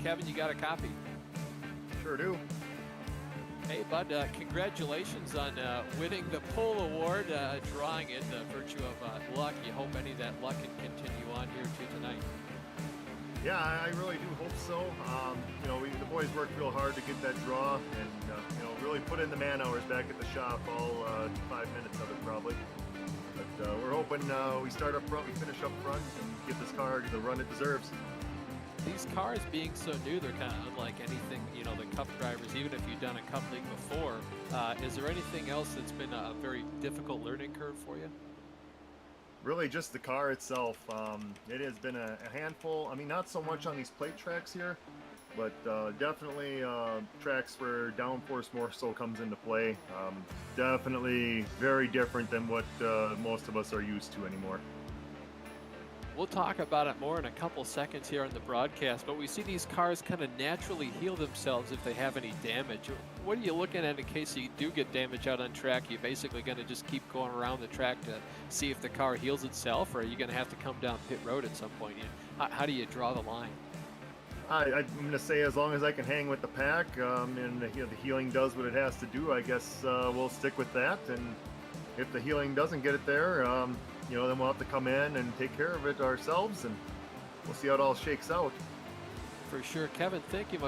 Kevin, you got a copy? Sure do. Hey, bud, congratulations on winning the pole award, drawing it, virtue of luck. You hope any of that luck can continue on here to tonight. Yeah, I really do hope so. You know, the boys worked real hard to get that draw, and you know, really put in the man hours back at the shop, all 5 minutes of it probably. But we're hoping we start up front, we finish up front, and give this car the run it deserves. These cars being so new, they're kind of unlike anything, you know, the Cup drivers, even if you've done a Cup League before. Is there anything else that's been a very difficult learning curve for you? Really just the car itself. It has been a handful. I mean, not so much on these plate tracks here, but definitely tracks where downforce more so comes into play. Definitely very different than what most of us are used to anymore. We'll talk about it more in a couple seconds here on the broadcast, but we see these cars kind of naturally heal themselves if they have any damage. What are you looking at in case you do get damage out on track? Are you basically going to just keep going around the track to see if the car heals itself, or are you going to have to come down pit road at some point? How do you draw the line? I'm going to say as long as I can hang with the pack and the healing does what it has to do, I guess we'll stick with that. And if the healing doesn't get it there, you know, then we'll have to come in and take care of it ourselves, and we'll see how it all shakes out. For sure. Kevin, thank you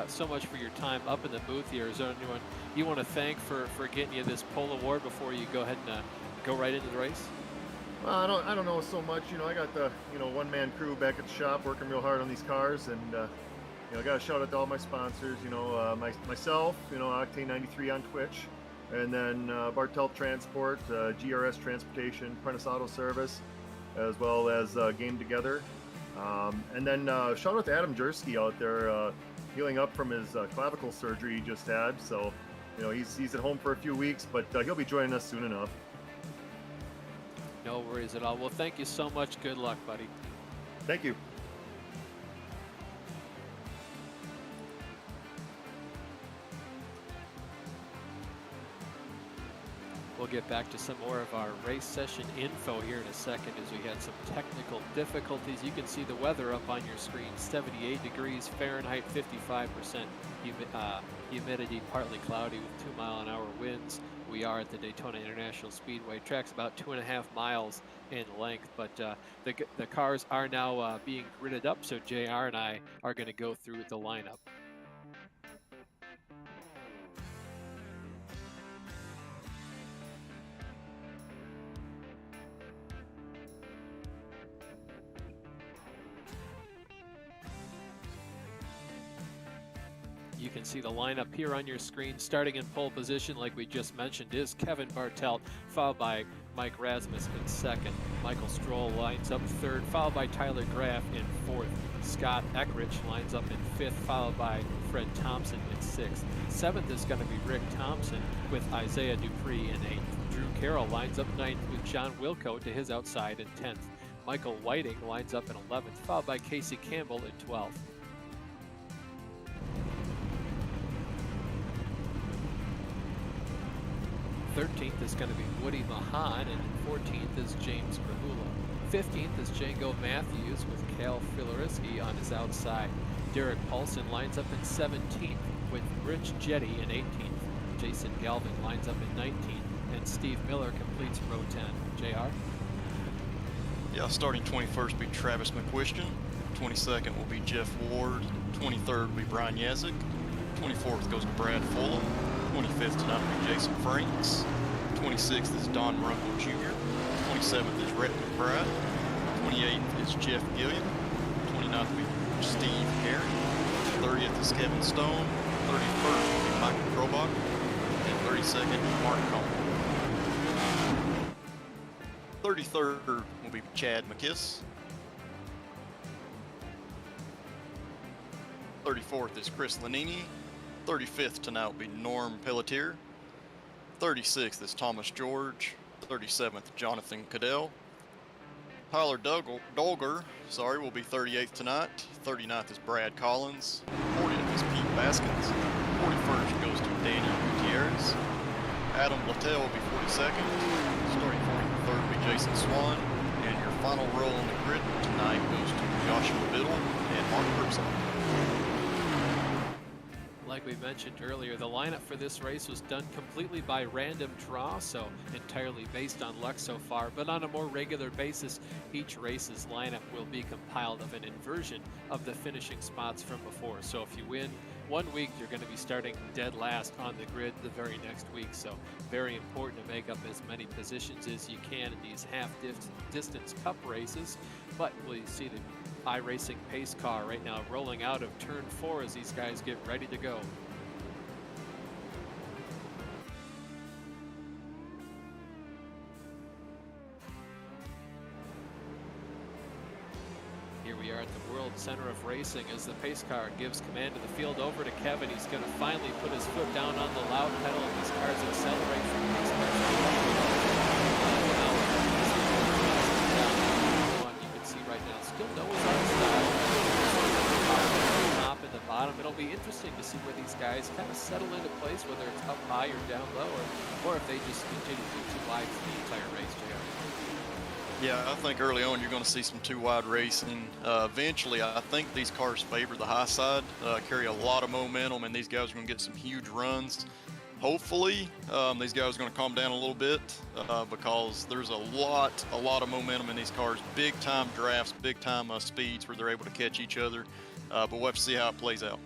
so much for your time up in the booth here. Is there anyone you want to thank for getting you this pole award before you go ahead and go right into the race? Well, I don't know so much. You know, I got the one-man crew back at the shop working real hard on these cars, and you know, I got to shout out to all my sponsors. You know, myself, you know, Octane 93 on Twitch. And then Bartel Transport, GRS Transportation, Prentice Auto Service, as well as Game Together. And then shout out to Adam Jersky out there healing up from his clavicle surgery he just had. So, you know, he's at home for a few weeks, but he'll be joining us soon enough. No worries at all. Well, thank you so much. Good luck, buddy. Thank you. We'll get back to some more of our race session info here in a second as we had some technical difficulties. You can see the weather up on your screen, 78 degrees Fahrenheit, 55% humidity, partly cloudy with 2-mile-an-hour winds. We are at the Daytona International Speedway. Track's about 2.5 miles in length, but the cars are now being gridded up, so JR and I are going to go through the lineup. You can see the lineup here on your screen. Starting in pole position, like we just mentioned, is Kevin Bartelt, followed by Mike Rasmus in second. Michael Stroll lines up third, followed by Tyler Graf in fourth. Scott Eckrich lines up in fifth, followed by Fred Thompson in sixth. Seventh is going to be Rick Thompson with Isaiah Dupree in eighth. Drew Carroll lines up ninth with John Wilco to his outside in 10th. Michael Whiting lines up in 11th, followed by Casey Campbell in 12th. 13th is going to be Woody Mahan, and 14th is James Grahula. 15th is Django Matthews with Cal Filariski on his outside. Derek Paulson lines up in 17th with Rich Jetty in 18th. Jason Galvin lines up in 19th, and Steve Miller completes row 10. JR? Yeah, starting 21st will be Travis McQuistion. 22nd will be Jeff Ward. 23rd will be Brian Yazik. 24th goes to Brad Fulham. 25th tonight will be Jason Franks. 26th is Don Runkle Jr. 27th is Rhett McBride. 28th is Jeff Gilliam. 29th will be Steve Herring. 30th is Kevin Stone. 31st will be Michael Krobach. And 32nd is Mark Coleman. 33rd will be Chad McKiss. 34th is Chris Lanini. 35th tonight will be Norm Pelletier. 36th is Thomas George. 37th, Jonathan Cadell. Tyler Dolger, will be 38th tonight. 39th is Brad Collins. 40th is Pete Baskins. 41st goes to Danny Gutierrez. Adam Littell will be 42nd. Starting 43rd will be Jason Swan. And your final roll on the grid tonight goes to Joshua Biddle and Mark Herzog. like we mentioned earlier, the lineup for this race was done completely by random draw, so entirely based on luck so far. But on a more regular basis, each race's lineup will be compiled of an inversion of the finishing spots from before. So if you win one week, you're going to be starting dead last on the grid the very next week. So very important to make up as many positions as you can in these half-distance cup races. But we see the iRacing pace car right now rolling out of turn 4 as these guys get ready to go. Here we are at the World Center of Racing as the pace car gives command of the field over to Kevin. He's going to finally put his foot down on the loud pedal, and these cars accelerate from pace car. You can see right now, still Noah's Ark style. Top and the bottom. It'll be interesting to see where these guys kind of settle into place, whether it's up high or down low, or if they just continue to be too wide for the entire race, JR. Yeah, I think early on you're going to see some too wide racing. Eventually, I think these cars favor the high side, carry a lot of momentum, and these guys are going to get some huge runs. Hopefully, these guys are going to calm down a little bit because there's a lot of momentum in these cars. Big time drafts, big time speeds where they're able to catch each other. But we'll have to see how it plays out.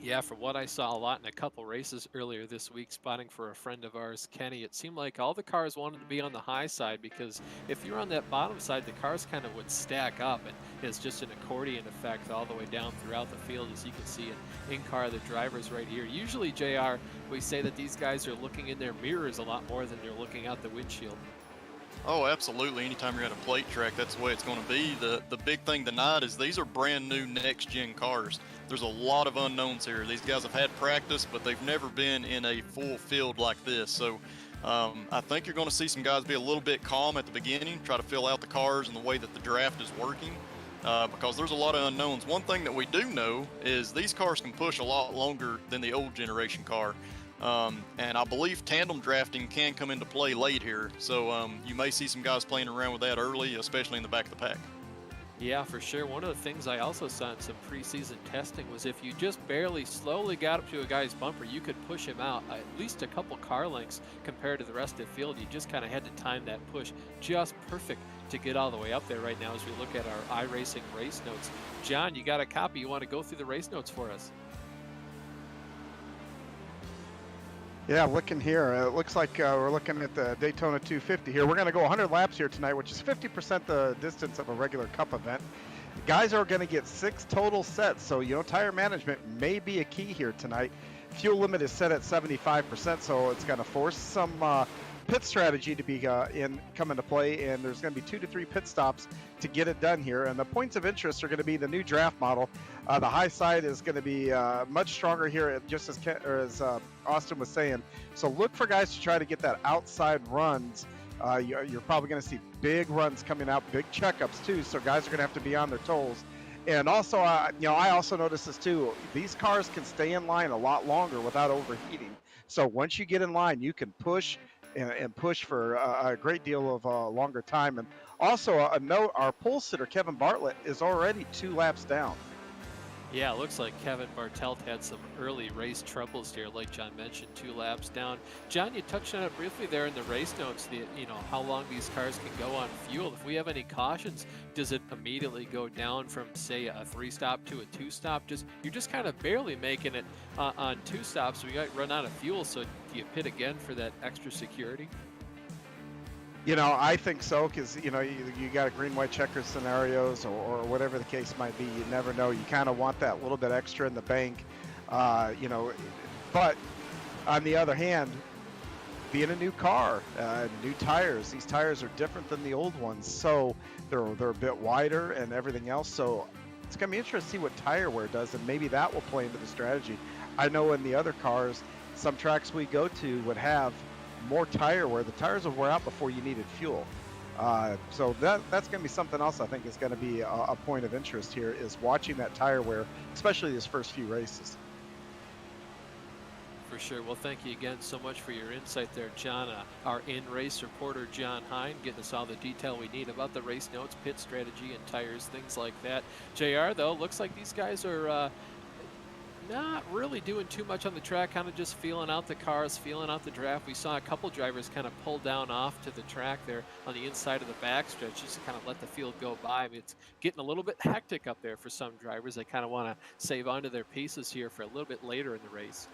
Yeah, from what I saw a lot in a couple races earlier this week, spotting for a friend of ours, Kenny, it seemed like all the cars wanted to be on the high side, because if you're on that bottom side, the cars kind of would stack up, and it's just an accordion effect all the way down throughout the field, as you can see in car the drivers right here. Usually, JR, we say that these guys are looking in their mirrors a lot more than they're looking out the windshield. Oh, absolutely. Anytime you're at a plate track, that's the way it's going to be. The big thing tonight is these are brand new next-gen cars. There's a lot of unknowns here. These guys have had practice, but they've never been in a full field like this. So I think you're going to see some guys be a little bit calm at the beginning, try to fill out the cars and the way that the draft is working, because there's a lot of unknowns. One thing that we do know is these cars can push a lot longer than the old generation car. And I believe tandem drafting can come into play late here, so you may see some guys playing around with that early, especially in the back of the pack. Yeah, for sure. One of the things I also saw in some preseason testing was if you just barely slowly got up to a guy's bumper, you could push him out at least a couple car lengths compared to the rest of the field. You just kind of had to time that push just perfect to get all the way up there right now as we look at our iRacing race notes. John, you got a copy. You want to go through the race notes for us? Yeah, looking here, it looks like we're looking at the Daytona 250 here. We're going to go 100 laps here tonight, which is 50% the distance of a regular cup event. Guys are going to get 6 total sets, so, tire management may be a key here tonight. Fuel limit is set at 75%, so it's going to force some pit strategy to be come into play, and there's going to be 2 to 3 pit stops to get it done here. And the points of interest are going to be the new draft model. The high side is going to be much stronger here, just as Austin was saying. So look for guys to try to get that outside runs. You're probably going to see big runs coming out, big checkups too. So guys are going to have to be on their toes. And also, I also noticed this too. These cars can stay in line a lot longer without overheating. So once you get in line, you can push and push for a great deal of longer time. And also a note, our pole sitter, Kevin Bartlett, is already 2 laps down. Yeah, it looks like Kevin Bartelt had some early race troubles here, like John mentioned, 2 laps down. John, you touched on it briefly there in the race notes, how long these cars can go on fuel. If we have any cautions, does it immediately go down from, say, a 3-stop to a 2-stop? You're just kind of barely making it on 2 stops, so we might run out of fuel, so do you pit again for that extra security? I think so, because, you got a green-white checker scenarios or whatever the case might be. You never know. You kind of want that little bit extra in the bank, But on the other hand, being a new car, new tires, these tires are different than the old ones. So they're a bit wider and everything else. So it's going to be interesting to see what tire wear does, and maybe that will play into the strategy. I know in the other cars, some tracks we go to would have more tire wear. The tires will wear out before you needed fuel. So that's going to be something else I think is going to be a point of interest here, is watching that tire wear, especially these first few races. For sure. Well, thank you again so much for your insight there, John. Our in-race reporter, John Hine, getting us all the detail we need about the race notes, pit strategy, and tires, things like that. JR, though, looks like these guys are Not really doing too much on the track, kind of just feeling out the cars, feeling out the draft. We saw a couple drivers kind of pull down off to the track there on the inside of the backstretch just to kind of let the field go by. I mean, it's getting a little bit hectic up there for some drivers. They kind of want to save onto their pieces here for a little bit later in the race.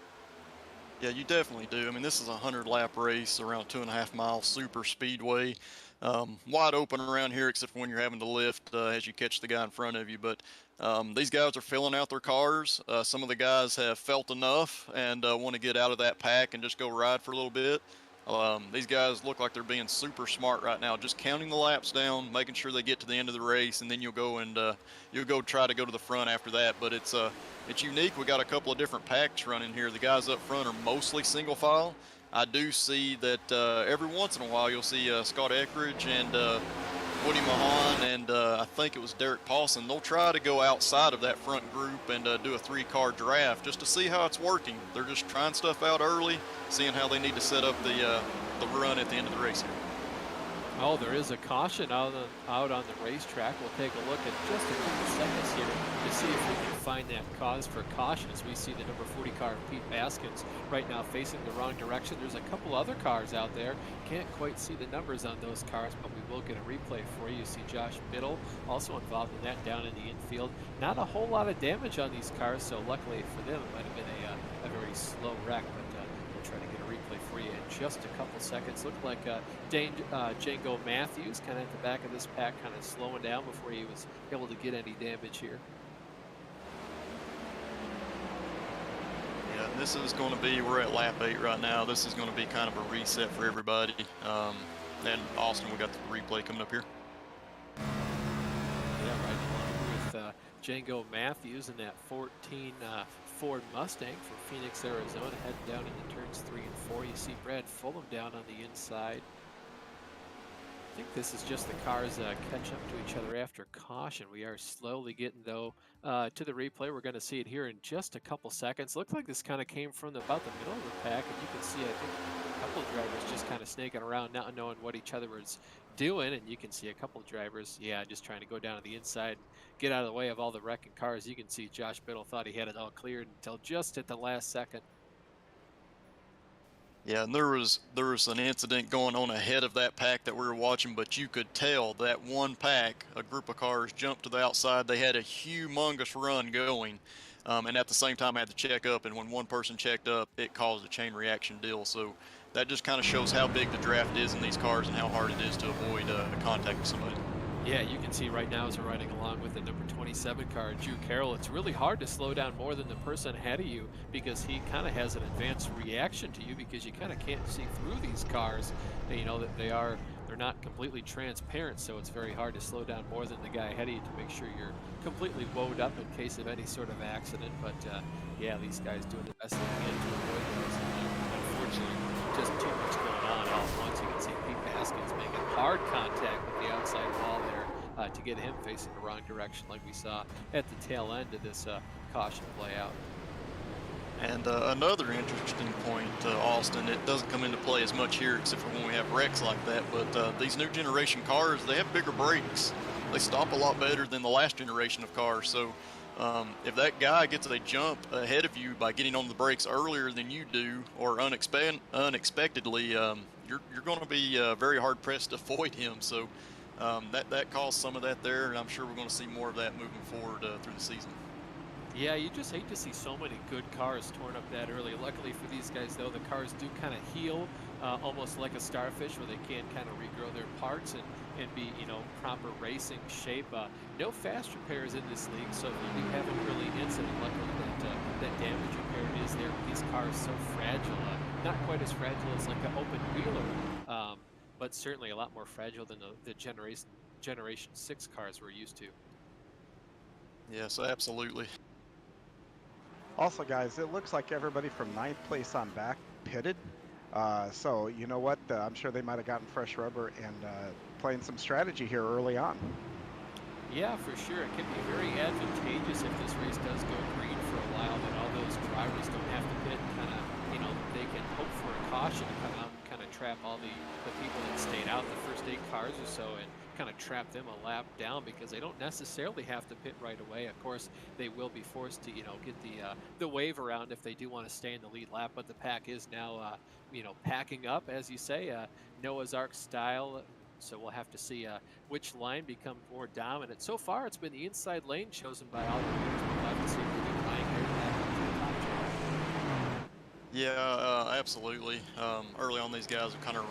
Yeah, you definitely do. I mean, this is a 100-lap race around 2.5-mile super speedway. Wide open around here, except for when you're having to lift as you catch the guy in front of you. But these guys are filling out their cars. Some of the guys have felt enough and want to get out of that pack and just go ride for a little bit. These guys look like they're being super smart right now, just counting the laps down, making sure they get to the end of the race, and then you'll go and you'll go try to go to the front after that. But it's unique. We got a couple of different packs running here. The guys up front are mostly single file. I do see that every once in a while you'll see Scott Eckridge and Woody Mahan and I think it was Derek Paulson. They'll try to go outside of that front group and do a 3-car draft just to see how it's working. They're just trying stuff out early, seeing how they need to set up the run at the end of the race here. Oh, there is a caution out on the racetrack. We'll take a look at just a couple seconds here to see if we can find that cause for caution as we see the number 40 car, Pete Baskins, right now facing the wrong direction. There's a couple other cars out there. Can't quite see the numbers on those cars, but we will get a replay for you. You see Josh Biddle also involved in that down in the infield. Not a whole lot of damage on these cars, so luckily for them, it might have been a very slow wreck, but we'll try to get a replay for you in just a couple seconds. Looked like Django Matthews kind of at the back of this pack, kind of slowing down before he was able to get any damage here. Yeah, this is going to be, we're at lap 8 right now. This is going to be kind of a reset for everybody. And Austin, we got the replay coming up here. Yeah, right along with Django Matthews in that 14 Ford Mustang from Phoenix, Arizona, heading down into turns 3 and 4. You see Brad Fulham down on the inside. I think this is just the cars catch up to each other after caution. We are slowly getting, though, to the replay. We're going to see it here in just a couple seconds. Looks like this kind of came from about the middle of the pack, and you can see, I think, a couple of drivers just kind of snaking around, not knowing what each other was doing, and you can see a couple of drivers, yeah, just trying to go down to the inside and get out of the way of all the wrecking cars. You can see Josh Biddle thought he had it all cleared until just at the last second. Yeah, and there was an incident going on ahead of that pack that we were watching, but you could tell that one pack, a group of cars jumped to the outside. They had a humongous run going, and at the same time had to check up, and when one person checked up, it caused a chain reaction deal. So that just kind of shows how big the draft is in these cars and how hard it is to avoid contact with somebody. Yeah, you can see right now as we're riding along with the number 27 car, Drew Carroll, it's really hard to slow down more than the person ahead of you because he kind of has an advanced reaction to you because you kind of can't see through these cars. And you know that they're not completely transparent, so it's very hard to slow down more than the guy ahead of you to make sure you're completely wound up in case of any sort of accident. But yeah, these guys doing the best they can to avoid those. Unfortunately, just too much going on all at once. You can see Pete Baskins making hard contact with the outside wall there to get him facing the wrong direction like we saw at the tail end of this caution play out. And another interesting point, Austin, it doesn't come into play as much here except for when we have wrecks like that, but these new generation cars, they have bigger brakes. They stop a lot better than the last generation of cars. So if that guy gets a jump ahead of you by getting on the brakes earlier than you do or unexpectedly, you're going to be very hard pressed to avoid him. So that caused some of that there, and I'm sure we're going to see more of that moving forward through the season. Yeah, you just hate to see so many good cars torn up that early. Luckily for these guys, though, the cars do kind of heal almost like a starfish where they can kind of regrow their parts and be, you know, proper racing shape. No fast repairs in this league, so if you do have an early incident, luckily that damage repair is there. These cars so fragile, not quite as fragile as like an open wheeler, but certainly a lot more fragile than the Generation 6 cars we're used to. Yes, absolutely. Also, guys, it looks like everybody from 9th place on back pitted. So, you know what? I'm sure they might have gotten fresh rubber and playing some strategy here early on. Yeah, for sure. It can be very advantageous if this race does go green for a while, that all those drivers don't have to pit, kind of, you know, they can hope for a caution to come out and kind of trap all the people that stayed out the first 8 cars or so and kind of trap them a lap down, because they don't necessarily have to pit right away. Of course, they will be forced to, get the wave around if they do want to stay in the lead lap. But the pack is now, packing up, as you say, Noah's Ark style. So we'll have to see which line becomes more dominant. So far, it's been the inside lane chosen by all the leaders. We'll have to see if they can pioneer that up to the top job. Yeah, absolutely. Early on, these guys have kind of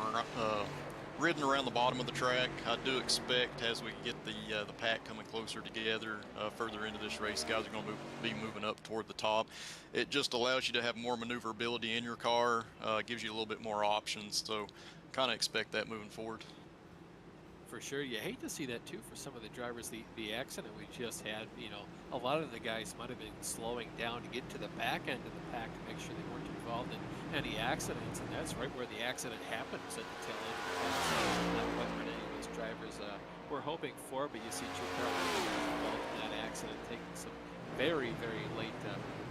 ridden around the bottom of the track. I do expect as we get the pack coming closer together further into this race, guys are going to be moving up toward the top. It just allows you to have more maneuverability in your car, gives you a little bit more options. So kind of expect that moving forward. For sure. You hate to see that too for some of the drivers. The accident we just had, a lot of the guys might have been slowing down to get to the back end of the pack to make sure they weren't involved in any accidents, and that's right where the accident happens, at the tail end of the pack. So not quite what any of those drivers were hoping for, but you see Joe Carroll involved in that accident, taking some very, very late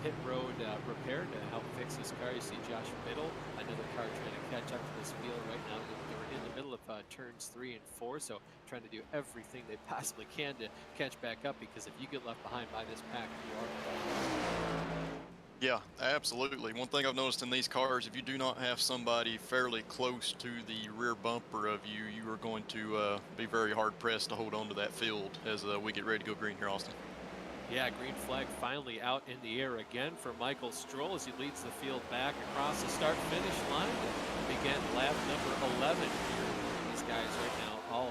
pit road repair to help fix his car. You see Josh Middle, another car trying to catch up to this field right now. They're in the middle of turns 3 and 4, so trying to do everything they possibly can to catch back up, because if you get left behind by this pack, you are. Yeah, absolutely. One thing I've noticed in these cars, if you do not have somebody fairly close to the rear bumper of you, you are going to be very hard pressed to hold on to that field as we get ready to go green here, Austin. Yeah, green flag finally out in the air again for Michael Stroll as he leads the field back across the start-finish line to begin lap number 11 here. These guys right now all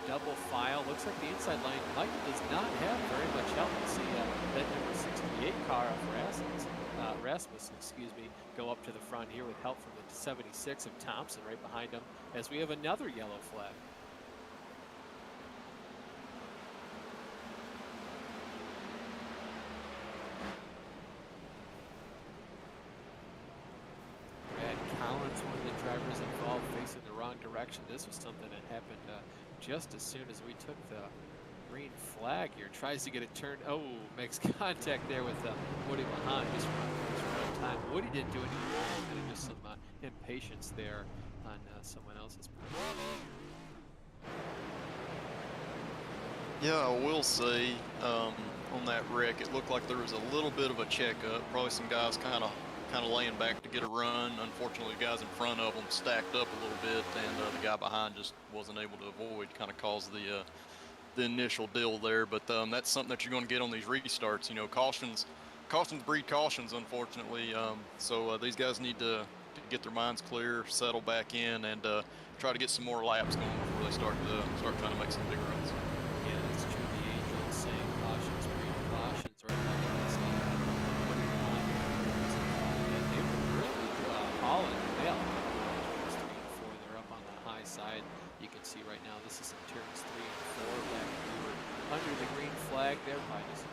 double file. Looks like the inside line, Michael does not have very much help. You see that number 68 car of Rasmussen, go up to the front here with help from the 76 of Thompson right behind him, as we have another yellow flag. One of the drivers involved facing the wrong direction. This was something that happened just as soon as we took the green flag here. Tries to get it turned. Oh, makes contact there with Woody behind. Just one time. Woody didn't do anything wrong. Kind of just some impatience there on someone else's part. Yeah, I will say on that wreck, it looked like there was a little bit of a checkup. Probably some guys kind of laying back to get a run. Unfortunately, the guys in front of them stacked up a little bit, and the guy behind just wasn't able to avoid. Kind of caused the initial deal there. But that's something that you're going to get on these restarts. Cautions breed cautions, unfortunately. So these guys need to get their minds clear, settle back in, and try to get some more laps going before they start trying to make some big runs. Yeah, that's true. The age-old saying, cautions breed cautions, right? Hauling well. Turns 3 and 4, they're up on the high side. You can see right now this is in turns 3 and 4. Back we were under the green flag there, by just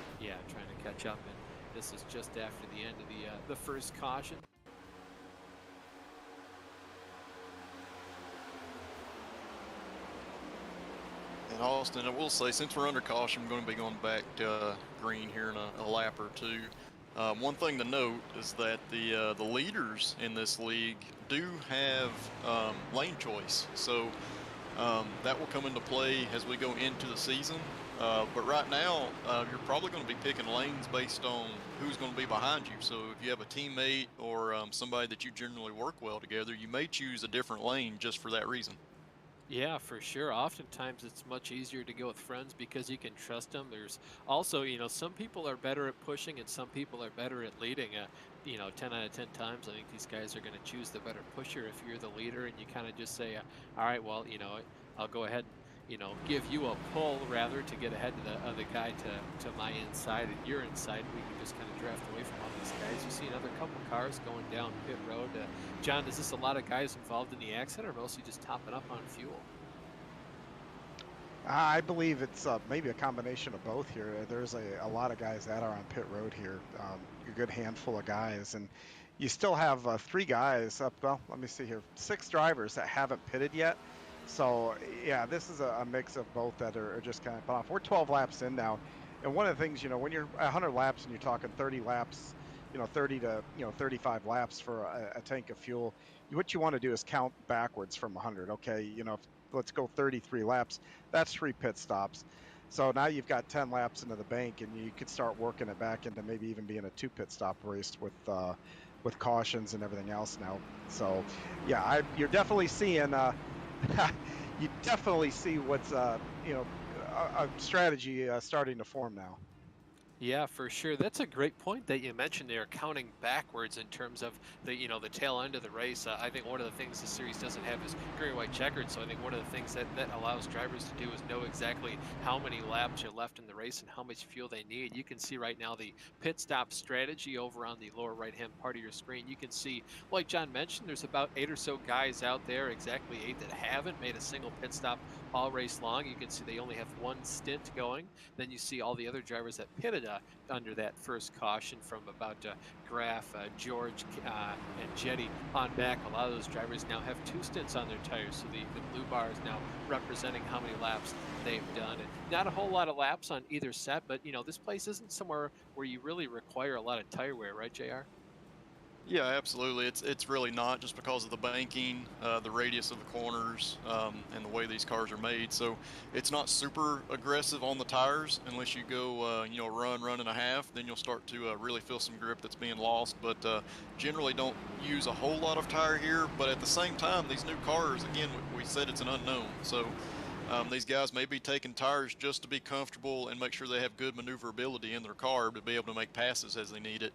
trying to catch up, and this is just after the end of the first caution. And Austin, I will say, since we're under caution, we're going to be going back to green here in a lap or two. One thing to note is that the leaders in this league do have lane choice, so that will come into play as we go into the season. But right now, you're probably going to be picking lanes based on who's going to be behind you. So if you have a teammate or somebody that you generally work well together, you may choose a different lane just for that reason. Yeah, for sure. Oftentimes it's much easier to go with friends because you can trust them. There's also, some people are better at pushing and some people are better at leading. 10 out of 10 times, I think these guys are going to choose the better pusher if you're the leader, and you kind of just say, all right, well, I'll go ahead and, give you a pull rather to get ahead of the other guy to my inside and your inside. We can just kind of draft away from all these guys. You see another couple cars going down pit road. John, is this a lot of guys involved in the accident or mostly just topping up on fuel? I believe it's maybe a combination of both here. There's a lot of guys that are on pit road here, a good handful of guys, and you still have 3 guys up. Well, let me see here, 6 drivers that haven't pitted yet. So yeah, this is a mix of both that are just kind of off. We're 12 laps in now, and one of the things, when you're 100 laps and you're talking 30 laps, 30 to 35 laps for a tank of fuel, what you want to do is count backwards from 100. Okay, let's go 33 laps. That's 3 pit stops. So now you've got 10 laps into the bank, and you could start working it back into maybe even being a 2 pit stop race with cautions and everything else now. So yeah, you're definitely seeing you definitely see what's you know, a strategy starting to form now. Yeah, for sure. That's a great point that you mentioned there, counting backwards in terms of the tail end of the race. I think one of the things the series doesn't have is green white checkered. So I think one of the things that allows drivers to do is know exactly how many laps are left in the race and how much fuel they need. You can see right now the pit stop strategy over on the lower right hand part of your screen. You can see, like John mentioned, there's about 8 or so guys out there, exactly 8, that haven't made a single pit stop all race long. You can see they only have 1 stint going. Then you see all the other drivers that pitted under that first caution from about Graaf, George, and Jetty on back. A lot of those drivers now have 2 stints on their tires, so the blue bar is now representing how many laps they've done. And not a whole lot of laps on either set, but this place isn't somewhere where you really require a lot of tire wear, right, JR? Yeah, absolutely. It's really not, just because of the banking, the radius of the corners, and the way these cars are made. So it's not super aggressive on the tires unless you go, run and a half. Then you'll start to really feel some grip that's being lost. But generally don't use a whole lot of tire here. But at the same time, these new cars, again, we said it's an unknown. So these guys may be taking tires just to be comfortable and make sure they have good maneuverability in their car to be able to make passes as they need it.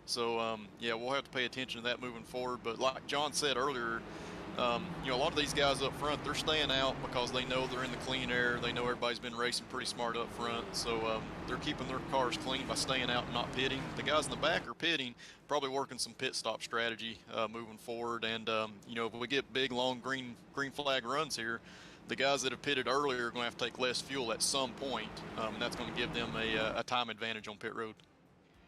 So yeah, we'll have to pay attention to that moving forward. But like John said earlier, a lot of these guys up front, they're staying out because they know they're in the clean air. They know everybody's been racing pretty smart up front. So they're keeping their cars clean by staying out and not pitting. The guys in the back are pitting, probably working some pit stop strategy moving forward. And, if we get big, long green flag runs here, the guys that have pitted earlier are going to have to take less fuel at some point, and that's going to give them a time advantage on pit road.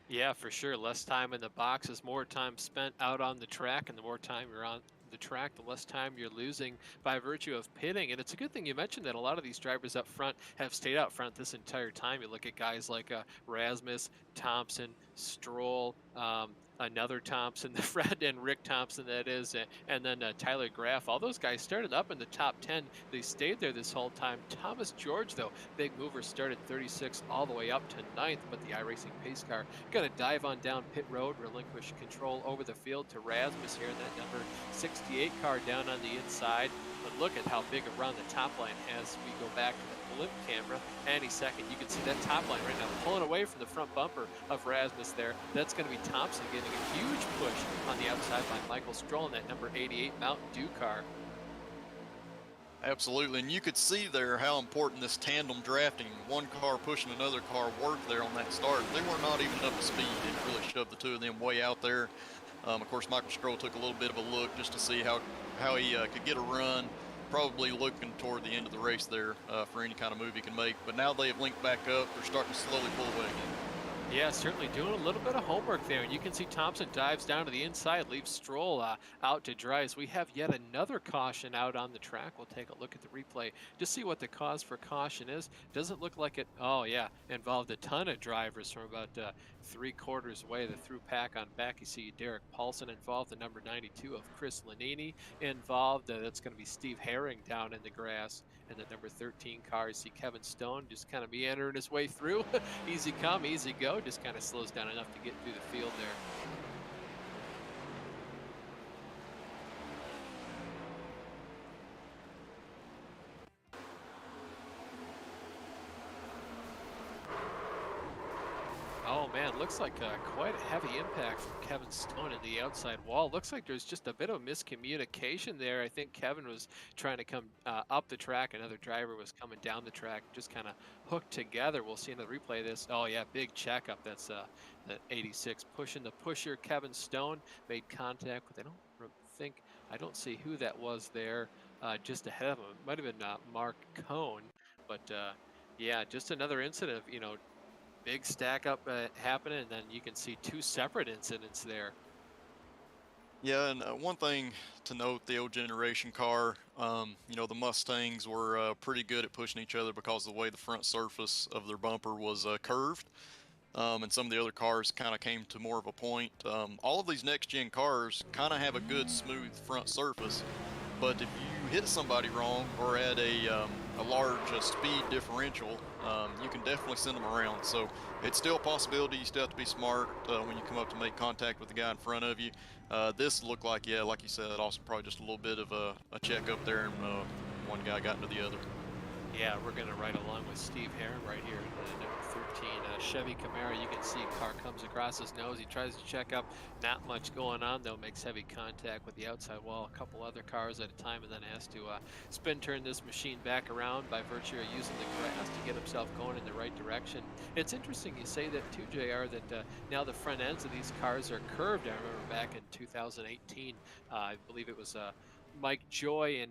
Yeah, for sure. Less time in the boxes, more time spent out on the track, and the more time you're on the track, the less time you're losing by virtue of pitting. And it's a good thing you mentioned that a lot of these drivers up front have stayed out front this entire time. You look at guys like Rasmus, Thompson, Stroll, another Thompson, the friend, and Rick Thompson, that is, and then Tyler Graaf. All those guys started up in the top 10. They stayed there this whole time. Thomas George, though, big mover, started 36 all the way up to 9th, but the iRacing pace car going to dive on down pit road, relinquish control over the field to Rasmus here in that number 68 car down on the inside. But look at how big a run the top line has. We go back to the blimp camera any second. You can see that top line right now pulling away from the front bumper of Rasmus there. That's going to be Thompson getting a huge push on the outside by Michael Stroll in that number 88 Mountain Dew car. Absolutely, and you could see there how important this tandem drafting, one car pushing another car, worked there on that start. They were not even up to speed. It really shoved the two of them way out there. Of course, Michael Stroll took a little bit of a look just to see how he could get a run, probably looking toward the end of the race there for any kind of move he can make. But now they have linked back up. They're starting to slowly pull away again. Yeah, certainly doing a little bit of homework there. And you can see Thompson dives down to the inside, leaves Stroll out to dry as we have yet another caution out on the track. We'll take a look at the replay to see what the cause for caution is. Doesn't look like it, oh yeah, involved a ton of drivers from about 3/4 away. The through pack on back, you see Derek Paulson involved, the number 92 of Chris Lanini involved. That's going to be Steve Herring down in the grass. And the number 13 car, you see Kevin Stone just kind of meandering his way through. Easy come, easy go. Just kind of slows down enough to get through the field there. Oh man, looks like quite a heavy impact from Kevin Stone in the outside wall. Looks like there's just a bit of miscommunication there. I think Kevin was trying to come up the track. Another driver was coming down the track, just kind of hooked together. We'll see another replay of this. Oh yeah, big checkup. That's that 86 pushing the pusher. Kevin Stone made contact with, I don't see who that was there just ahead of him. It might have been Mark Cohn, but yeah, just another incident of, big stack up happening, and then you can see 2 separate incidents there. Yeah, and one thing to note, the old generation car, the Mustangs were pretty good at pushing each other because of the way the front surface of their bumper was curved. And some of the other cars kind of came to more of a point. All of these next gen cars kind of have a good smooth front surface. but if you hit somebody wrong or at a large speed differential, you can definitely send them around. So it's still a possibility. You still have to be smart when you come up to make contact with the guy in front of you. This looked like, yeah, like you said, also probably just a little bit of a check up there, and one guy got into the other. Yeah, we're going to ride along with Steve Heron right here, the number 13 Chevy Camaro. You can see car comes across his nose. He tries to check up. Not much going on, though. Makes heavy contact with the outside wall, a couple other cars at a time, and then has to spin turn this machine back around by virtue of using the grass to get himself going in the right direction. It's interesting you say that too, JR, that now the front ends of these cars are curved. I remember back in 2018, I believe it was Mike Joy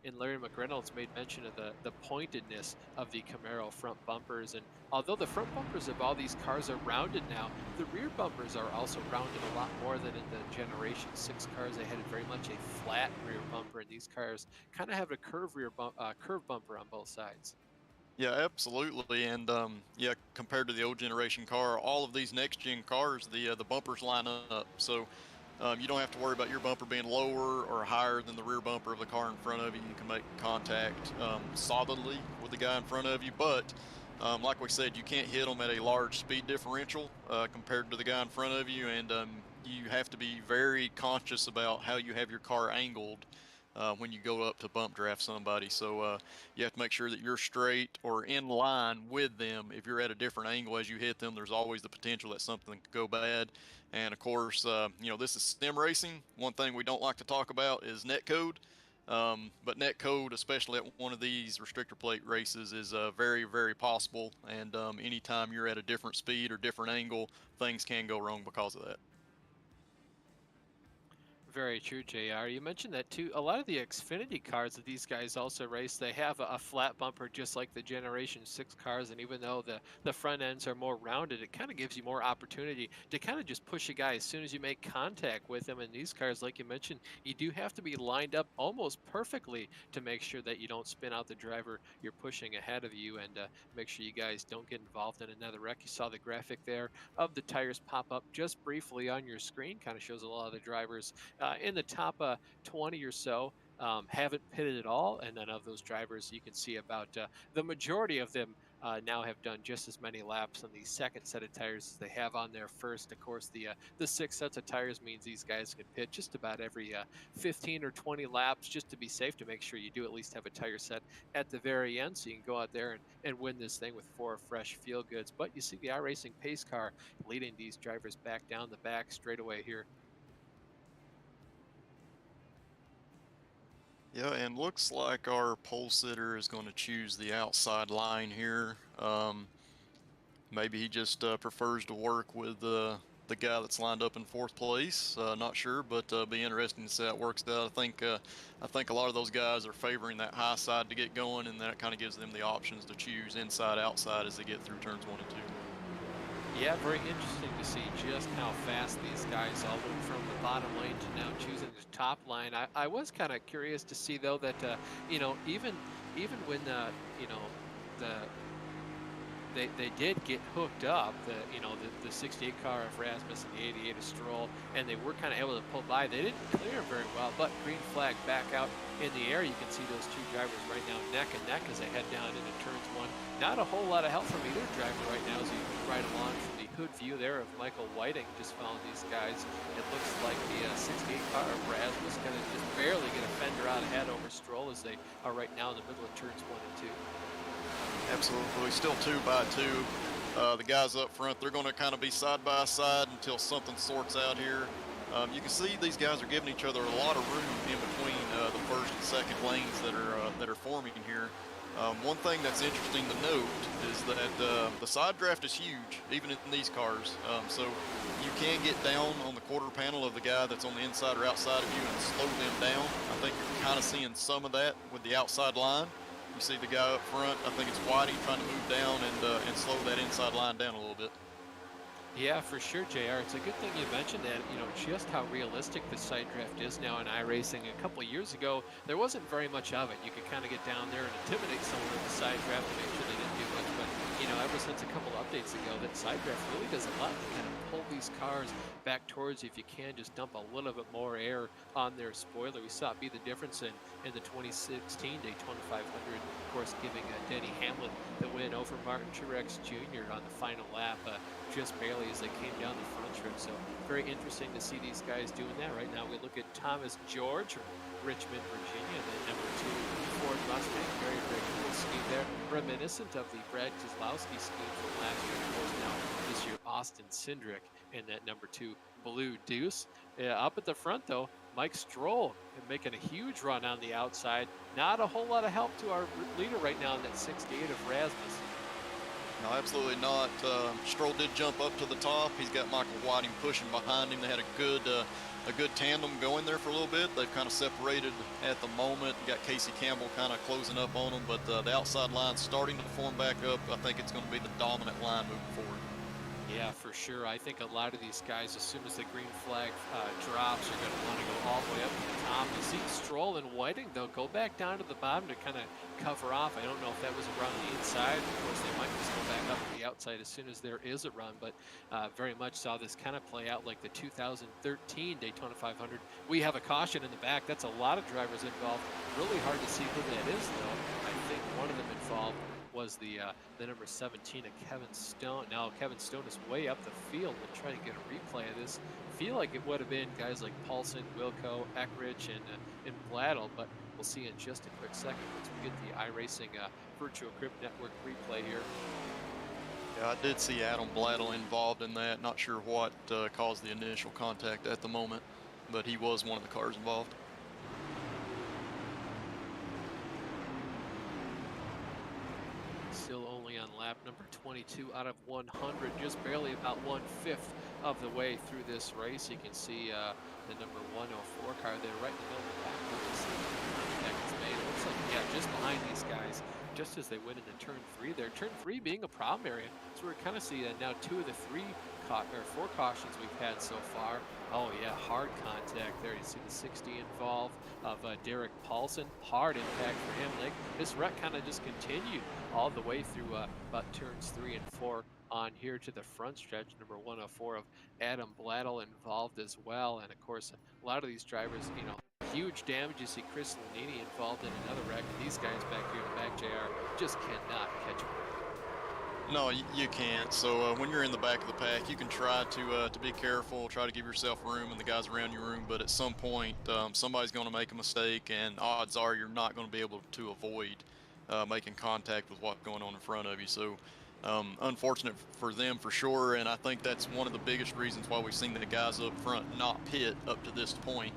and Larry McReynolds made mention of the pointedness of the Camaro front bumpers. And although the front bumpers of all these cars are rounded now, the rear bumpers are also rounded a lot more than in the Generation 6 cars. They had very much a flat rear bumper, and these cars kind of have a curved curved bumper on both sides. Yeah, absolutely. And yeah, compared to the old generation car, all of these next gen cars, the bumpers line up. So you don't have to worry about your bumper being lower or higher than the rear bumper of the car in front of you. You can make contact solidly with the guy in front of you. But like we said, you can't hit them at a large speed differential compared to the guy in front of you. And you have to be very conscious about how you have your car angled when you go up to bump draft somebody. So you have to make sure that you're straight or in line with them. If you're at a different angle as you hit them, there's always the potential that something could go bad. And of course, you know, this is sim racing. One thing we don't like to talk about is net code. But net code, especially at one of these restrictor plate races, is very, very possible. And anytime you're at a different speed or different angle, things can go wrong because of that. Very true, JR. You mentioned that too. A lot of the Xfinity cars that these guys also race, they have a flat bumper just like the Generation 6 cars. And even though the front ends are more rounded, it kind of gives you more opportunity to kind of just push a guy as soon as you make contact with him. And these cars, like you mentioned, you do have to be lined up almost perfectly to make sure that you don't spin out the driver you're pushing ahead of you, and make sure you guys don't get involved in another wreck. You saw the graphic there of the tires pop up just briefly on your screen. Kind of shows a lot of the drivers in the top 20 or so haven't pitted at all. And then of those drivers, you can see about the majority of them now have done just as many laps on the second set of tires as they have on their first. Of course, the 6 sets of tires means these guys can pit just about every 15 or 20 laps just to be safe, to make sure you do at least have a tire set at the very end so you can go out there and win this thing with 4 fresh feel goods. But you see the iRacing pace car leading these drivers back down the back straightaway here. Yeah, and looks like our pole sitter is going to choose the outside line here. Maybe he just prefers to work with the guy that's lined up in 4th place. Not sure, but be interesting to see how it works out. I think a lot of those guys are favoring that high side to get going, and that kind of gives them the options to choose inside, outside as they get through turns 1 and 2. Yeah, very interesting to see just how fast these guys all went from the bottom lane to now choosing the top line. I was kind of curious to see though that you know, even when you know, they did get hooked up, the 68 car of Rasmus and the 88 of Stroll, and they were kind of able to pull by. They didn't clear very well, but green flag back out in the air. You can see those two drivers right now neck and neck as they head down into turns 1. Not a whole lot of help from either driver right now as you ride along from the hood view there of Michael Whiting just following these guys. It looks like the 68 car of Rasmus going to just barely get a fender out ahead over Stroll as they are right now in the middle of turns 1 and 2. Absolutely, still 2 by 2. The guys up front, they're going to kind of be side by side until something sorts out here. You can see these guys are giving each other a lot of room in between the first and second lanes that are forming here. One thing that's interesting to note is that the side draft is huge, even in these cars. So you can get down on the quarter panel of the guy that's on the inside or outside of you and slow them down. I think you're kind of seeing some of that with the outside line. You see the guy up front, I think it's Whitey, trying to move down and slow that inside line down a little bit. Yeah, for sure, JR. It's a good thing you mentioned that, you know, just how realistic the side draft is now in iRacing. A couple of years ago, there wasn't very much of it. You could kind of get down there and intimidate someone with the side draft to make sure they didn't do much. But, you ever since a couple updates ago, that side draft really does a lot to kind of pull these cars back towards you if you can, just dump a little bit more air on their spoiler. We saw it be the difference in the 2016 Daytona 500, of course, giving Denny Hamlin the win over Martin Truex Jr. on the final lap, just barely as they came down the front stretch. So very interesting to see these guys doing that. Right now we look at Thomas George from Richmond, Virginia, the number 2 Ford Mustang. Very, very cool scheme there. Reminiscent of the Brad Keselowski scheme from last year. Of course, now this year, Austin Cindric in that number 2 Blue Deuce. Up at the front, though, Mike Stroll making a huge run on the outside. Not a whole lot of help to our leader right now in that 68 of Rasmus. No, absolutely not. Stroll did jump up to the top. He's got Michael Whiting pushing behind him. They had a good tandem going there for a little bit. They've kind of separated at the moment. You got Casey Campbell kind of closing up on them, but the outside line's starting to form back up. I think it's going to be the dominant line moving forward. Yeah, for sure. I think a lot of these guys, as soon as the green flag drops, are going to want to go all the way up to the top. You see Stroll and Whiting, though, go back down to the bottom to kind of cover off. I don't know if that was around the inside. Of course, they might just go back up to the outside as soon as there is a run, but very much saw this kind of play out like the 2013 Daytona 500. We have a caution in the back. That's a lot of drivers involved. Really hard to see who that is, though. I think one of them involved was the number 17 of Kevin Stone. Now Kevin Stone is way up the field. We'll try to get a replay of this. Feel like it would have been guys like Paulson, Wilco, Eckrich, and Blattle, but we'll see in just a quick second once we get the iRacing Virtual Grip Network replay here. Yeah, I did see Adam Blattle involved in that. Not sure what caused the initial contact at the moment, but he was one of the cars involved. Still only on lap number 22 out of 100, just barely about 1/5 of the way through this race. You can see the number 104 car there right in the middle of the pack. We'll see what contact is made. It looks like, yeah, just behind these guys, just as they went into turn 3 there. Turn 3 being a problem area. So we're kind of seeing now 2 of the 4 cautions we've had so far. Oh yeah, hard contact there. You see the 60 involved of Derek Paulson. Hard impact for him. Like this wreck kind of just continued all the way through about turns 3 and 4 on here to the front stretch. Number 104 of Adam Blattle involved as well. And of course, a lot of these drivers, huge damage. You see Chris Lanini involved in another wreck. These guys back here in the back, JR, just cannot catch a break. No, you can't. So when you're in the back of the pack, you can try to be careful, try to give yourself room and the guys around you room. But at some point, somebody's going to make a mistake, and odds are you're not going to be able to avoid making contact with what's going on in front of you. So unfortunate for them for sure, and I think that's one of the biggest reasons why we've seen the guys up front not pit up to this point.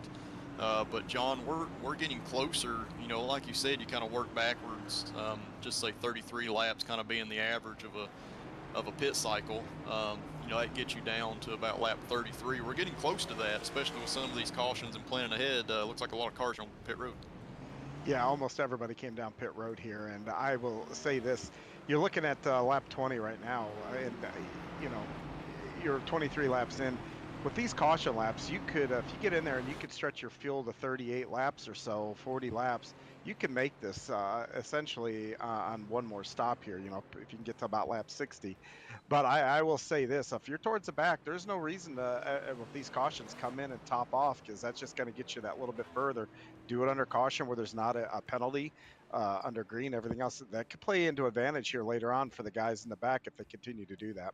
But John, we're getting closer. Like you said, you kind of work backwards. Just say 33 laps, kind of being the average of a pit cycle. That gets you down to about lap 33. We're getting close to that, especially with some of these cautions and planning ahead. Looks like a lot of cars on pit road. Yeah, almost everybody came down pit road here, and I will say this: you're looking at lap 20 right now, and you're 23 laps in. With these caution laps, you could, if you get in there and you could stretch your fuel to 38 laps or so, 40 laps, you can make this essentially on one more stop here, if you can get to about lap 60. But I will say this, if you're towards the back, there's no reason to, if these cautions come in and top off, because that's just going to get you that little bit further. Do it under caution where there's not a penalty under green. Everything else that could play into advantage here later on for the guys in the back if they continue to do that.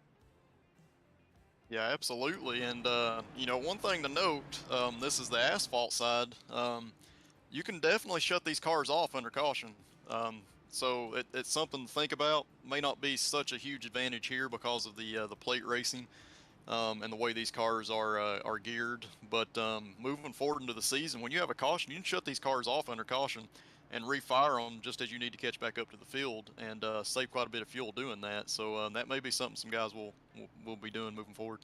Yeah, absolutely. And, one thing to note, this is the asphalt side. You can definitely shut these cars off under caution. So it's something to think about. May not be such a huge advantage here because of the plate racing and the way these cars are geared. But moving forward into the season, when you have a caution, you can shut these cars off under caution and refire them just as you need to catch back up to the field, and save quite a bit of fuel doing that. So that may be something some guys will be doing moving forward.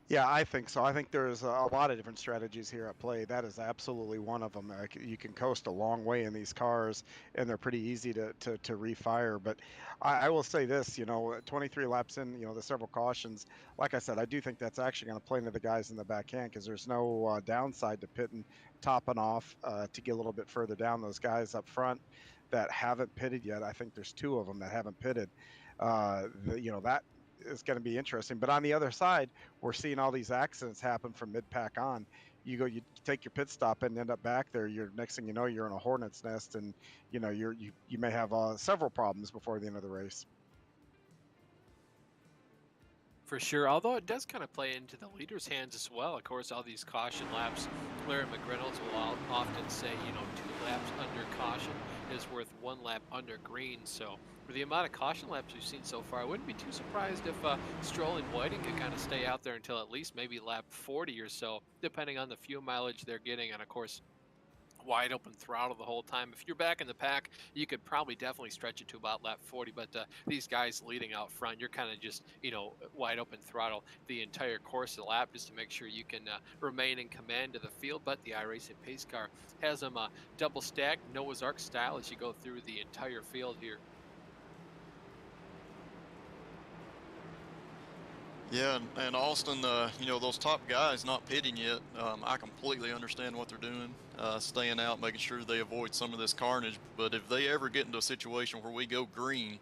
Yeah, I think so. I think there's a lot of different strategies here at play. That is absolutely one of them. You can coast a long way in these cars, and they're pretty easy to refire. But I will say this, 23 laps in, the several cautions. Like I said, I do think that's actually going to play into the guys in the backhand because there's no downside to pitting, topping off to get a little bit further down. Those guys up front, that haven't pitted yet. I think there's 2 of them that haven't pitted. That is going to be interesting. But on the other side, we're seeing all these accidents happen from mid-pack on. You take your pit stop and end up back there. You're next thing you know, you're in a hornet's nest, and you may have several problems before the end of the race. For sure, although it does kind of play into the leader's hands as well. Of course, all these caution laps, Larry McReynolds will often say, 2 laps under caution is worth 1 lap under green. So for the amount of caution laps we've seen so far, I wouldn't be too surprised if Stroll and Whiting could kind of stay out there until at least maybe lap 40 or so, depending on the fuel mileage they're getting. And of course, wide open throttle the whole time. If you're back in the pack, you could probably definitely stretch it to about lap 40, but these guys leading out front, you're kind of just, wide open throttle the entire course of the lap just to make sure you can remain in command of the field. But the iRacing pace car has them double stacked, Noah's Ark style, as you go through the entire field here. Yeah, and Austin, those top guys not pitting yet, I completely understand what they're doing, staying out, making sure they avoid some of this carnage. But if they ever get into a situation where we go green,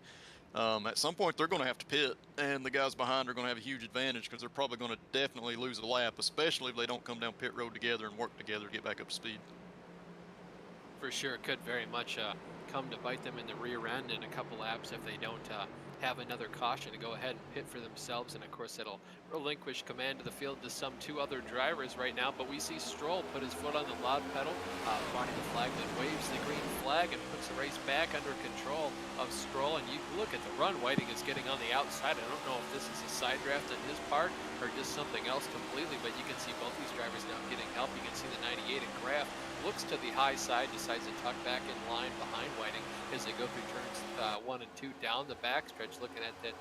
at some point they're going to have to pit, and the guys behind are going to have a huge advantage because they're probably going to definitely lose a lap, especially if they don't come down pit road together and work together to get back up to speed. For sure, it could very much come to bite them in the rear end in a couple laps if they don't have another caution to go ahead and pit for themselves. And of course, it'll relinquish command of the field to some 2 other drivers right now. But we see Stroll put his foot on the loud pedal, finding the flag that waves the green flag and puts the race back under control of Stroll. And you look at the run, Whiting is getting on the outside. I don't know if this is a side draft on his part or just something else completely, but you can see both these drivers now getting help. You can see the 98 and GRAAF looks to the high side, decides to tuck back in line behind Whiting as they go through turns 1 and 2 down the backstretch, looking at that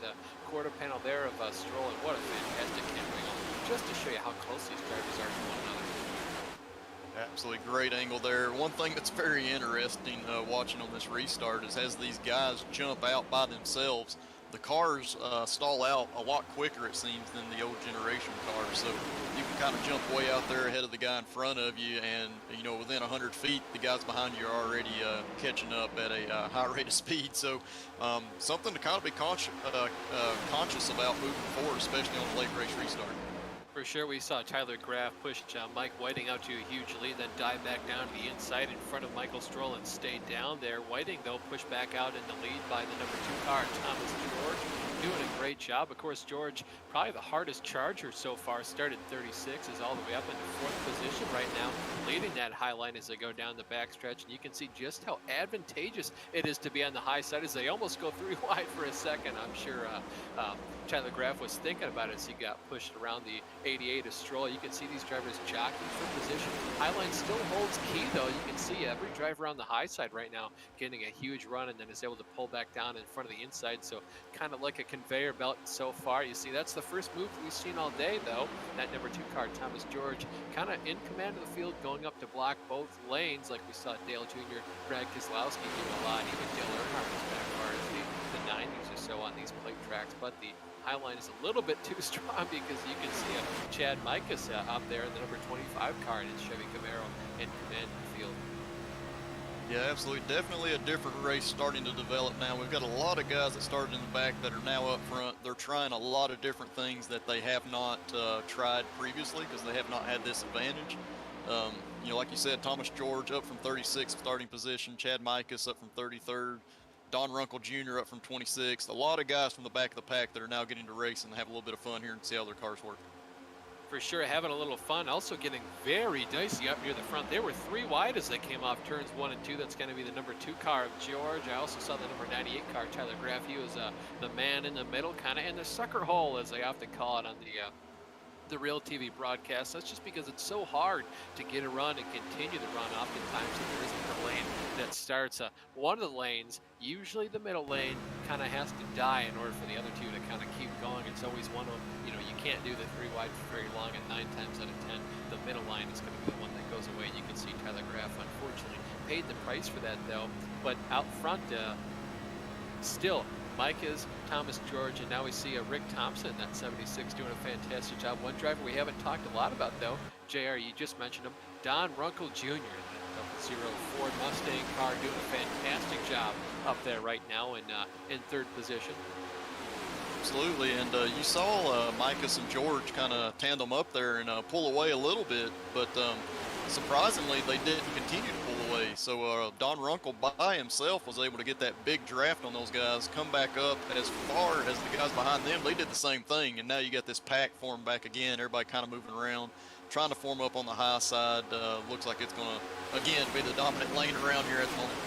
quarter panel there of Stroll. And what a fantastic camera angle, just to show you how close these drivers are to one another. Absolutely great angle there. One thing that's very interesting watching on this restart is as these guys jump out by themselves, the cars stall out a lot quicker, it seems, than the old generation cars. So you can kind of jump way out there ahead of the guy in front of you, and within 100 feet, the guys behind you are already catching up at a high rate of speed. So something to kind of be conscious about moving forward, especially on the late race restart. For sure, we saw Tyler GRAAF push Mike Whiting out to a huge lead, then dive back down to the inside in front of Michael Stroll and stay down there. Whiting, though, pushed back out in the lead by the number 2 car, Thomas George, doing a great job. Of course, George, probably the hardest charger so far, started 36, is all the way up into 4th position right now, leading that high line as they go down the backstretch. And you can see just how advantageous it is to be on the high side as they almost go 3 wide for a second. I'm sure Tyler GRAAF was thinking about it as he got pushed around the 88 of Stroll. You can see these drivers jockeying for position. Highline still holds key, though. You can see every driver on the high side right now getting a huge run and then is able to pull back down in front of the inside. So kind of like a conveyor belt so far. You see, that's the first move we've seen all day, though. That number 2 car, Thomas George, kind of in command of the field, going up to block both lanes, like we saw Dale Jr., Brad Keselowski do a lot. Even Dale Earnhardt was back far as the 90s or so on these plate tracks. But the Highline is a little bit too strong because you can see Chad Mikas up there in the number 25 car in his Chevy Camaro in command of the field. Yeah, absolutely. Definitely a different race starting to develop now. We've got a lot of guys that started in the back that are now up front. They're trying a lot of different things that they have not tried previously because they have not had this advantage. Like you said, Thomas George up from 36th starting position, Chad Mikas up from 33rd, Don Runkle Jr. up from 26th. A lot of guys from the back of the pack that are now getting to race and have a little bit of fun here and see how their cars work. For sure, having a little fun. Also getting very dicey up near the front. They were 3 wide as they came off turns 1 and 2. That's going to be the number 2 car of George. I also saw the number 98 car, Tyler GRAAF. He was the man in the middle, kind of in the sucker hole, as they often call it on the real TV broadcast. That's just because it's so hard to get a run and continue the run. Oftentimes, if there isn't a lane that starts one of the lanes, usually the middle lane, kind of has to die in order for the other 2 to kind of keep going. It's always one of, you can't do the 3 wide for very long, and 9 times out of 10, the middle line is going to be the one that goes away. You can see Tyler GRAAF, unfortunately, paid the price for that, though. But out front, still, Mike is Thomas George, and now we see Rick Thompson, that 76, doing a fantastic job. One driver we haven't talked a lot about, though, JR, you just mentioned him, Don Runkle Jr. in that double Ford Mustang car doing a fantastic job up there right now in third position. Absolutely, and you saw Micus and George kind of tandem up there and pull away a little bit, but surprisingly, they didn't continue to pull away. So Don Runkle by himself was able to get that big draft on those guys, come back up as far as the guys behind them. They did the same thing, and now you got this pack formed back again. Everybody kind of moving around, trying to form up on the high side. Looks like it's going to, again, be the dominant lane around here at the moment.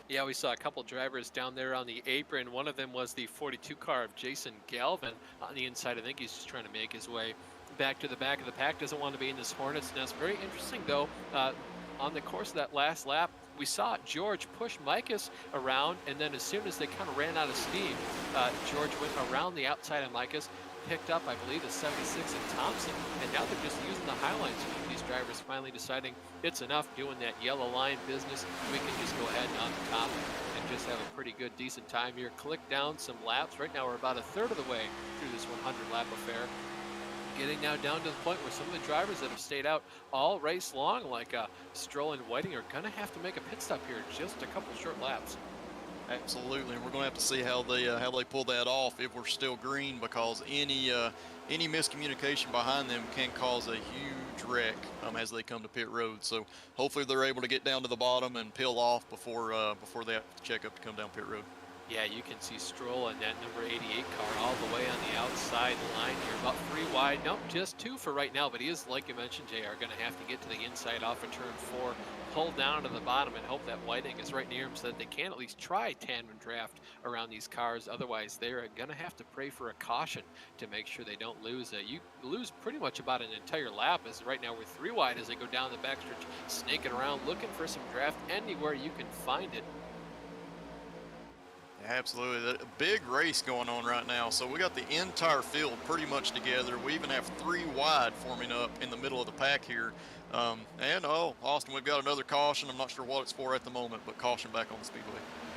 Yeah, we saw a couple drivers down there on the apron. One of them was the 42 car of Jason Galvin on the inside. I think he's just trying to make his way back to the back of the pack. Doesn't want to be in this hornet's nest. Very interesting, though. On the course of that last lap, we saw George push Micus around, and then as soon as they kind of ran out of steam, George went around the outside of Micus, picked up, I believe, the 76 of Thompson, and now they're just using the highline speed. These drivers finally deciding it's enough doing that yellow line business. We can just go ahead and on the top and just have a pretty good, decent time here. Click down some laps. Right now we're about a third of the way through this 100-lap affair. Getting now down to the point where some of the drivers that have stayed out all race long, like Stroll and Whiting, are going to have to make a pit stop here, just a couple short laps. Absolutely, and we're going to have to see how they pull that off if we're still green, because any miscommunication behind them can cause a huge wreck as they come to pit road. So hopefully they're able to get down to the bottom and peel off before they have to check up to come down pit road. Yeah, you can see Stroll in that number 88 car all the way on the outside line here, about 3 wide. Nope, just 2 for right now, but he is, like you mentioned, JR, going to have to get to the inside off of turn 4, pull down to the bottom, and hope that Whiting is right near him so that they can at least try tandem draft around these cars. Otherwise, they're going to have to pray for a caution to make sure they don't lose. You lose pretty much about an entire lap, as right now we're 3 wide as they go down the backstretch, snaking around, looking for some draft anywhere you can find it. Absolutely, a big race going on right now. So we got the entire field pretty much together. We even have 3 wide forming up in the middle of the pack here. And Austin, we've got another caution. I'm not sure what it's for at the moment, but caution back on the Speedway.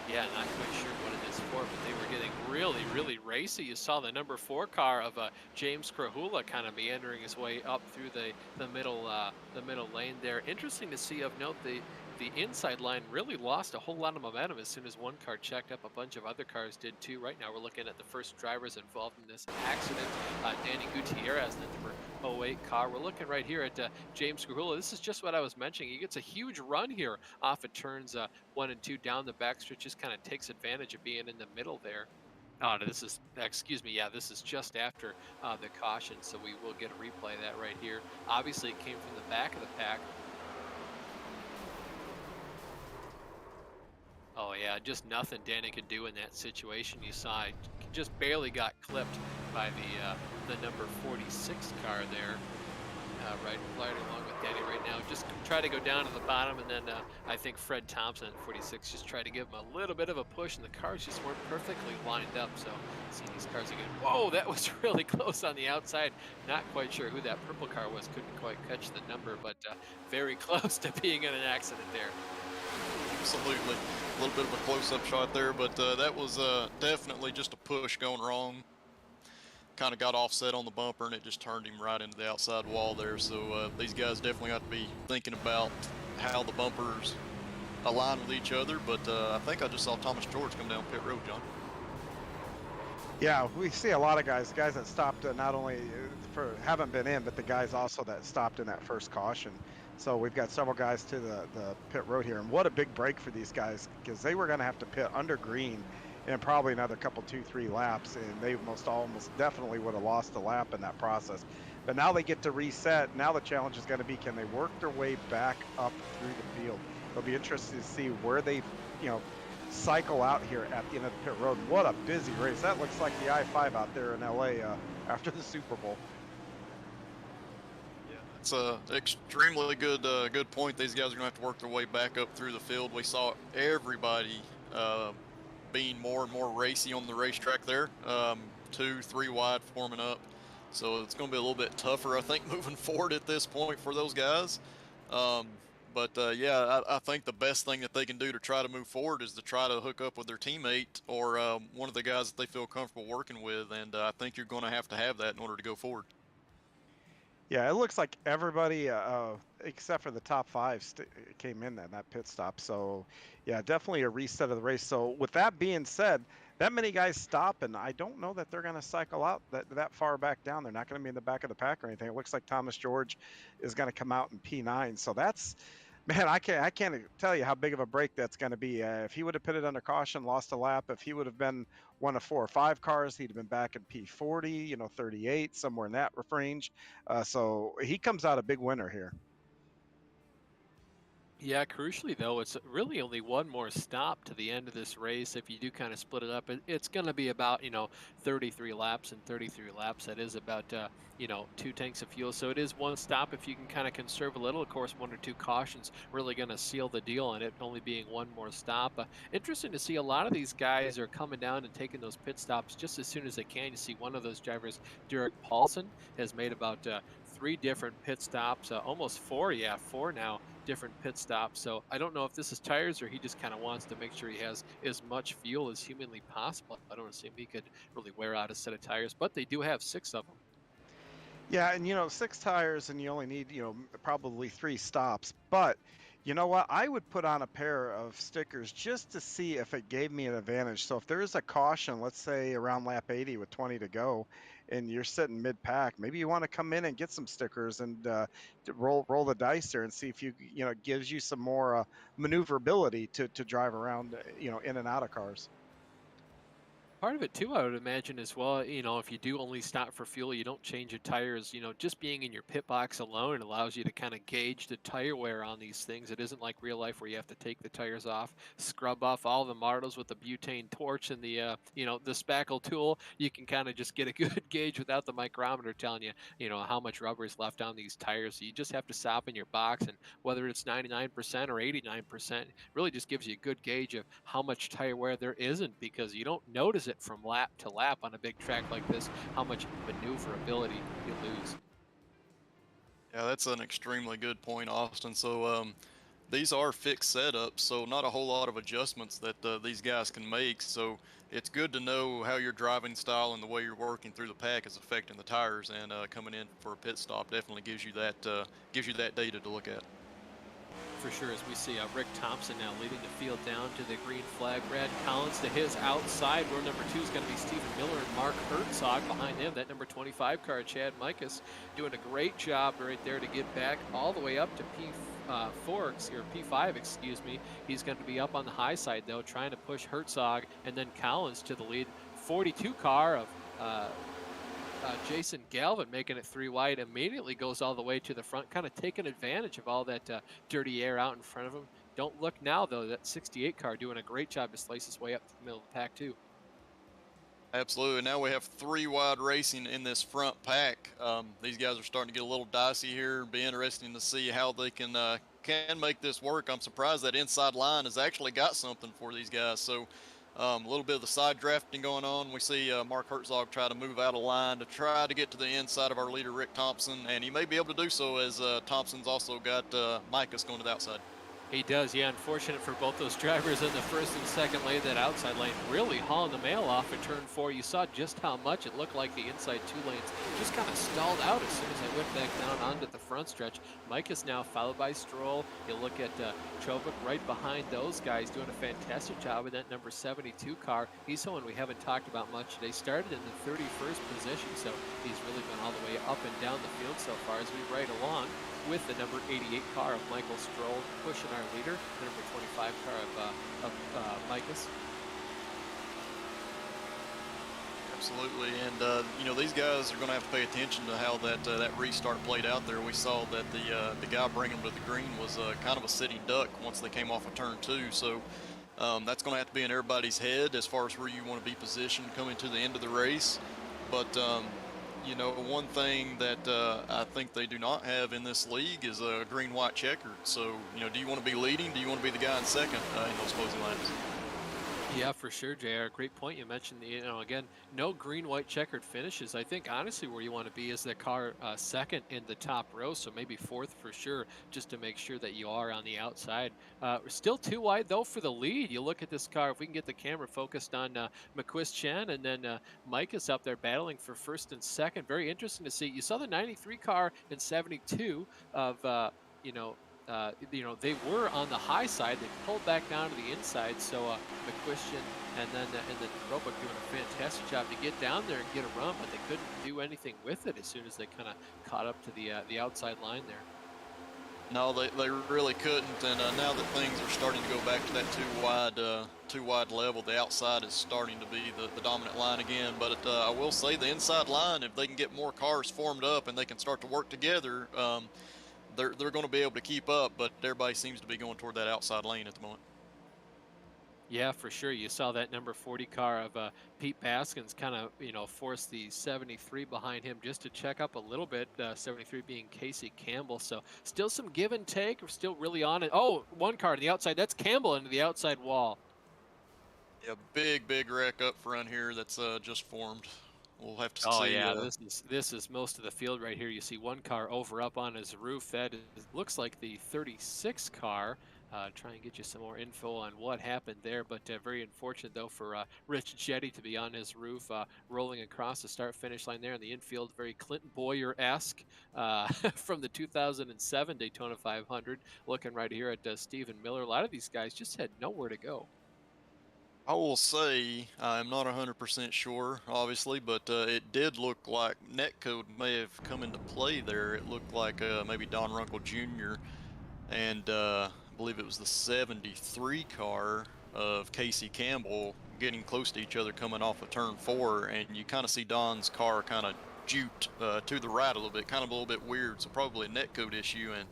Yeah, not quite sure what it is for, but they were getting really, really racy. You saw the number 4 car of James Krahula kind of meandering his way up through the middle lane there. Interesting to see. Of note, the inside line really lost a whole lot of momentum as soon as one car checked up. A bunch of other cars did too. Right now we're looking at the first drivers involved in this accident. Danny Gutierrez, the number 08 car. We're looking right here at James Krahula. This is just what I was mentioning. He gets a huge run here off of turns 1 and 2 down the backstretch. Just kind of takes advantage of being in the middle there. Oh, no, this is, excuse me, yeah, this is just after the caution, so we will get a replay of that right here. Obviously, it came from the back of the pack. Oh yeah, just nothing Danny could do in that situation. You saw it just barely got clipped by the number 46 car there. Right along with Danny right now. Just try to go down to the bottom, and then I think Fred Thompson at 46 just tried to give him a little bit of a push, and the cars just weren't perfectly lined up. So see these cars again. Whoa, that was really close on the outside. Not quite sure who that purple car was. Couldn't quite catch the number, but very close to being in an accident there. Absolutely. A little bit of a close-up shot there, but that was definitely just a push going wrong. Kind of got offset on the bumper, and it just turned him right into the outside wall there. So these guys definitely got to be thinking about how the bumpers align with each other. But I think I just saw Thomas George come down pit road, John. Yeah, we see a lot of guys that stopped not only haven't been in, but the guys also that stopped in that first caution. So we've got several guys to the pit road here, and what a big break for these guys, because they were going to have to pit under green in probably another couple, 2-3 laps, and they almost definitely would have lost a lap in that process. But now they get to reset. Now the challenge is going to be, can they work their way back up through the field? It'll be interesting to see where they, cycle out here at the end of the pit road. What a busy race. That looks like the I-5 out there in LA after the Super Bowl. It's a extremely good point. These guys are going to have to work their way back up through the field. We saw everybody being more and more racy on the racetrack there. 2-3 wide forming up. So it's going to be a little bit tougher, I think, moving forward at this point for those guys. Yeah, I think the best thing that they can do to try to move forward is to try to hook up with their teammate or one of the guys that they feel comfortable working with. And I think you're going to have that in order to go forward. Yeah, it looks like everybody except for the top five came in that pit stop. So yeah, definitely a reset of the race. So with that being said, that many guys stop, and I don't know that they're going to cycle out that far back down. They're not going to be in the back of the pack or anything. It looks like Thomas George is going to come out in P9. So that's, man, I can't tell you how big of a break that's going to be. If he would have pitted under caution, lost a lap, if he would have been one of 4 or 5 cars, he'd have been back in P40, 38, somewhere in that range. So he comes out a big winner here. Yeah, crucially though, it's really only one more stop to the end of this race. If you do kind of split it up, it's going to be about 33 laps, and 33 laps, that is about 2 tanks of fuel. So it is one stop. If you can kind of conserve a little, of course, 1 or 2 cautions really going to seal the deal on it only being one more stop. Interesting to see a lot of these guys are coming down and taking those pit stops just as soon as they can. You see one of those drivers, Derek Paulson, has made about 3 different pit stops, almost 4, 4 now different pit stops. So I don't know if this is tires or he just kind of wants to make sure he has as much fuel as humanly possible. I don't assume he could really wear out a set of tires, but they do have 6 of them. Yeah, and 6 tires, and you only need probably 3 stops. But you know what? I would put on a pair of stickers just to see if it gave me an advantage. So if there is a caution, let's say around lap 80 with 20 to go, and you're sitting mid-pack, maybe you want to come in and get some stickers and to roll the dice there and see if it gives you some more maneuverability to drive around, in and out of cars. Part of it too, I would imagine as well, if you do only stop for fuel, you don't change your tires, just being in your pit box alone allows you to kind of gauge the tire wear on these things. It isn't like real life where you have to take the tires off, scrub off all the marbles with the butane torch and the spackle tool. You can kind of just get a good gauge without the micrometer telling you, how much rubber is left on these tires. So you just have to stop in your box, and whether it's 99% or 89%, really just gives you a good gauge of how much tire wear there isn't, because you don't notice it from lap to lap on a big track like this, how much maneuverability you lose. Yeah, that's an extremely good point, Austin. So these are fixed setups, so not a whole lot of adjustments that these guys can make. So it's good to know how your driving style and the way you're working through the pack is affecting the tires, and coming in for a pit stop definitely gives you that data to look at. For sure, as we see Rick Thompson now leading the field down to the green flag. Brad Collins to his outside. Row number 2 is going to be Stephen Miller and Mark Herzog behind him. That number 25 car, Chad Mikas, doing a great job right there to get back all the way up to P5, excuse me. He's going to be up on the high side, though, trying to push Herzog and then Collins to the lead. 42 car of Jason Galvin making it 3 wide, immediately goes all the way to the front, kind of taking advantage of all that dirty air out in front of him. Don't look now, though, that 68 car doing a great job to slice his way up to the middle of the pack, too. Absolutely. Now we have 3 wide racing in this front pack. These guys are starting to get a little dicey here. Be interesting to see how they can make this work. I'm surprised that inside line has actually got something for these guys. So a little bit of the side drafting going on. We see Mark Herzog try to move out of line to try to get to the inside of our leader, Rick Thompson, and he may be able to do so, as Thompson's also got Mikas going to the outside. He does, yeah. Unfortunate for both those drivers in the first and second lane. That outside lane really hauling the mail off in turn 4. You saw just how much it looked like the inside 2 lanes just kind of stalled out as soon as they went back down onto the front stretch. Mike is now followed by Stroll. You look at Chobuk right behind those guys, doing a fantastic job in that number 72 car. He's someone we haven't talked about much today. Started in the 31st position, so he's really been all the way up and down the field so far as we ride along with the number 88 car of Michael Stroll pushing our leader, the number 25 car of Mikas. Absolutely, and these guys are going to have to pay attention to how that restart played out there. We saw that the guy bringing them to the green was kind of a sitting duck once they came off of turn 2. So that's going to have to be in everybody's head as far as where you want to be positioned coming to the end of the race. But one thing that I think they do not have in this league is a green-white checkered. So, do you want to be leading? Do you want to be the guy in second in those closing laps? Yeah, for sure, JR. Great point. You mentioned, again, no green, white, checkered finishes. I think honestly, where you want to be is the car second in the top row, so maybe fourth for sure, just to make sure that you are on the outside. We're still too wide though for the lead. You look at this car. If we can get the camera focused on McQuist Chen, and then Mike is up there battling for first and second. Very interesting to see. You saw the '93 car in '72 of you know they were on the high side. They pulled back down to the inside. So McQuistion and then Roebuck doing a fantastic job to get down there and get a run, but they couldn't do anything with it as soon as they kind of caught up to the outside line there. No, they really couldn't, and now that things are starting to go back to that too wide level, the outside is starting to be the dominant line again. But I will say the inside line, if they can get more cars formed up and they can start to work together, they're going to be able to keep up. But everybody seems to be going toward that outside lane at the moment. Yeah, for sure. You saw that number 40 car of Pete Baskins kind of, force the 73 behind him just to check up a little bit. 73 being Casey Campbell. So still some give and take. We're still really on it. Oh, one car to the outside. That's Campbell into the outside wall. Yeah, big wreck up front here that's just formed. We'll have to Oh see. yeah, this is most of the field right here. You see one car over up on his roof. That looks like the 36 car. Try and get you some more info on what happened there, but very unfortunate though for Rich Jetty to be on his roof, rolling across the start-finish line there in the infield. Very Clinton Boyer-esque from the 2007 Daytona 500. Looking right here at Stephen Miller. A lot of these guys just had nowhere to go. I will say I'm not 100% sure, obviously, but it did look like netcode may have come into play there. It looked like maybe Don Runkle Jr. and I believe it was the 73 car of Casey Campbell getting close to each other coming off of turn 4, and you kind of see Don's car kind of juked to the right a little bit, kind of a little bit weird, so probably a netcode issue. And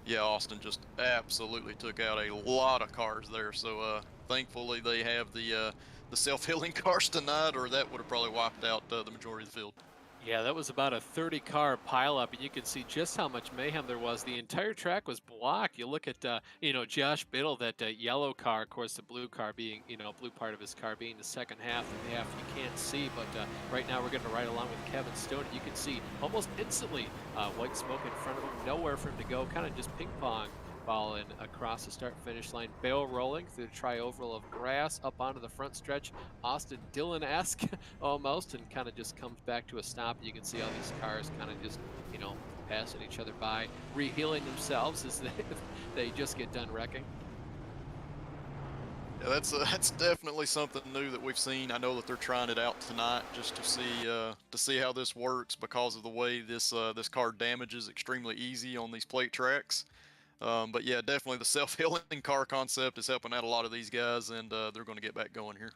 yeah, Austin just absolutely took out a lot of cars there. So thankfully they have the self-healing cars tonight, or that would have probably wiped out the majority of the field. Yeah, that was about a 30 car pileup, and you can see just how much mayhem there was. The entire track was blocked. You look at, Josh Biddle, that yellow car, of course, the blue car being, blue part of his car being the second half, the half you can't see. But right now we're going to ride along with Kevin Stone. You can see almost instantly white smoke in front of him, nowhere for him to go, kind of just ping pong following across the start-finish line, barrel rolling through the tri-oval of grass up onto the front stretch, Austin Dillon-esque almost, and kind of just comes back to a stop. You can see all these cars kind of just, passing each other by, rehealing themselves as they just get done wrecking. Yeah, that's definitely something new that we've seen. I know that they're trying it out tonight just to see how this works, because of the way this car damages extremely easy on these plate tracks. But yeah, definitely the self-healing car concept is helping out a lot of these guys, and they're going to get back going here.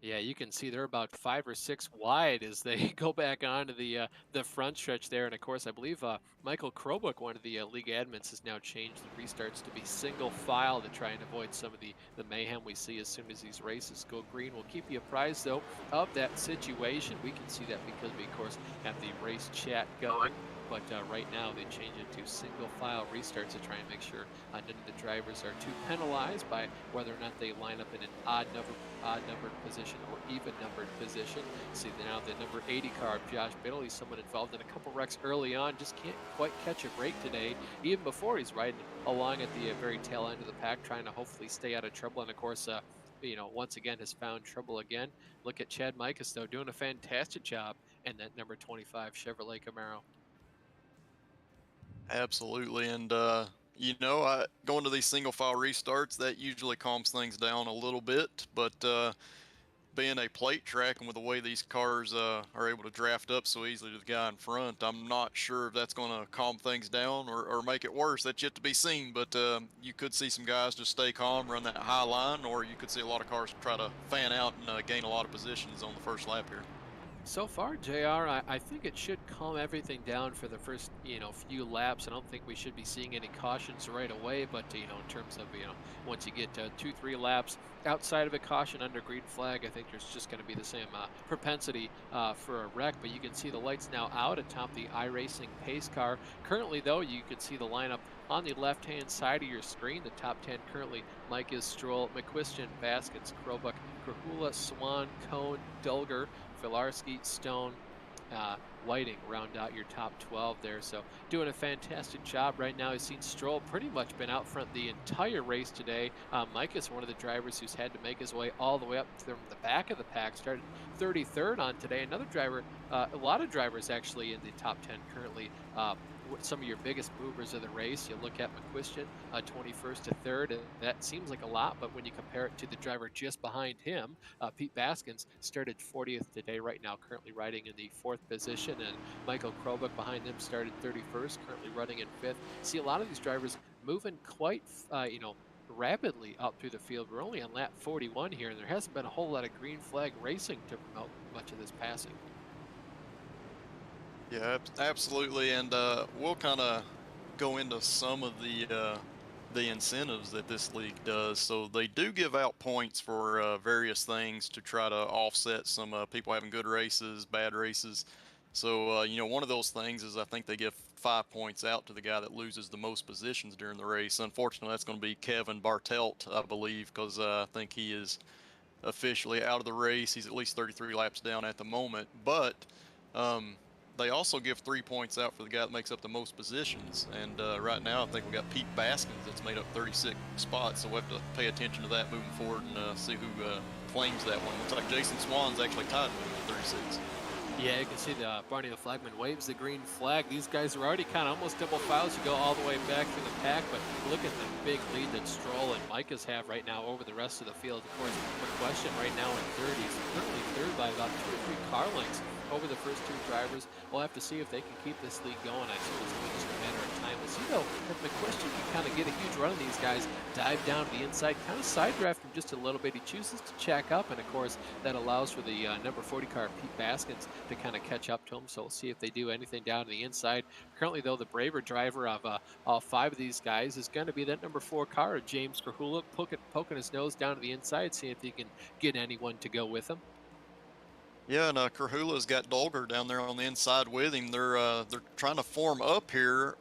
Yeah, you can see they're about 5 or 6 wide as they go back onto the front stretch there. And of course, I believe Michael Krobuk, one of the league admins, has now changed the restarts to be single file to try and avoid some of the mayhem we see as soon as these races go green. We'll keep you apprised, though, of that situation. We can see that because we, of course, have the race chat going. But right now they change it to single file restarts to try and make sure none of the drivers are too penalized by whether or not they line up in an odd numbered position or even numbered position. See now the number 80 car of Josh Biddle. He's someone involved in a couple wrecks early on, just can't quite catch a break today, even before he's riding along at the very tail end of the pack, trying to hopefully stay out of trouble. And of course, once again has found trouble again. Look at Chad Mikas, though, doing a fantastic job in that number 25 Chevrolet Camaro. Absolutely, and going to these single file restarts, that usually calms things down a little bit, but being a plate track and with the way these cars are able to draft up so easily to the guy in front, I'm not sure if that's going to calm things down or make it worse. That's yet to be seen, but you could see some guys just stay calm, run that high line, or you could see a lot of cars try to fan out and gain a lot of positions on the first lap here. So far, JR, I think it should calm everything down for the first, few laps. I don't think we should be seeing any cautions right away, but, in terms of, once you get to 2, 3 laps outside of a caution under green flag, I think there's just going to be the same propensity for a wreck. But you can see the lights now out atop the iRacing pace car. Currently, though, you can see the lineup on the left-hand side of your screen. The top 10 currently: Mike is Stroll, McQuistion, Baskins, Krobuk, Krahula, Swan, Cohn, Dulger, Filarski, Stone, Whiting round out your top 12 there. So doing a fantastic job right now. I've seen Stroll pretty much been out front the entire race today. Mike is one of the drivers who's had to make his way all the way up from the back of the pack. Started 33rd on today. Another driver, a lot of drivers actually in the top 10 currently. Some of your biggest movers of the race. You look at McQuistion, 21st to 3rd, and that seems like a lot, but when you compare it to the driver just behind him, Pete Baskins started 40th today, right now currently riding in the 4th position, and Michael Krobuk behind him started 31st, currently running in 5th. See a lot of these drivers moving quite, rapidly up through the field. We're only on lap 41 here, and there hasn't been a whole lot of green flag racing to promote much of this passing. Yeah, absolutely, and we'll kind of go into some of the incentives that this league does. So they do give out points for various things to try to offset some people having good races, bad races. So one of those things is I think they give 5 points out to the guy that loses the most positions during the race. Unfortunately, that's going to be Kevin Bartelt, I believe, because I think he is officially out of the race. He's at least 33 laps down at the moment, but um, they also give 3 points out for the guy that makes up the most positions. And right now, I think we got Pete Baskins that's made up 36 spots, so we'll have to pay attention to that moving forward and see who claims that one. Looks like Jason Swan's actually tied with 36. Yeah, you can see the Barney the Flagman waves the green flag. These guys are already kind of almost double files. You go all the way back through the pack, but look at the big lead that Stroll and Micahs have right now over the rest of the field. Of course, McQuestion right now in third. He's currently third by about 2 or 3 car lengths over the first 2 drivers. We'll have to see if they can keep this lead going. I assume it's going to be just a matter of time. We'll see, though, if McQuestion can kind of get a huge run of these guys, dive down to the inside, kind of side draft him just a little bit. He chooses to check up, and of course, that allows for the number 40 car, Pete Baskins, to kind of catch up to him. So we'll see if they do anything down to the inside. Currently, though, the braver driver of all 5 of these guys is going to be that number 4 car, James Krahula, poking his nose down to the inside, see if he can get anyone to go with him. Yeah, and Krahula's got Dolger down there on the inside with him. They're trying to form up here.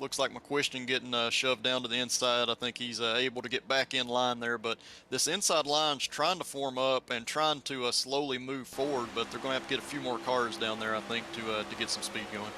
Looks like McQuistion getting shoved down to the inside. I think he's able to get back in line there, but this inside line's trying to form up and trying to slowly move forward, but they're going to have to get a few more cars down there, I think, to get some speed going.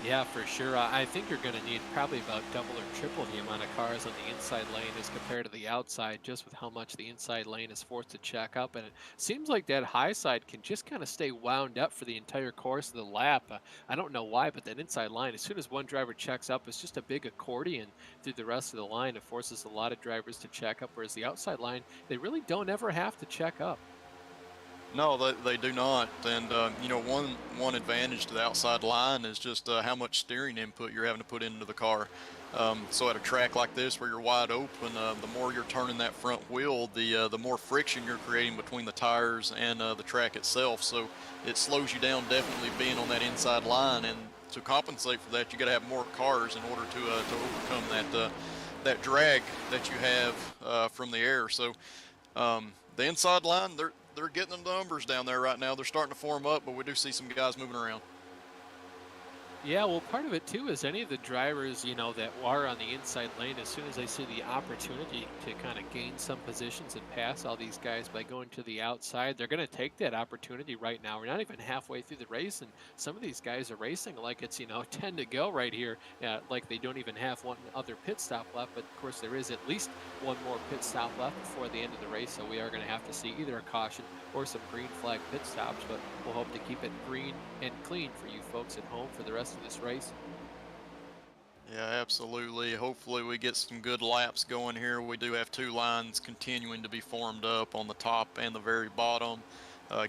Yeah, for sure. I think you're going to need probably about double or triple the amount of cars on the inside lane as compared to the outside, just with how much the inside lane is forced to check up. And it seems like that high side can just kind of stay wound up for the entire course of the lap. I don't know why, but that inside line, as soon as one driver checks up, it's just a big accordion through the rest of the line. It forces a lot of drivers to check up, whereas the outside line, they really don't ever have to check up. No, they do not. And, one advantage to the outside line is just how much steering input you're having to put into the car. So at a track like this where you're wide open, the more you're turning that front wheel, the more friction you're creating between the tires and the track itself. So it slows you down definitely being on that inside line. And to compensate for that, you got to have more cars in order to overcome that drag that you have from the air. So the inside line, they're getting the numbers down there right now. They're starting to form up, but we do see some guys moving around. Yeah, well, part of it too is any of the drivers, that are on the inside lane, as soon as they see the opportunity to kind of gain some positions and pass all these guys by going to the outside, they're going to take that opportunity right now. We're not even halfway through the race, and some of these guys are racing like it's, 10 to go right here, like they don't even have one other pit stop left. But of course, there is at least one more pit stop left before the end of the race, so we are going to have to see either a caution or some green flag pit stops, but we'll hope to keep it green and clean for you folks at home for the rest of this race. Yeah, absolutely. Hopefully we get some good laps going here. We do have 2 lines continuing to be formed up on the top and the very bottom.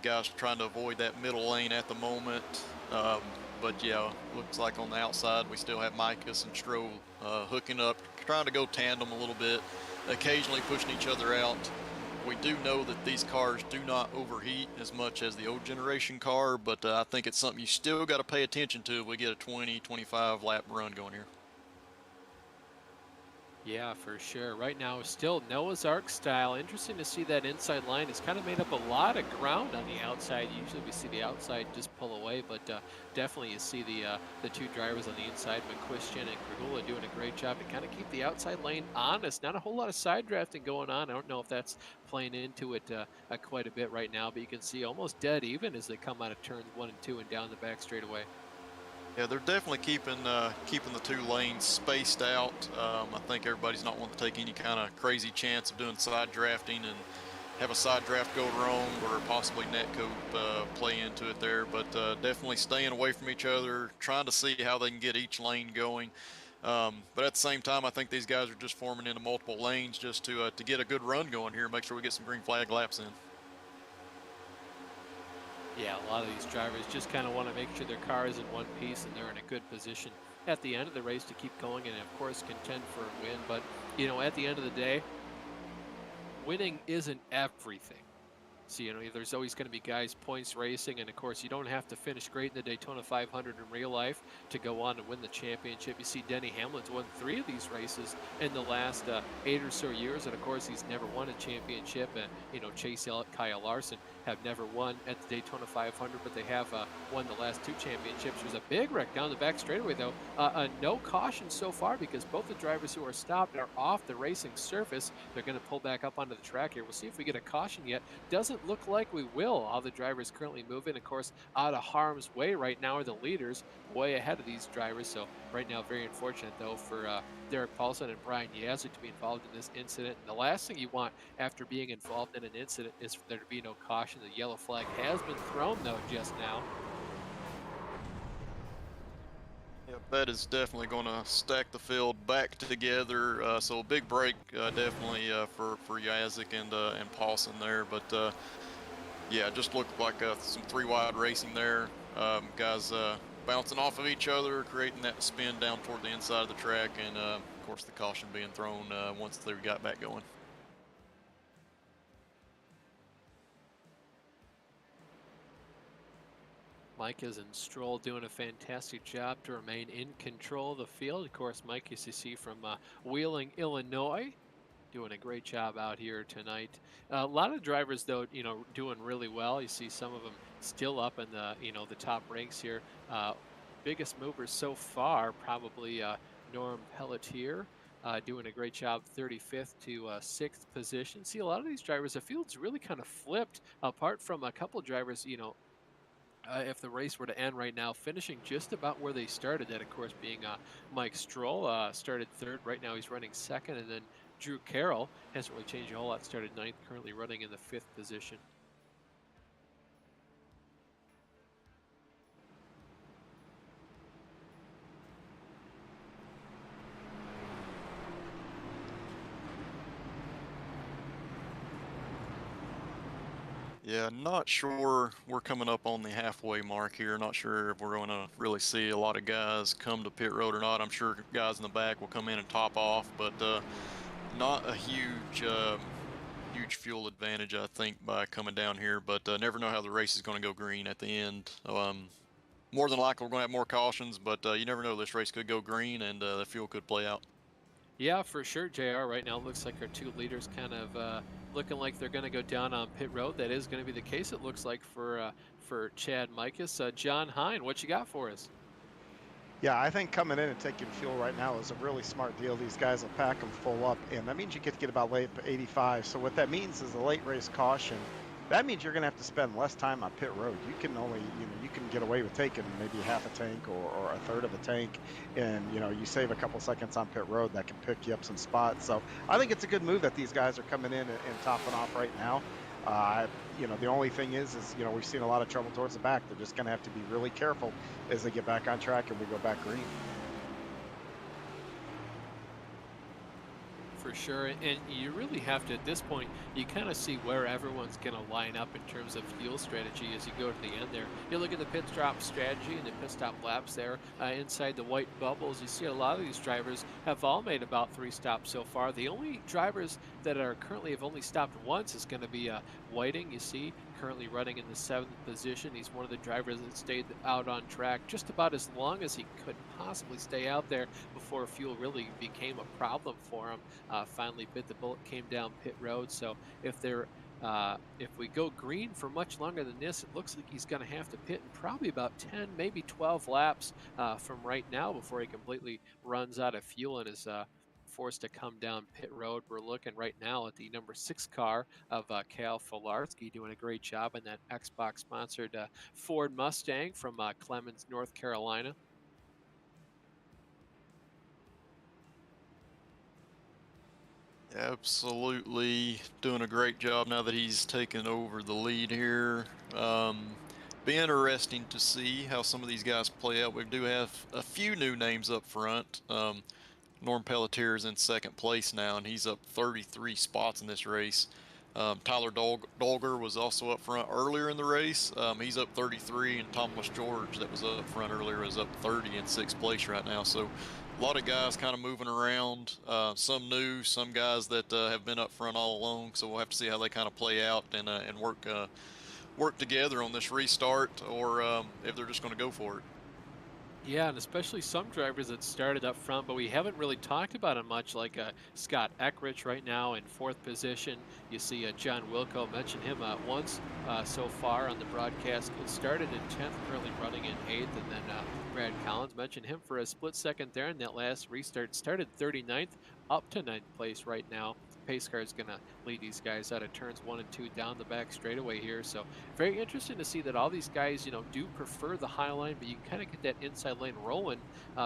Guys trying to avoid that middle lane at the moment. But yeah, looks like on the outside we still have Micahs and Stroll hooking up, trying to go tandem a little bit, occasionally pushing each other out. We do know that these cars do not overheat as much as the old generation car, but I think it's something you still got to pay attention to if we get a 20-25 lap run going here. Yeah, for sure. Right now, still Noah's Ark style. Interesting to see that inside line. It's kind of made up a lot of ground on the outside. Usually we see the outside just pull away, but definitely you see the two drivers on the inside, McQuistion and Kragula, doing a great job to kind of keep the outside lane honest. Not a whole lot of side drafting going on. I don't know if that's playing into it quite a bit right now, but you can see almost dead even as they come out of turns 1 and 2 and down the back straightaway. Yeah, they're definitely keeping the 2 lanes spaced out. I think everybody's not wanting to take any kind of crazy chance of doing side drafting and have a side draft go wrong or possibly netcope play into it there. But definitely staying away from each other, trying to see how they can get each lane going. But at the same time, I think these guys are just forming into multiple lanes just to get a good run going here, make sure we get some green flag laps in. Yeah, a lot of these drivers just kind of want to make sure their car is in one piece and they're in a good position at the end of the race to keep going and, of course, contend for a win. But, you know, at the end of the day, winning isn't everything. So, you know, there's always going to be guys points racing, and of course, you don't have to finish great in the Daytona 500 in real life to go on to win the championship. You see Denny Hamlin's won 3 of these races in the last 8 or so years, and of course, he's never won a championship. And, you know, Chase Elliott, Kyle Larson have never won at the Daytona 500, but they have won the last 2 championships. There's a big wreck down the back straightaway, though. No caution so far because both the drivers who are stopped are off the racing surface. They're going to pull back up onto the track here. We'll see if we get a caution yet. Doesn't look like we will. All the drivers currently moving, of course, out of harm's way right now are the leaders, way ahead of these drivers. So right now, very unfortunate though for Derek Paulson and Brian Yazzie to be involved in this incident. And the last thing you want after being involved in an incident is for there to be no caution. The yellow flag has been thrown though just now. Yep, that is definitely going to stack the field back together. So a big break, definitely for Yazik and Paulson there. But yeah, just looked like some 3-wide racing there. Guys bouncing off of each other, creating that spin down toward the inside of the track, and of course the caution being thrown once they got back going. Mike is and Stroll doing a fantastic job to remain in control of the field. Of course, Mike is to see from Wheeling, Illinois, doing a great job out here tonight. A lot of drivers, though, you know, doing really well. You see some of them still up in the, you know, the top ranks here. Biggest movers so far, probably Norm Pelletier. Doing a great job, 35th to 6th position. See, a lot of these drivers, the field's really kind of flipped, apart from a couple drivers, you know, if the race were to end right now, finishing just about where they started, that of course being Mike Stroll, started 3rd. Right now he's running 2nd, and then Drew Carroll hasn't really changed a whole lot, started 9th, currently running in the 5th position. Yeah, not sure. We're coming up on the halfway mark here. Not sure if we're going to really see a lot of guys come to pit road or not. I'm sure guys in the back will come in and top off, but not a huge fuel advantage, I think, by coming down here. But never know how the race is going to go green at the end. More than likely, we're going to have more cautions, but you never know. This race could go green, and the fuel could play out. Yeah, for sure, JR. Right now, it looks like our 2 leaders kind of looking like they're going to go down on pit road. That is going to be the case, it looks like, for Chad Mikas. John Hine, what you got for us? Yeah, I think coming in and taking fuel right now is a really smart deal. These guys will pack them full up, and that means you get to get about late 85. So what that means is a late race caution. That means you're going to have to spend less time on pit road. You can only, you can get away with taking maybe half a tank or a third of a tank, and you save a couple seconds on pit road that can pick you up some spots. So I think it's a good move that these guys are coming in and topping off right now. The only thing is we've seen a lot of trouble towards the back. They're just going to have to be really careful as they get back on track and we go back green. for sure. And you really have to, at this point, you kind of see where everyone's going to line up in terms of fuel strategy as you go to the end there. You look at the pit stop strategy and the pit stop laps there inside the white bubbles. You see a lot of these drivers have all made about 3 stops so far. The only drivers that are currently have only stopped once is going to be Whiting, you see, currently running in the 7th position. He's one of the drivers that stayed out on track just about as long as he could possibly stay out there before fuel really became a problem for him. Finally bit the bullet, came down pit road. So if we go green for much longer than this, it looks like he's going to have to pit in probably about 10, maybe 12 laps from right now before he completely runs out of fuel and is forced to come down pit road. We're looking right now at the number 6 car of Cal Filarski doing a great job in that Xbox sponsored Ford Mustang from Clemens, North Carolina. Absolutely doing a great job now that he's taken over the lead here. Be interesting to see how some of these guys play out. We do have a few new names up front. Norm Pelletier is in 2nd place now, and he's up 33 spots in this race. Tyler Dolger was also up front earlier in the race. He's up 33, and Thomas George, that was up front earlier, is up 30 in 6th place right now. So a lot of guys kind of moving around, some new, some guys that have been up front all along. So we'll have to see how they kind of play out and work together on this restart, or if they're just going to go for it. Yeah, and especially some drivers that started up front, but we haven't really talked about him much, like Scott Eckrich right now in 4th position. You see John Wilco, mentioned him once so far on the broadcast. It started in 10th, currently running in 8th, and then Brad Collins mentioned him for a split second there in that last restart. Started 39th, up to 9th place right now. Pace car is going to lead these guys out of turns 1 and 2 down the back straightaway here. So very interesting to see that all these guys, do prefer the high line, but you kind of get that inside lane rolling.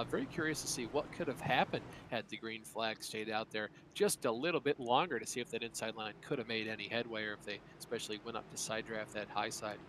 Very curious to see what could have happened had the green flag stayed out there just a little bit longer to see if that inside line could have made any headway, or if they especially went up to side draft that high side.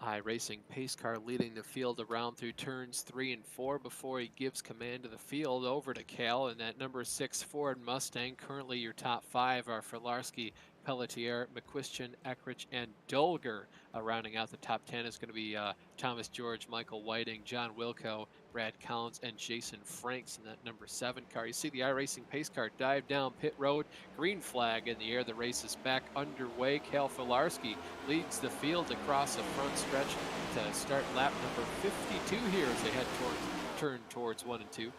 iRacing pace car leading the field around through turns 3 and 4 before he gives command of the field over to Cal. And that number 6 Ford Mustang, currently your top 5 are Filarski, Pelletier, McQuistion, Eckrich, and Dolger. Rounding out the top 10 is going to be Thomas George, Michael Whiting, John Wilco, Brad Collins, and Jason Franks in that number 7 car. You see the iRacing pace car dive down pit road, green flag in the air. The race is back underway. Cal Filarski leads the field across the front stretch to start lap number 52 here as they head turn towards 1 and 2.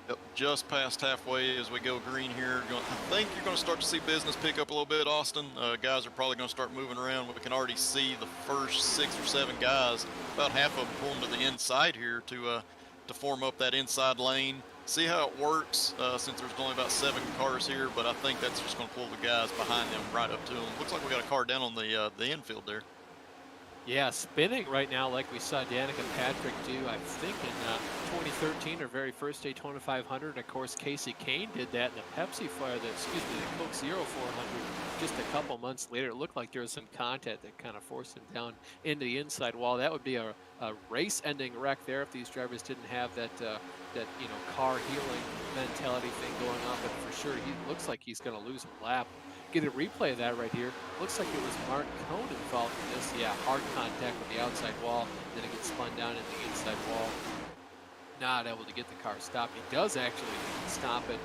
Yep, just past halfway as we go green here. I think you're going to start to see business pick up a little bit, Austin. Guys are probably going to start moving around. We can already see the first 6 or 7 guys, about half of them pulling to the inside here to form up that inside lane. See how it works since there's only about 7 cars here, but I think that's just going to pull the guys behind them right up to them. Looks like we got a car down on the infield there. Yeah, spinning right now like we saw Danica Patrick do, I think, in 2013, her very first Daytona 500. Of course, Casey Kane did that in the the Coke Zero 400 just a couple months later. It looked like there was some contact that kind of forced him down into the inside wall. That would be a race-ending wreck there if these drivers didn't have that car healing mentality thing going on. But for sure, he looks like he's going to lose a lap. Get a replay of that right here. Looks like it was Mark Cohn involved in this. Yeah, hard contact with the outside wall. Then it gets spun down in the inside wall. Not able to get the car stopped. He does actually stop it,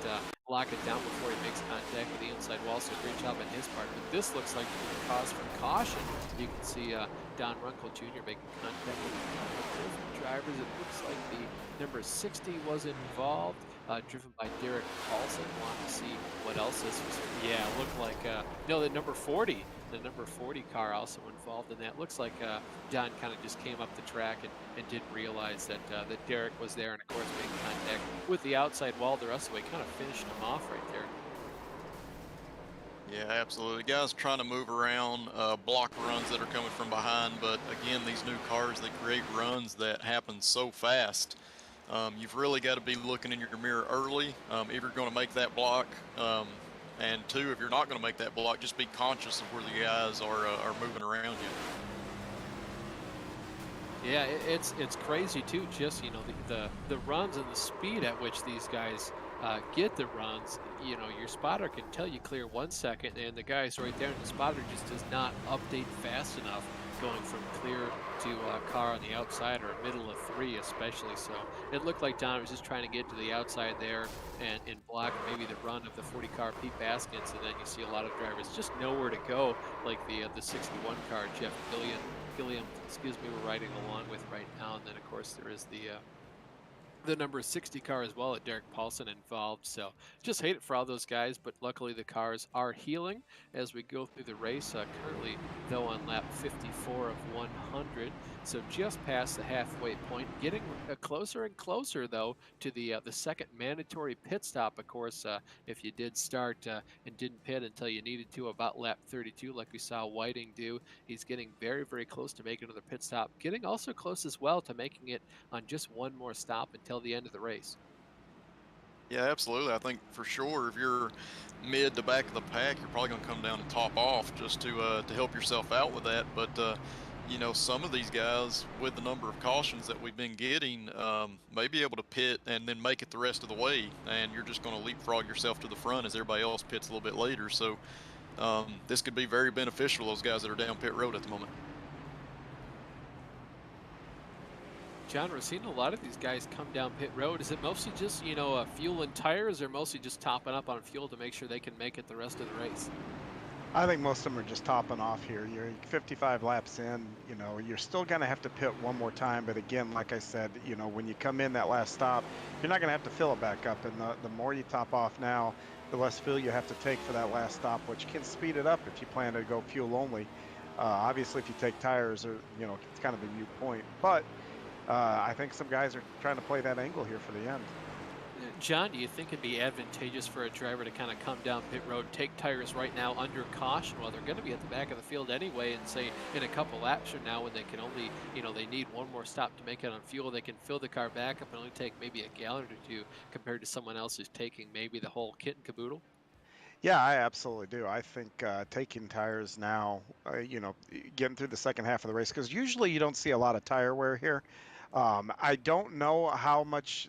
lock it down before he makes contact with the inside wall. So great job on his part. But this looks like a cause for caution. You can see Don Runkle Jr. making contact with different drivers. It looks like the number 60 was involved. Driven by Derek Paulson. Want to see what else this was. Yeah, it looked like the number 40. The number 40 car also involved in that. Looks like Don kind of just came up the track and didn't realize that Derek was there, and of course making contact with the outside wall the rest of the way, kind of finished him off right there. Yeah, absolutely. Guys trying to move around, block runs that are coming from behind, but again, these new cars, they create runs that happen so fast. You've really got to be looking in your mirror early if you're going to make that block. And two, if you're not going to make that block, just be conscious of where the guys are moving around you. Yeah, it's crazy too. Just the runs and the speed at which these guys get the runs. Your spotter can tell you clear 1 second, and the guys right there, and the spotter just does not update fast enough, going from clear to car on the outside or middle of 3 especially. So it looked like Don was just trying to get to the outside there and block maybe the run of the 40 car Pete Baskins, and then you see a lot of drivers just nowhere to go, like the 61 car Jeff Gilliam, excuse me, we're riding along with right now. And then of course there is the number 60 car as well at Derek Paulson involved. So just hate it for all those guys, but luckily the cars are healing as we go through the race. Currently, though, on lap 54 of 100, so just past the halfway point, getting closer and closer though to the second mandatory pit stop. Of course, if you did start and didn't pit until you needed to about lap 32, like we saw Whiting do, he's getting very, very close to making another pit stop. Getting also close as well to making it on just one more stop until the end of the race. Yeah, absolutely. I think for sure if you're mid to back of the pack, you're probably going to come down and top off just to help yourself out with that. But some of these guys with the number of cautions that we've been getting may be able to pit and then make it the rest of the way, and you're just going to leapfrog yourself to the front as everybody else pits a little bit later. So this could be very beneficial to those guys that are down pit road at the moment. John, we're seeing a lot of these guys come down pit road. Is it mostly just, fuel and tires, or mostly just topping up on fuel to make sure they can make it the rest of the race? I think most of them are just topping off here. You're 55 laps in, you're still going to have to pit one more time. But again, like I said, when you come in that last stop, you're not going to have to fill it back up. And the more you top off now, the less fuel you have to take for that last stop, which can speed it up if you plan to go fuel only. Obviously, if you take tires, it's kind of a moot point. But I think some guys are trying to play that angle here for the end. John, do you think it'd be advantageous for a driver to kind of come down pit road, take tires right now under caution? Well, they're going to be at the back of the field anyway, and say in a couple laps from now, when they can only, they need one more stop to make it on fuel, they can fill the car back up and only take maybe a gallon or two compared to someone else who's taking maybe the whole kit and caboodle? Yeah, I absolutely do. I think taking tires now, getting through the second half of the race, because usually you don't see a lot of tire wear here. I don't know how much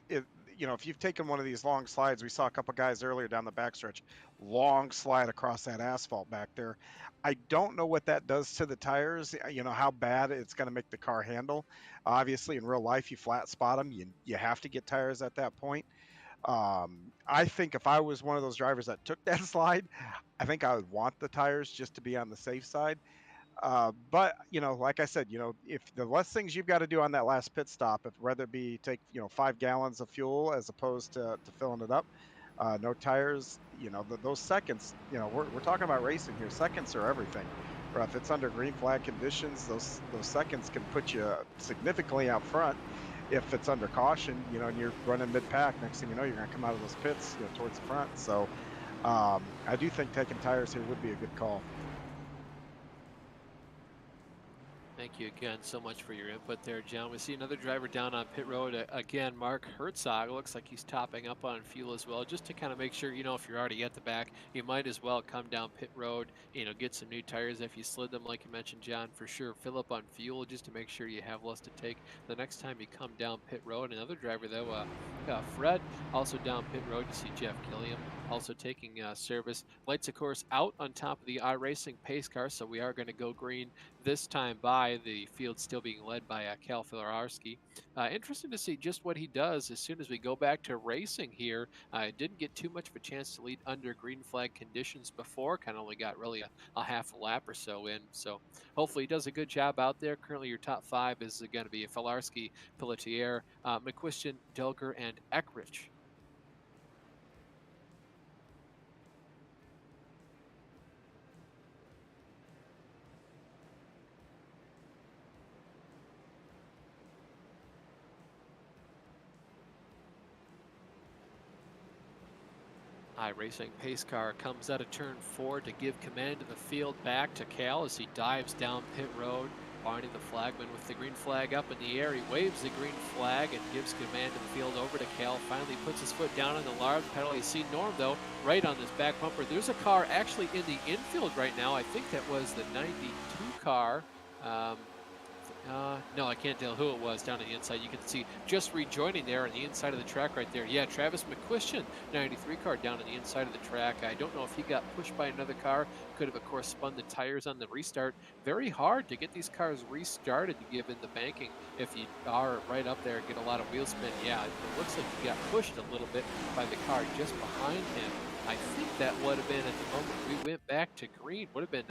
if you've taken one of these long slides, we saw a couple guys earlier down the backstretch, long slide across that asphalt back there. I don't know what that does to the tires, how bad it's going to make the car handle. Obviously, in real life, you flat spot them. You have to get tires at that point. I think if I was one of those drivers that took that slide, I think I would want the tires just to be on the safe side. But like I said, if the less things you've got to do on that last pit stop, if whether it be take 5 gallons of fuel as opposed to filling it up, no tires, those seconds, we're talking about racing here. Seconds are everything. Or if it's under green flag conditions, those seconds can put you significantly out front. If it's under caution, and you're running mid-pack, next thing you know, you're going to come out of those pits, towards the front. So I do think taking tires here would be a good call. Thank you again so much for your input there, John. We see another driver down on pit road. Again, Mark Herzog looks like he's topping up on fuel as well, just to kind of make sure, if you're already at the back, you might as well come down pit road, get some new tires if you slid them, like you mentioned, John, for sure. Fill up on fuel just to make sure you have less to take the next time you come down pit road. Another driver, though, Fred, also down pit road. You see Jeff Gilliam also taking service. Lights, of course, out on top of the iRacing pace car, so we are going to go green this time by. The field still being led by Cal Filarski. Interesting to see just what he does as soon as we go back to racing here. Didn't get too much of a chance to lead under green flag conditions before. Kind of only got really a half a lap or so in. So hopefully he does a good job out there. Currently your top 5 is going to be Filarski, Pelletier, McQuistion, Delger, and Eckrich. iRacing pace car comes out of turn 4 to give command of the field back to Cal as he dives down pit road. Barney, the flagman, with the green flag up in the air. He waves the green flag and gives command of the field over to Cal. Finally puts his foot down on the large pedal. You see Norm, though, right on this back bumper. There's a car actually in the infield right now. I think that was the 92 car. No, I can't tell who it was down on the inside. You can see just rejoining there on the inside of the track right there. Yeah, Travis McQuistion, 93 car down on the inside of the track. I don't know if he got pushed by another car. Could have, of course, spun the tires on the restart. Very hard to get these cars restarted to give in the banking if you are right up there and get a lot of wheel spin. Yeah, it looks like he got pushed a little bit by the car just behind him. I think that would have been, at the moment we went back to green, would have been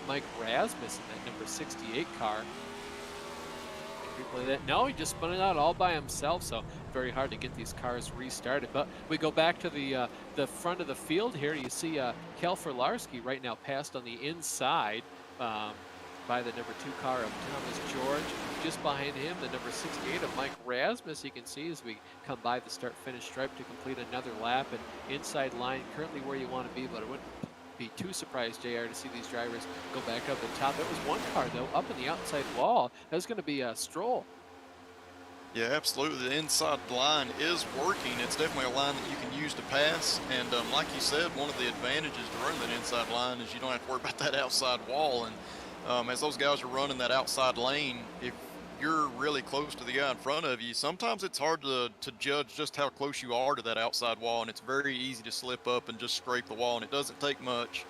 Mike Rasmus in that number 68 car. Replay that. No, he just spun it out all by himself, so very hard to get these cars restarted. But we go back to the front of the field here. You see Kel Furlarski right now passed on the inside by the number 2 car of Thomas George. Just behind him, the number 68 of Mike Rasmus, you can see as we come by the start-finish stripe to complete another lap. And inside line, currently where you want to be, but it wouldn't be too surprised, JR, to see these drivers go back up the top. That was one car, though, up in the outside wall. That's going to be a Stroll. Yeah, absolutely. The inside line is working. It's definitely a line that you can use to pass. And like you said, one of the advantages to running that inside line is you don't have to worry about that outside wall. And as those guys are running that outside lane, if you're really close to the guy in front of you, sometimes it's hard to judge just how close you are to that outside wall, and it's very easy to slip up and just scrape the wall, and it doesn't take much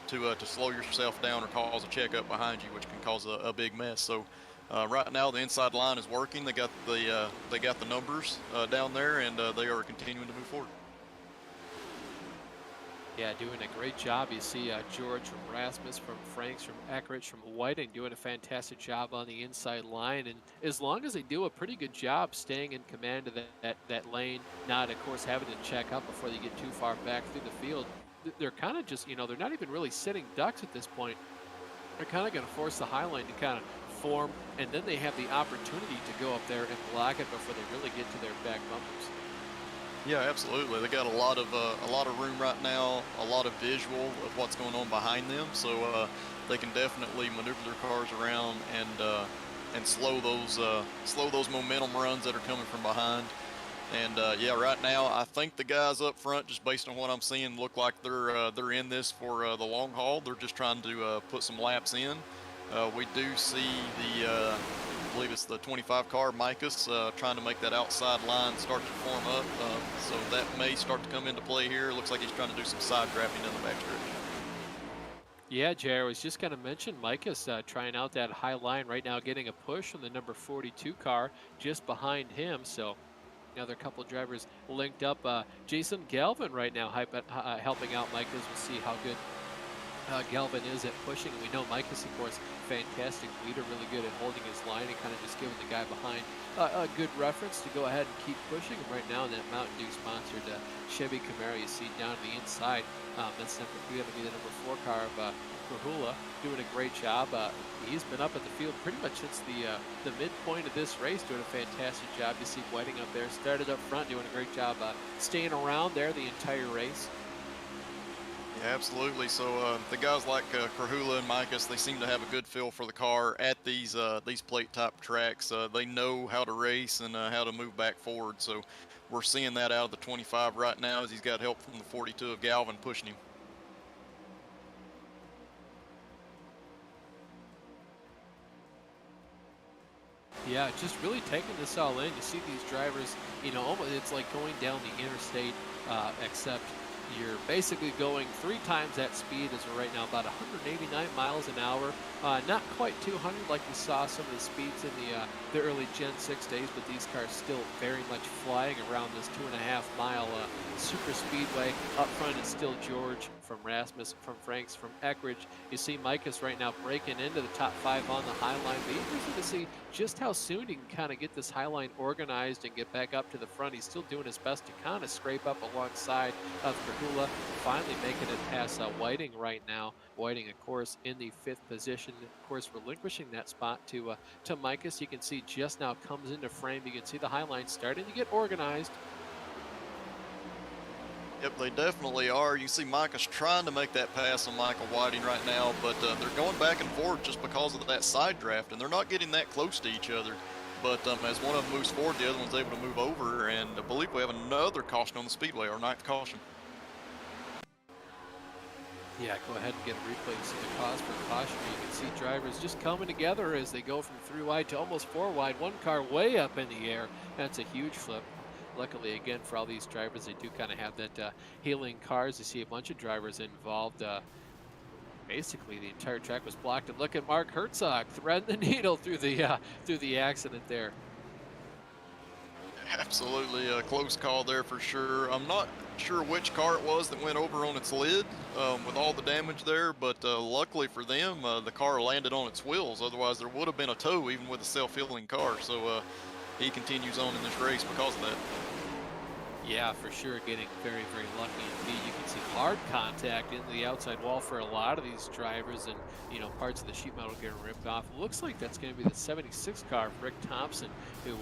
to slow yourself down or cause a checkup behind you, which can cause a big mess. So right now the inside line is working. They got the numbers down there, and they are continuing to move forward. Yeah, doing a great job. You see George from Rasmus, from Franks, from Eckrich, from Whiting doing a fantastic job on the inside line. And as long as they do a pretty good job staying in command of that lane, not, of course, having to check up before they get too far back through the field, they're kind of just, they're not even really sitting ducks at this point. They're kind of going to force the high line to kind of form, and then they have the opportunity to go up there and block it before they really get to their back bumpers. Yeah, absolutely. They got a lot of room right now, a lot of visual of what's going on behind them, so they can definitely maneuver their cars around and slow those momentum runs that are coming from behind. And yeah, right now I think the guys up front, just based on what I'm seeing, look like they're in this for the long haul. They're just trying to put some laps in. We do see I believe it's the 25 car, Micus, trying to make that outside line start to form up. So that may start to come into play here. Looks like he's trying to do some side drafting in the backstretch. Yeah, Jay, I was just going to mention Micus trying out that high line right now, getting a push on the number 42 car just behind him. So another couple of drivers linked up. Jason Galvin right now helping out Micus. We'll see how good Galvin is at pushing. And we know Micus, of course, fantastic leader, really good at holding his line and kind of just giving the guy behind a good reference to go ahead and keep pushing him right now in that Mountain Dew sponsored Chevy Camaro you see down the inside. That's going to be the number 4 car of Krahula, doing a great job. He's been up at the field pretty much since the midpoint of this race, doing a fantastic job. You see Whiting up there, started up front, doing a great job staying around there the entire race. Yeah, absolutely. So the guys like Krahula and Micus, they seem to have a good feel for the car at these plate top tracks. They know how to race and how to move back forward. So we're seeing that out of the 25 right now, as he's got help from the 42 of Galvin pushing him. Yeah, just really taking this all in. You see these drivers, almost it's like going down the interstate, except you're basically going 3 times that speed as we're right now, about 189 miles an hour. Not quite 200 like we saw some of the speeds in the early Gen 6 days, but these cars still very much flying around this 2.5 mile super speedway. Up front is still George from Rasmus, from Franks, from Eckrich. You see Micus right now breaking into the top 5 on the high line. Be interesting to see just how soon he can kind of get this high line organized and get back up to the front. He's still doing his best to kind of scrape up alongside of Krahula, finally making it past Whiting right now. Whiting, of course, in the 5th position, of course, relinquishing that spot to Micus. You can see just now comes into frame. You can see the high line starting to get organized. Yep, they definitely are. You see Micah's trying to make that pass on Michael Whiting right now, but they're going back and forth just because of that side draft, and they're not getting that close to each other. But as one of them moves forward, the other one's able to move over, and I believe we have another caution on the Speedway, our 9th caution. Yeah, go ahead and get a replay to see the cause for caution. You can see drivers just coming together as they go from 3 wide to almost 4 wide. One car way up in the air. That's a huge flip. Luckily, again, for all these drivers, they do kind of have that healing cars. You see a bunch of drivers involved. Basically, the entire track was blocked. And look at Mark Herzog threading the needle through the accident there. Absolutely a close call there for sure. I'm not sure which car it was that went over on its lid with all the damage there, but luckily for them, the car landed on its wheels. Otherwise, there would have been a tow even with a self-healing car. So he continues on in this race because of that. Yeah, for sure, getting very, very lucky indeed. You can see hard contact into the outside wall for a lot of these drivers, and parts of the sheet metal getting ripped off. It looks like that's going to be the 76 car of Rick Thompson, who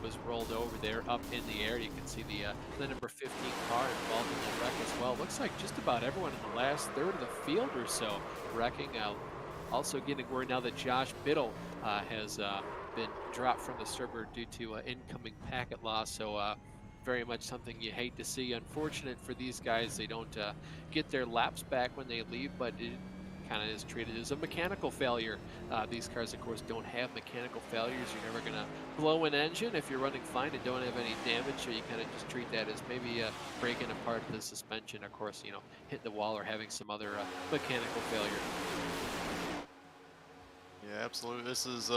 was rolled over there up in the air. You can see the number 15 car involved in the wreck as well. Looks like just about everyone in the last third of the field or so wrecking out. Also getting word now that Josh Biddle has been dropped from the server due to incoming packet loss. So very much something you hate to see. Unfortunate for these guys, they don't get their laps back when they leave, but it kind of is treated as a mechanical failure. These cars, of course, don't have mechanical failures. You're never going to blow an engine if you're running fine and don't have any damage, so you kind of just treat that as maybe breaking apart the suspension, of course, hitting the wall or having some other mechanical failure. Yeah, absolutely. This is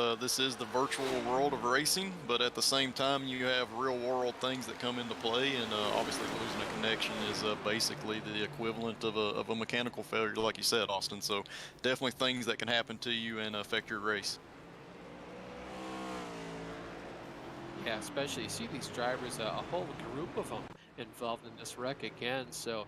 the virtual world of racing, but at the same time, you have real world things that come into play, and obviously losing a connection is basically the equivalent of a mechanical failure, like you said, Austin. So definitely things that can happen to you and affect your race. Yeah, especially you see these drivers, a whole group of them involved in this wreck again. So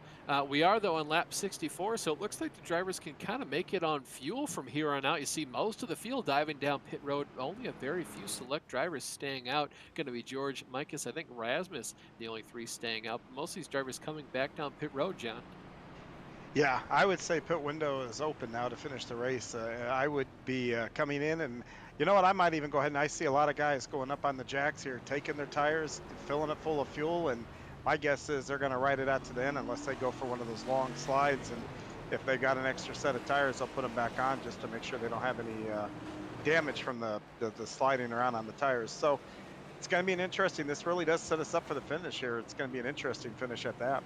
we are, though, on lap 64, so it looks like the drivers can kind of make it on fuel from here on out. You see most of the field diving down pit road, only a very few select drivers staying out. Going to be George, Mikas, I think Rasmus, the only 3 staying out. Most of these drivers coming back down pit road, John. Yeah, I would say pit window is open now to finish the race. I would be coming in, and you know what? I might even go ahead, and I see a lot of guys going up on the jacks here, taking their tires, filling it full of fuel, and my guess is they're going to ride it out to the end unless they go for one of those long slides. And if they got an extra set of tires, they'll put them back on just to make sure they don't have any damage from the sliding around on the tires. So it's going to be an interesting. This really does set us up for the finish here. It's going to be an interesting finish at that.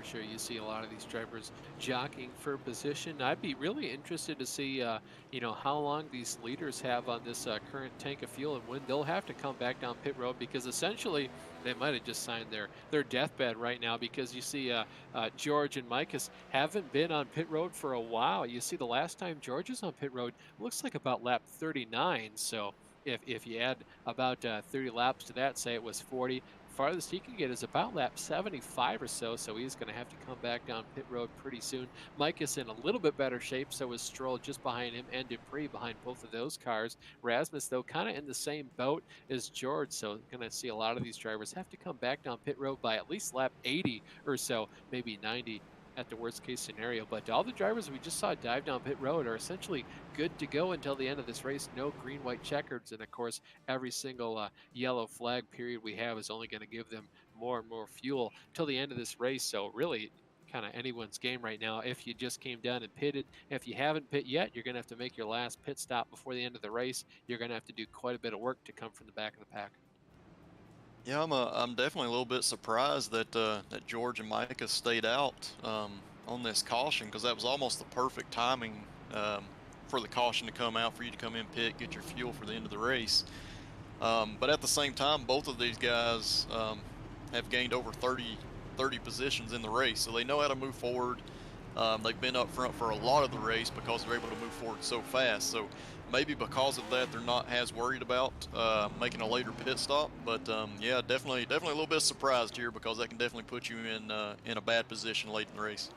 Sure, you see a lot of these drivers jockeying for position. I'd be really interested to see, how long these leaders have on this current tank of fuel and when they'll have to come back down pit road, because essentially they might have just signed their deathbed right now, because you see George and Mikas haven't been on pit road for a while. You see the last time George is on pit road looks like about lap 39. So if you add about 30 laps to that, say it was 40, farthest he can get is about lap 75 or so, so he's going to have to come back down pit road pretty soon. Mike is in a little bit better shape, so is Stroll just behind him, and Dupree behind both of those cars. Rasmus, though, kind of in the same boat as George, so going to see a lot of these drivers have to come back down pit road by at least lap 80 or so, maybe 90 at the worst case scenario. But all the drivers we just saw dive down pit road are essentially good to go until the end of this race. No green, white checkers, and of course every single yellow flag period we have is only going to give them more and more fuel till the end of this race. So really kind of anyone's game right now. If you just came down and pitted, if you haven't pit yet, you're going to have to make your last pit stop before the end of the race. You're going to have to do quite a bit of work to come from the back of the pack. Yeah, I'm definitely a little bit surprised that that George and Micah stayed out on this caution, because that was almost the perfect timing for the caution to come out, for you to come in pit, get your fuel for the end of the race. But at the same time, both of these guys have gained over 30 positions in the race, so they know how to move forward. They've been up front for a lot of the race because they're able to move forward so fast. So maybe because of that, they're not as worried about making a later pit stop. But yeah, definitely a little bit surprised here, because that can definitely put you in a bad position late in the race.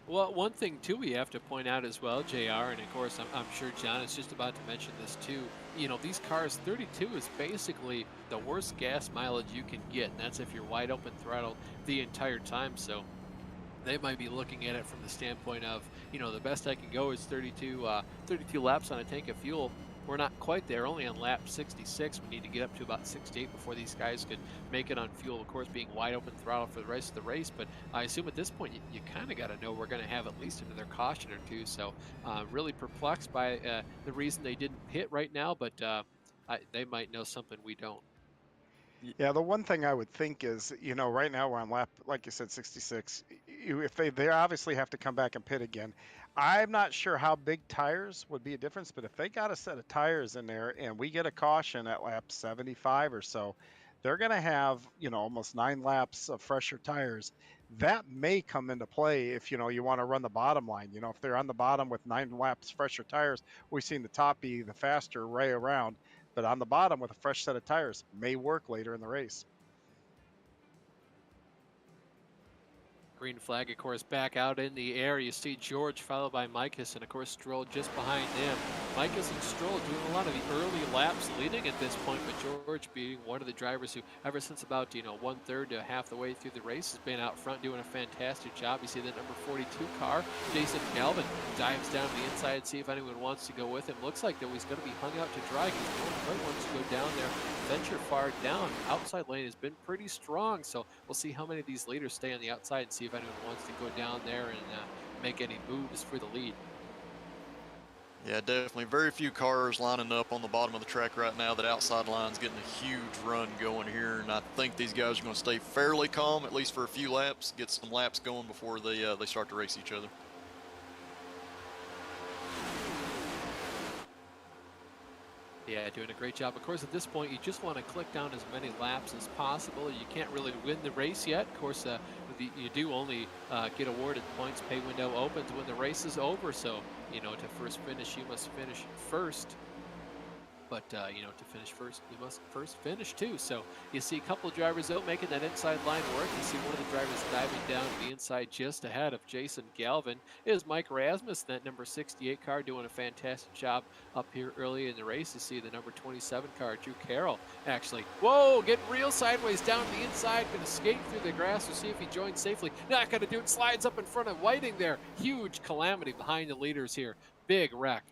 Well, one thing too we have to point out as well, JR, and of course I'm sure John is just about to mention this too. You know, these cars, 32 is basically the worst gas mileage you can get, and that's if you're wide open throttle the entire time. So they might be looking at it from the standpoint of, you know, the best I can go is 32 laps on a tank of fuel. We're not quite there, only on lap 66. We need to get up to about 68 before these guys could make it on fuel, of course, being wide open throttle for the rest of the race. But I assume at this point, you kind of got to know we're going to have at least another caution or two. So really perplexed by the reason they didn't pit right now, but they might know something we don't. Yeah, the one thing I would think is, right now we're on lap, like you said, 66. If they obviously have to come back and pit again. I'm not sure how big tires would be a difference, but if they got a set of tires in there and we get a caution at lap 75 or so, they're going to have, almost 9 laps of fresher tires. That may come into play if, you want to run the bottom line. If they're on the bottom with 9 laps fresher tires, we've seen the top be the faster way around, but on the bottom with a fresh set of tires may work later in the race. Green flag, of course, back out in the air. You see George followed by Mikas, and of course Stroll just behind him. Mikas and Stroll doing a lot of the early laps leading at this point, but George being one of the drivers who, ever since about 1/3 to half the way through the race, has been out front doing a fantastic job. You see the number 42 car, Jason Galvin, dives down to the inside, see if anyone wants to go with him. Looks like that he's going to be hung out to dry. He quite wants to go down there, venture far down. Outside lane has been pretty strong, so we'll see how many of these leaders stay on the outside and see if anyone wants to go down there and make any moves for the lead. Yeah, definitely. Very few cars lining up on the bottom of the track right now. That outside line's getting a huge run going here, and I think these guys are going to stay fairly calm, at least for a few laps, get some laps going before they start to race each other. Yeah, doing a great job. Of course, at this point, you just want to click down as many laps as possible. You can't really win the race yet. Of course, you do only get awarded points. Pay window opens when the race is over. So, to first finish, you must finish first. But, to finish first, you must first finish too. So you see a couple of drivers out making that inside line work. You see one of the drivers diving down to the inside just ahead of Jason Galvin is Mike Rasmus, that number 68 car, doing a fantastic job up here early in the race. You see the number 27 car, Drew Carroll, actually, whoa, getting real sideways down to the inside, going to skate through the grass to see if he joins safely. Not going to do it, slides up in front of Whiting there. Huge calamity behind the leaders here. Big wreck.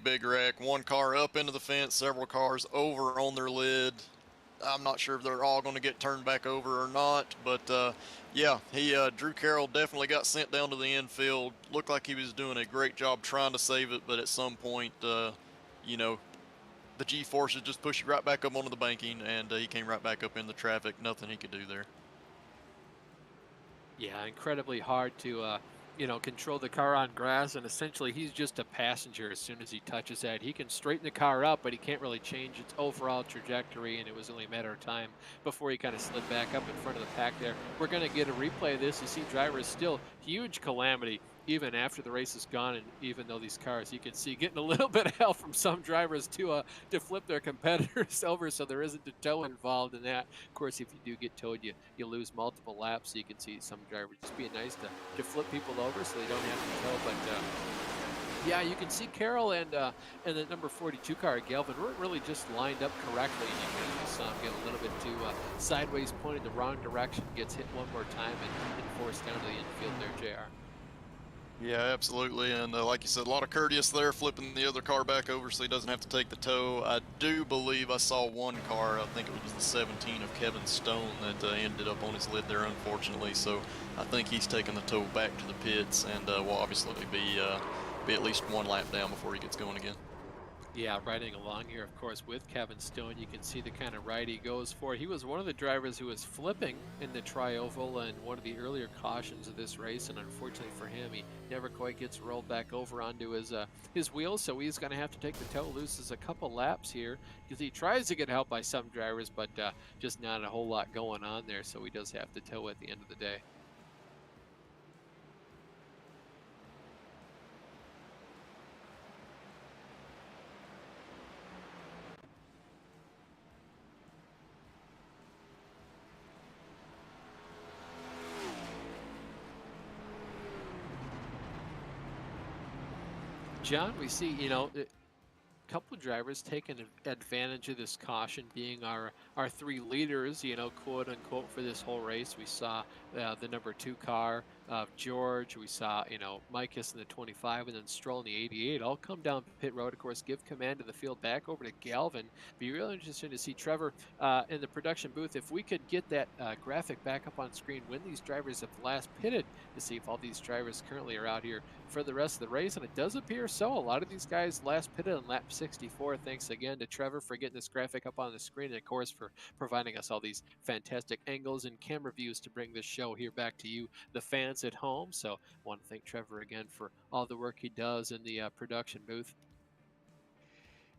Big wreck. One car up into the fence, several cars over on their lid. I'm not sure if they're all going to get turned back over or not, but yeah, Drew Carroll definitely got sent down to the infield. Looked like he was doing a great job trying to save it, but at some point, the G-forces just pushed you right back up onto the banking, and he came right back up in the traffic. Nothing he could do there. Yeah, incredibly hard to control the car on grass, and essentially he's just a passenger as soon as he touches that. He can straighten the car up, but he can't really change its overall trajectory, and it was only a matter of time before he kind of slid back up in front of the pack there. We're going to get a replay of this. You see drivers still huge calamity even after the race is gone, and even though these cars, you can see, getting a little bit of help from some drivers to flip their competitors over, so there isn't a tow involved in that. Of course, if you do get towed, you lose multiple laps, so you can see some drivers just being nice to flip people over so they don't have to tow. But yeah, you can see Carroll and the number 42 car, Galvin, weren't really just lined up correctly. You can saw him get a little bit too sideways, pointed the wrong direction, gets hit one more time and forced down to the infield there, JR. Yeah, absolutely, and like you said, a lot of courteous there, flipping the other car back over so he doesn't have to take the tow. I do believe I saw one car, I think it was the 17 of Kevin Stone, that ended up on his lid there, unfortunately, so I think he's taking the tow back to the pits, and will obviously be at least one lap down before he gets going again. Yeah, riding along here, of course, with Kevin Stone, you can see the kind of ride he goes for. He was one of the drivers who was flipping in the tri-oval and one of the earlier cautions of this race, and unfortunately for him, he never quite gets rolled back over onto his wheels, so he's going to have to take the tow, loses a couple laps here, because he tries to get help by some drivers, but just not a whole lot going on there, so he does have to tow at the end of the day. John, we see, couple drivers taking advantage of this caution, being our three leaders, quote unquote, for this whole race. We saw the number 2 car of George. We saw, Micus in the 25, and then Stroll in the 88. All come down pit road, of course, give command of the field back over to Galvin. Be really interesting to see Trevor in the production booth. If we could get that graphic back up on screen when these drivers have last pitted, to see if all these drivers currently are out here for the rest of the race, and it does appear so. A lot of these guys last pitted on lap 64. Thanks again to Trevor for getting this graphic up on the screen, and of course for providing us all these fantastic angles and camera views to bring this show here back to you, the fans at home. So I want to thank Trevor again for all the work he does in the production booth.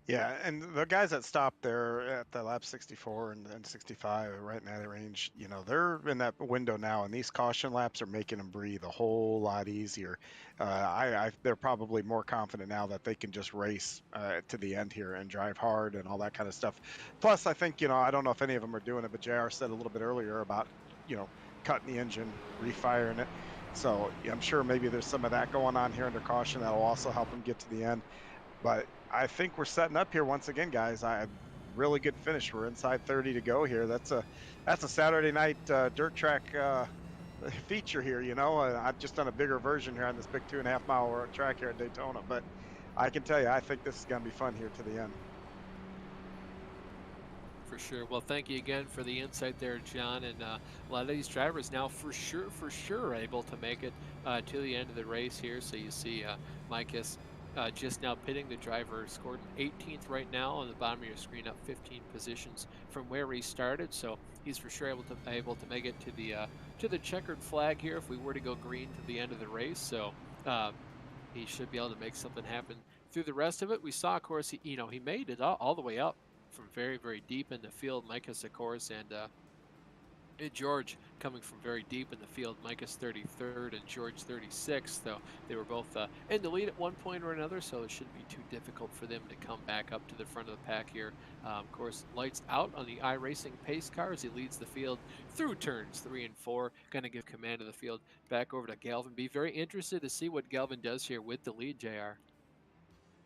Yeah, and the guys that stopped there at the lap 64 and 65, right in that range, they're in that window now, and these caution laps are making them breathe a whole lot easier. They're probably more confident now that they can just race to the end here and drive hard and all that kind of stuff. Plus, I think, I don't know if any of them are doing it, but JR said a little bit earlier about, cutting the engine, refiring it. So I'm sure maybe there's some of that going on here under caution that'll also help them get to the end. But I think we're setting up here once again, guys. Really good finish. We're inside 30 to go here. That's a Saturday night dirt track feature here. I've just done a bigger version here on this big 2.5 mile track here at Daytona. But I can tell you, I think this is going to be fun here to the end. For sure. Well, thank you again for the insight there, John. And a lot of these drivers now for sure are able to make it to the end of the race here. So you see Micus just now pitting. The driver scored an 18th right now on the bottom of your screen, up 15 positions from where he started. So he's for sure able to make it to the checkered flag here if we were to go green to the end of the race. So he should be able to make something happen through the rest of it. We saw, of course, he made it all the way up from very, very deep in the field. Micus, of course, and George coming from very deep in the field. Micus 33rd and George 36th, though they were both in the lead at one point or another, so it shouldn't be too difficult for them to come back up to the front of the pack here. Of course, lights out on the iRacing pace car as he leads the field through turns 3 and 4. Going to give command of the field back over to Galvin. Be very interested to see what Galvin does here with the lead, JR.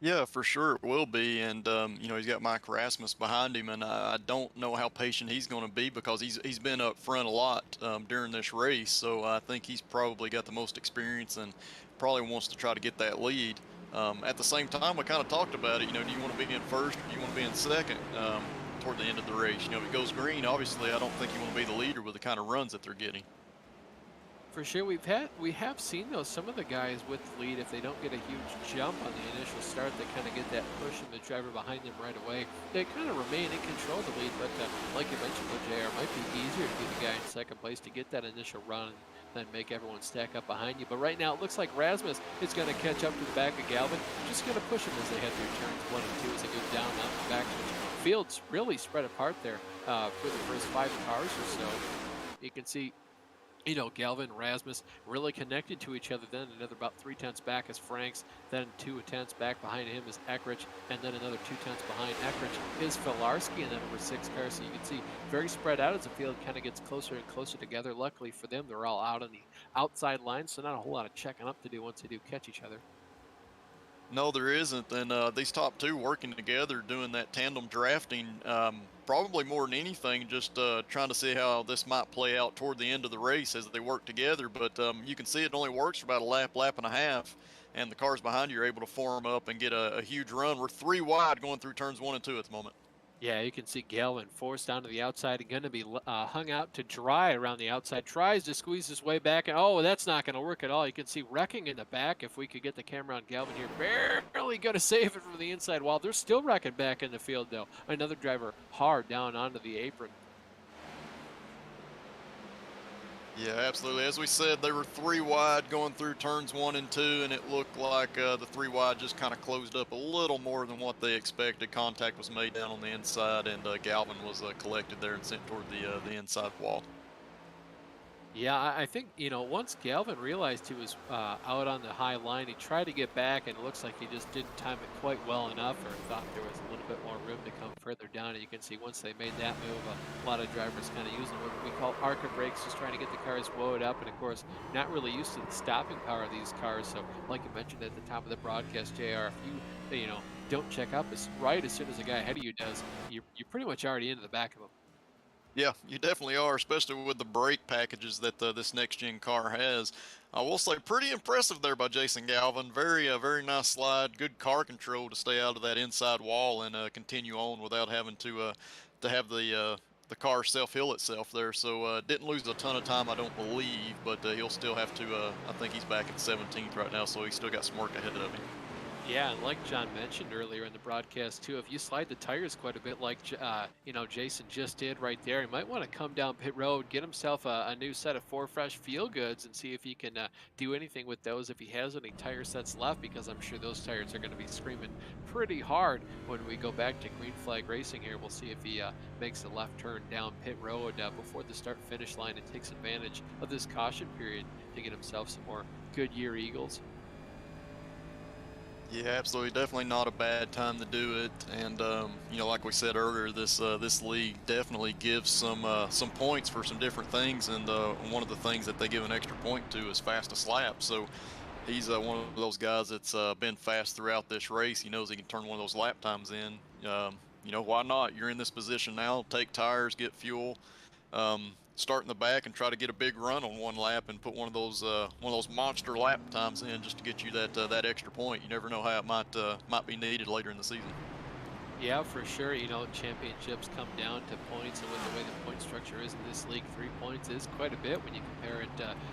Yeah, for sure it will be, and he's got Mike Rasmus behind him, and I don't know how patient he's going to be because he's been up front a lot during this race, so I think he's probably got the most experience and probably wants to try to get that lead. At the same time, we kind of talked about it. Do you want to be in first or do you want to be in second toward the end of the race? If it goes green, obviously I don't think you want to be the leader with the kind of runs that they're getting. For sure, we have seen though some of the guys with the lead, if they don't get a huge jump on the initial start, they kind of get that push from the driver behind them right away. They kind of remain in control of the lead, but like you mentioned, JR, it might be easier to be the guy in second place to get that initial run and then make everyone stack up behind you. But right now, it looks like Rasmus is going to catch up to the back of Galvin, just going to push him as they head through turns 1 and 2 as they go down the back. Field's really spread apart there for the first 5 cars or so. You can see Galvin and Rasmus really connected to each other. Then another about 3/10 back is Franks. Then 2/10 back behind him is Eckrich. And then another 2/10 behind Eckrich is Filarski in the number 6 car. So you can see very spread out as the field kind of gets closer and closer together. Luckily for them, they're all out on the outside line, so not a whole lot of checking up to do once they do catch each other. No, there isn't, and these top 2 working together doing that tandem drafting, probably more than anything, just trying to see how this might play out toward the end of the race as they work together. But you can see it only works for about a lap and a half, and the cars behind you are able to form up and get a huge run. We're 3 wide going through turns 1 and 2 at the moment. Yeah, you can see Galvin forced down to the outside and going to be hung out to dry around the outside. Tries to squeeze his way back, and oh, that's not going to work at all. You can see wrecking in the back. If we could get the camera on Galvin here, barely going to save it from the inside wall. They're still wrecking back in the field, though. Another driver hard down onto the apron. Yeah, absolutely. As we said, they were 3 wide going through turns 1 and 2, and it looked like the 3 wide just kind of closed up a little more than what they expected. Contact was made down on the inside, and Galvin was collected there and sent toward the inside wall. Yeah, I think, once Galvin realized he was out on the high line, he tried to get back, and it looks like he just didn't time it quite well enough, or thought there was a little bit more room to come further down. And you can see once they made that move, a lot of drivers kind of using what we call arca brakes, just trying to get the cars woed up, and of course, not really used to the stopping power of these cars. So, like you mentioned at the top of the broadcast, JR, if you don't check up as soon as a guy ahead of you does, you're pretty much already into the back of him. Yeah, you definitely are, especially with the brake packages that this next-gen car has. I will say, pretty impressive there by Jason Galvin. Very nice slide, good car control to stay out of that inside wall and continue on without having to have the car self-heal itself there. So didn't lose a ton of time, I don't believe, but he'll still have to. I think he's back at 17th right now, so he's still got some work ahead of him. Yeah, and like John mentioned earlier in the broadcast too, if you slide the tires quite a bit, like Jason just did right there, he might want to come down pit road, get himself a new set of 4Fresh Feel Goods, and see if he can do anything with those if he has any tire sets left, because I'm sure those tires are going to be screaming pretty hard when we go back to green flag racing here. We'll see if he makes a left turn down pit road before the start finish line and takes advantage of this caution period to get himself some more Goodyear Eagles. Yeah, absolutely. Definitely not a bad time to do it. And like we said earlier, this league definitely gives some points for some different things. And one of the things that they give an extra point to is fastest lap. So he's one of those guys that's been fast throughout this race. He knows he can turn one of those lap times in. Why not? You're in this position now. Take tires, get fuel. Start in the back and try to get a big run on one lap and put one of those monster lap times in just to get you that extra point. You never know how it might be needed later in the season. Yeah, for sure. Championships come down to points, and with the way the point structure is in this league, 3 points is quite a bit when you compare it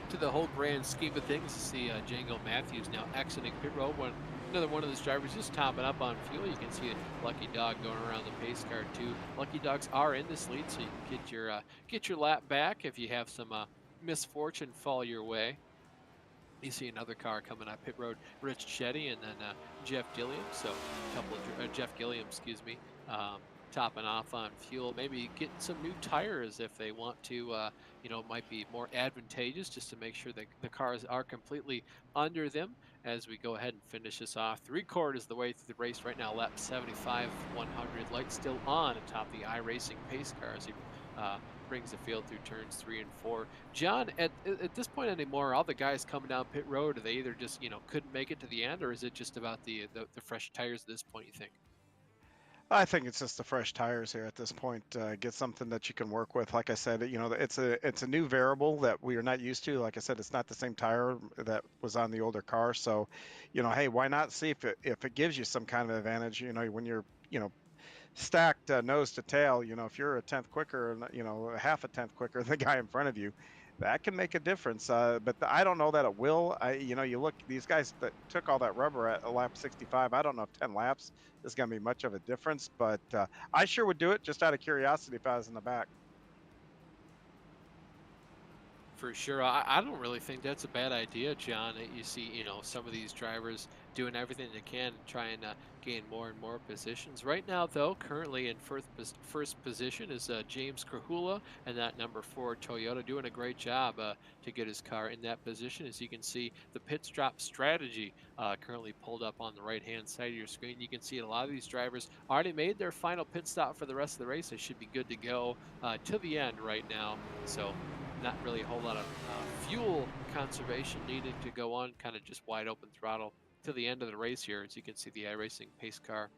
to the whole grand scheme of things. You see Django Matthews now exiting pit road. Another one of those drivers just topping up on fuel. You can see Lucky Dog going around the pace car too. Lucky Dogs are in this lead, so you can get your lap back if you have some misfortune fall your way. You see another car coming up pit road, Rich Shetty, and then Jeff Gilliam. So a couple of Jeff Gilliam, excuse me, topping off on fuel. Maybe getting some new tires if they want to. Might be more advantageous just to make sure that the cars are completely under them as we go ahead and finish this off. 3/4 is the way through the race right now. Lap 75, 100. Light still on atop the iRacing pace car as he brings the field through turns 3 and 4. John, at this point anymore, all the guys coming down pit road, they either just couldn't make it to the end, or is it just about the fresh tires at this point, you think? I think it's just the fresh tires here at this point. Get something that you can work with. Like I said, it's a new variable that we are not used to. Like I said, it's not the same tire that was on the older car. So, hey, why not see if it gives you some kind of advantage? When you're stacked nose to tail, if you're a tenth quicker and half a tenth quicker than the guy in front of you, that can make a difference. But I don't know that it will. You look, these guys that took all that rubber at lap 65. I don't know if 10 laps is going to be much of a difference, but I sure would do it just out of curiosity if I was in the back. For sure. I don't really think that's a bad idea, John. You see, some of these drivers doing everything they can to try and gain more and more positions. Right now, though, currently in first position is James Krahula, and that number 4 Toyota doing a great job to get his car in that position. As you can see, the pit stop strategy currently pulled up on the right-hand side of your screen. You can see a lot of these drivers already made their final pit stop for the rest of the race. They should be good to go to the end right now. So not really a whole lot of fuel conservation needed to go on, kind of just wide open throttle to the end of the race here. As you can see, the iRacing pace car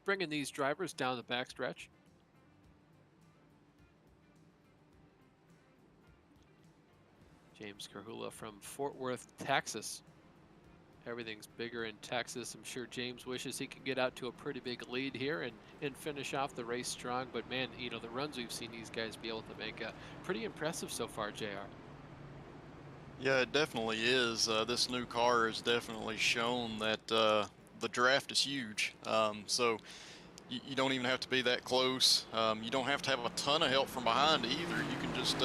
bringing these drivers down the backstretch. James Krahula from Fort Worth, Texas. Everything's bigger in Texas. I'm sure James wishes he could get out to a pretty big lead here and finish off the race strong. But man, the runs we've seen these guys be able to make pretty impressive so far, JR. Yeah, it definitely is. This new car has definitely shown that the draft is huge. So you don't even have to be that close. You don't have to have a ton of help from behind either. You can just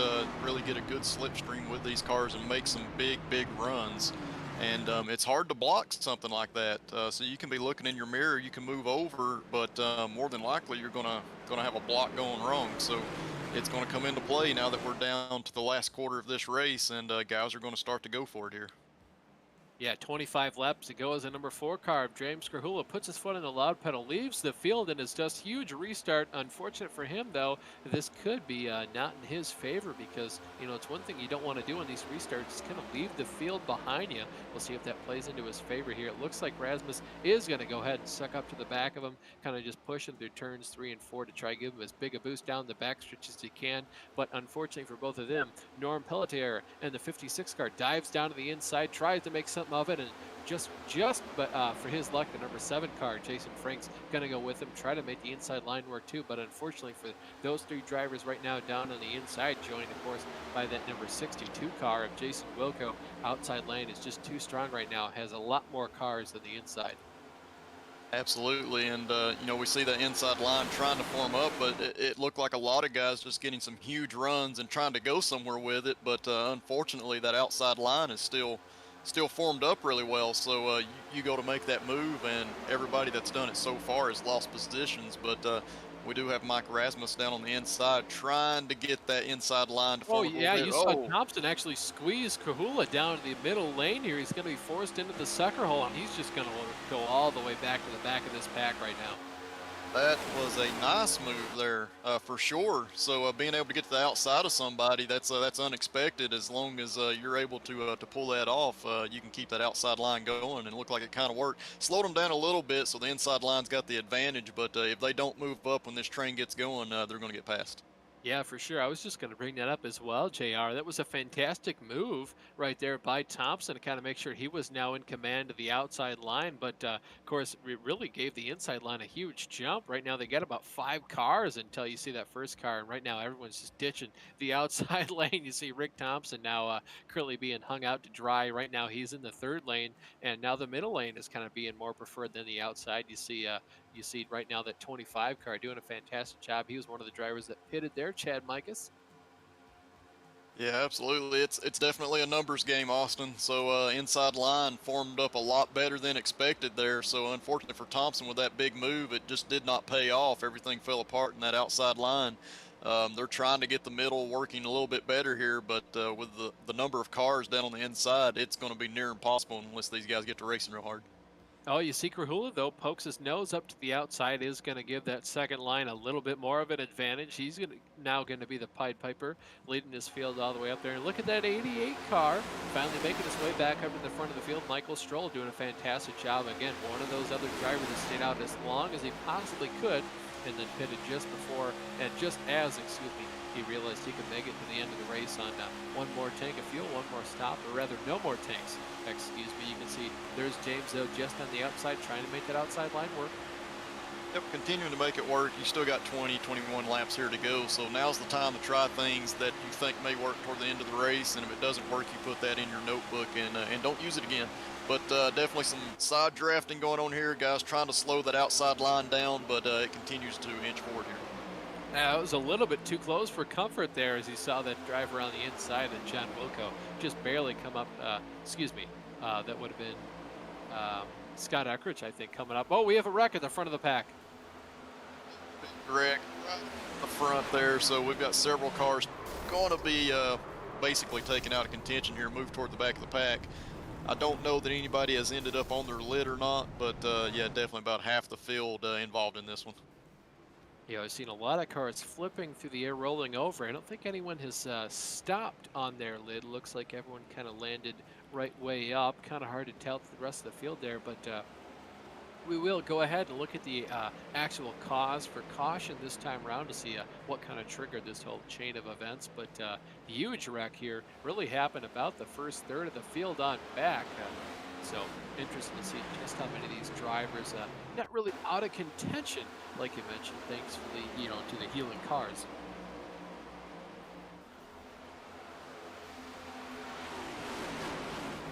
really get a good slipstream with these cars and make some big runs. And it's hard to block something like that. So you can be looking in your mirror, you can move over, but more than likely you're gonna have a block going wrong. So it's going to come into play now that we're down to the last quarter of this race, and guys are going to start to go for it here. Yeah, 25 laps to go as a number 4 car. James Krahula puts his foot on the loud pedal, leaves the field, and it's just huge restart. Unfortunate for him, though, this could be not in his favor because, you know, it's one thing you don't want to do on these restarts is kind of leave the field behind you. We'll see if that plays into his favor here. It looks like Rasmus is going to go ahead and suck up to the back of him, kind of just push him through turns 3 and 4 to try to give him as big a boost down the backstretch as he can. But unfortunately for both of them, Norm Pelletier and the 56 car dives down to the inside, tries to make something of it, and but for his luck, the number 7 car, Jason Frank's going to go with him, try to make the inside line work too. But unfortunately for those 3 drivers right now down on the inside, joined of course by that number 62 car of Jason Wilco, outside lane is just too strong right now. Has a lot more cars than the inside. Absolutely, and you know, we see the inside line trying to form up, but it looked like a lot of guys just getting some huge runs and trying to go somewhere with it. But unfortunately, that outside line is still formed up really well. So you go to make that move, and everybody that's done it so far has lost positions. But we do have Mike Rasmus down on the inside trying to get that inside line to form Oh up a yeah, little bit. you saw Thompson actually squeeze Krahula down to the middle lane here. He's going to be forced into the sucker hole, and he's just going to go all the way back to the back of this pack right now. That was a nice move there, for sure. So being able to get to the outside of somebody, that's unexpected. As long as you're able to pull that off, you can keep that outside line going, and it looked like it kind of worked. Slowed them down a little bit, so the inside line's got the advantage. But if they don't move up when this train gets going, they're going to get past. Yeah, for sure. I was just going to bring that up as well, JR. That was a fantastic move right there by Thompson to kind of make sure he was now in command of the outside line. But, of course, it really gave the inside line a huge jump. Right now, they got about 5 cars until you see that first car. And right now, everyone's just ditching the outside lane. You see Rick Thompson now currently being hung out to dry. Right now, he's in the 3rd lane. And now the middle lane is kind of being more preferred than the outside. You see right now that 25 car doing a fantastic job. He was one of the drivers that pitted there, Chad Mikas. Yeah, absolutely. It's definitely a numbers game, Austin. So inside line formed up a lot better than expected there. So unfortunately for Thompson with that big move, it just did not pay off. Everything fell apart in that outside line. They're trying to get the middle working a little bit better here, but with the number of cars down on the inside, it's going to be near impossible unless these guys get to racing real hard. Oh, you see Krahula, though, pokes his nose up to the outside, is going to give that second line a little bit more of an advantage. He's now going to be the Pied Piper, leading his field all the way up there. And look at that 88 car, finally making his way back up to the front of the field. Michael Stroll doing a fantastic job. Again, one of those other drivers that stayed out as long as he possibly could, and then pitted just before, and just as, he realized he could make it to the end of the race on one more tank of fuel, one more stop, or rather no more tanks. Excuse me. You can see there's James, though, just on the outside, trying to make that outside line work. Yep, continuing to make it work. You still got 20, 21 laps here to go, so now's the time to try things that you think may work toward the end of the race, and if it doesn't work, you put that in your notebook and don't use it again. But definitely some side drafting going on here. Guys trying to slow that outside line down, but it continues to inch forward here. It was a little bit too close for comfort there as he saw that driver on the inside and John Wilco just barely come up. That would have been Scott Eckrich, I think, coming up. Oh, we have a wreck at the front of the pack. Wreck right in the front there, so we've got several cars going to be basically taken out of contention here, move toward the back of the pack. I don't know that anybody has ended up on their lid or not, but yeah, definitely about half the field involved in this one. Yeah, I've seen a lot of cars flipping through the air, rolling over. I don't think anyone has stopped on their lid. Looks like everyone kind of landed right way up. Kind of hard to tell to the rest of the field there, but we will go ahead and look at the actual cause for caution this time around to see what kind of triggered this whole chain of events. But the huge wreck here really happened about the first third of the field on back. So interesting to see just how many of these drivers not really out of contention, like you mentioned, thanks for the to the healing cars.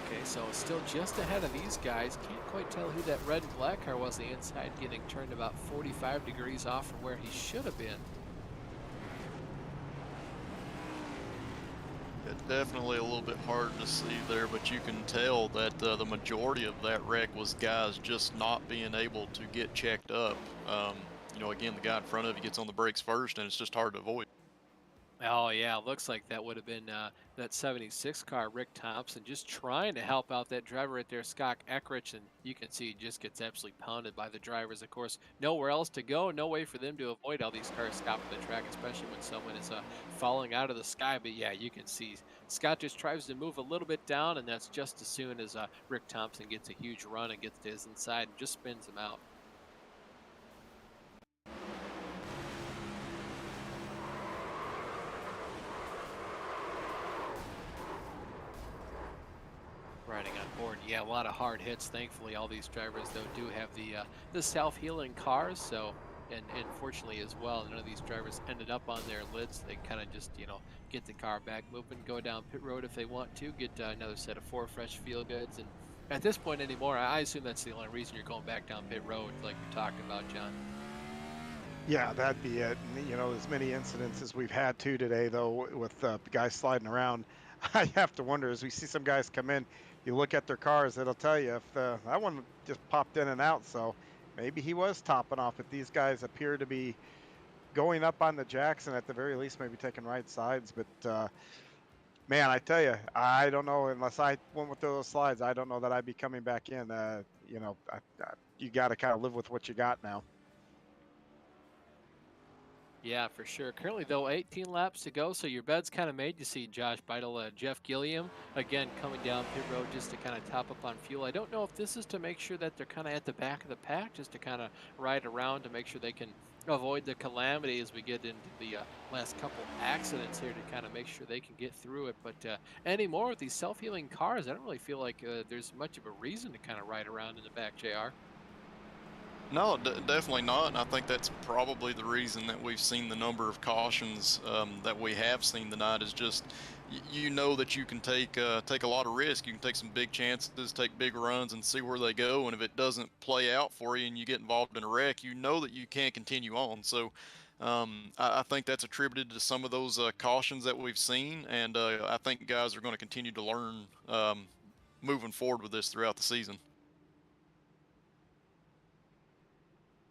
Okay, so still just ahead of these guys. Can't quite tell who that red and black car was on the inside, getting turned about 45 degrees off from where he should have been. Definitely a little bit hard to see there, but you can tell that the majority of that wreck was guys just not being able to get checked up. Again, the guy in front of you gets on the brakes first, and it's just hard to avoid. Oh yeah, looks like that would have been that 76 car, Rick Thompson, just trying to help out that driver right there, Scott Eckrich, and you can see he just gets absolutely pounded by the drivers. Of course, nowhere else to go, no way for them to avoid all these cars stopping the track, especially when someone is falling out of the sky. But yeah, you can see Scott just tries to move a little bit down, and that's just as soon as Rick Thompson gets a huge run and gets to his inside and just spins him out. Riding on board, yeah, a lot of hard hits. Thankfully, all these drivers though do have the self-healing cars, so and fortunately as well, none of these drivers ended up on their lids. They kind of just get the car back moving, go down pit road if they want to, get another set of 4 fresh feel goods, and at this point anymore, I assume that's the only reason you're going back down pit road, like you're talking about, John. Yeah, that'd be it. And, as many incidents as we've had too today, though, with guys sliding around, I have to wonder as we see some guys come in, you look at their cars, it'll tell you if that one just popped in and out. So maybe he was topping off. If these guys appear to be going up on the Jackson, at the very least, maybe taking right sides. But man, I tell you, I don't know unless I went with those slides. I don't know that I'd be coming back in. You got to kind of live with what you got now. Yeah, for sure. Currently, though, 18 laps to go, so your bed's kind of made. You see Josh Beidel, Jeff Gilliam, again, coming down pit road just to kind of top up on fuel. I don't know if this is to make sure that they're kind of at the back of the pack, just to kind of ride around to make sure they can avoid the calamity as we get into the last couple accidents here to kind of make sure they can get through it. But anymore with these self-healing cars, I don't really feel like there's much of a reason to kind of ride around in the back, JR. No, definitely not. And I think that's probably the reason that we've seen the number of cautions that we have seen tonight is just you know that you can take a lot of risk. You can take some big chances, take big runs, and see where they go. And if it doesn't play out for you and you get involved in a wreck, you know that you can't continue on. So I think that's attributed to some of those cautions that we've seen, and I think guys are going to continue to learn moving forward with this throughout the season.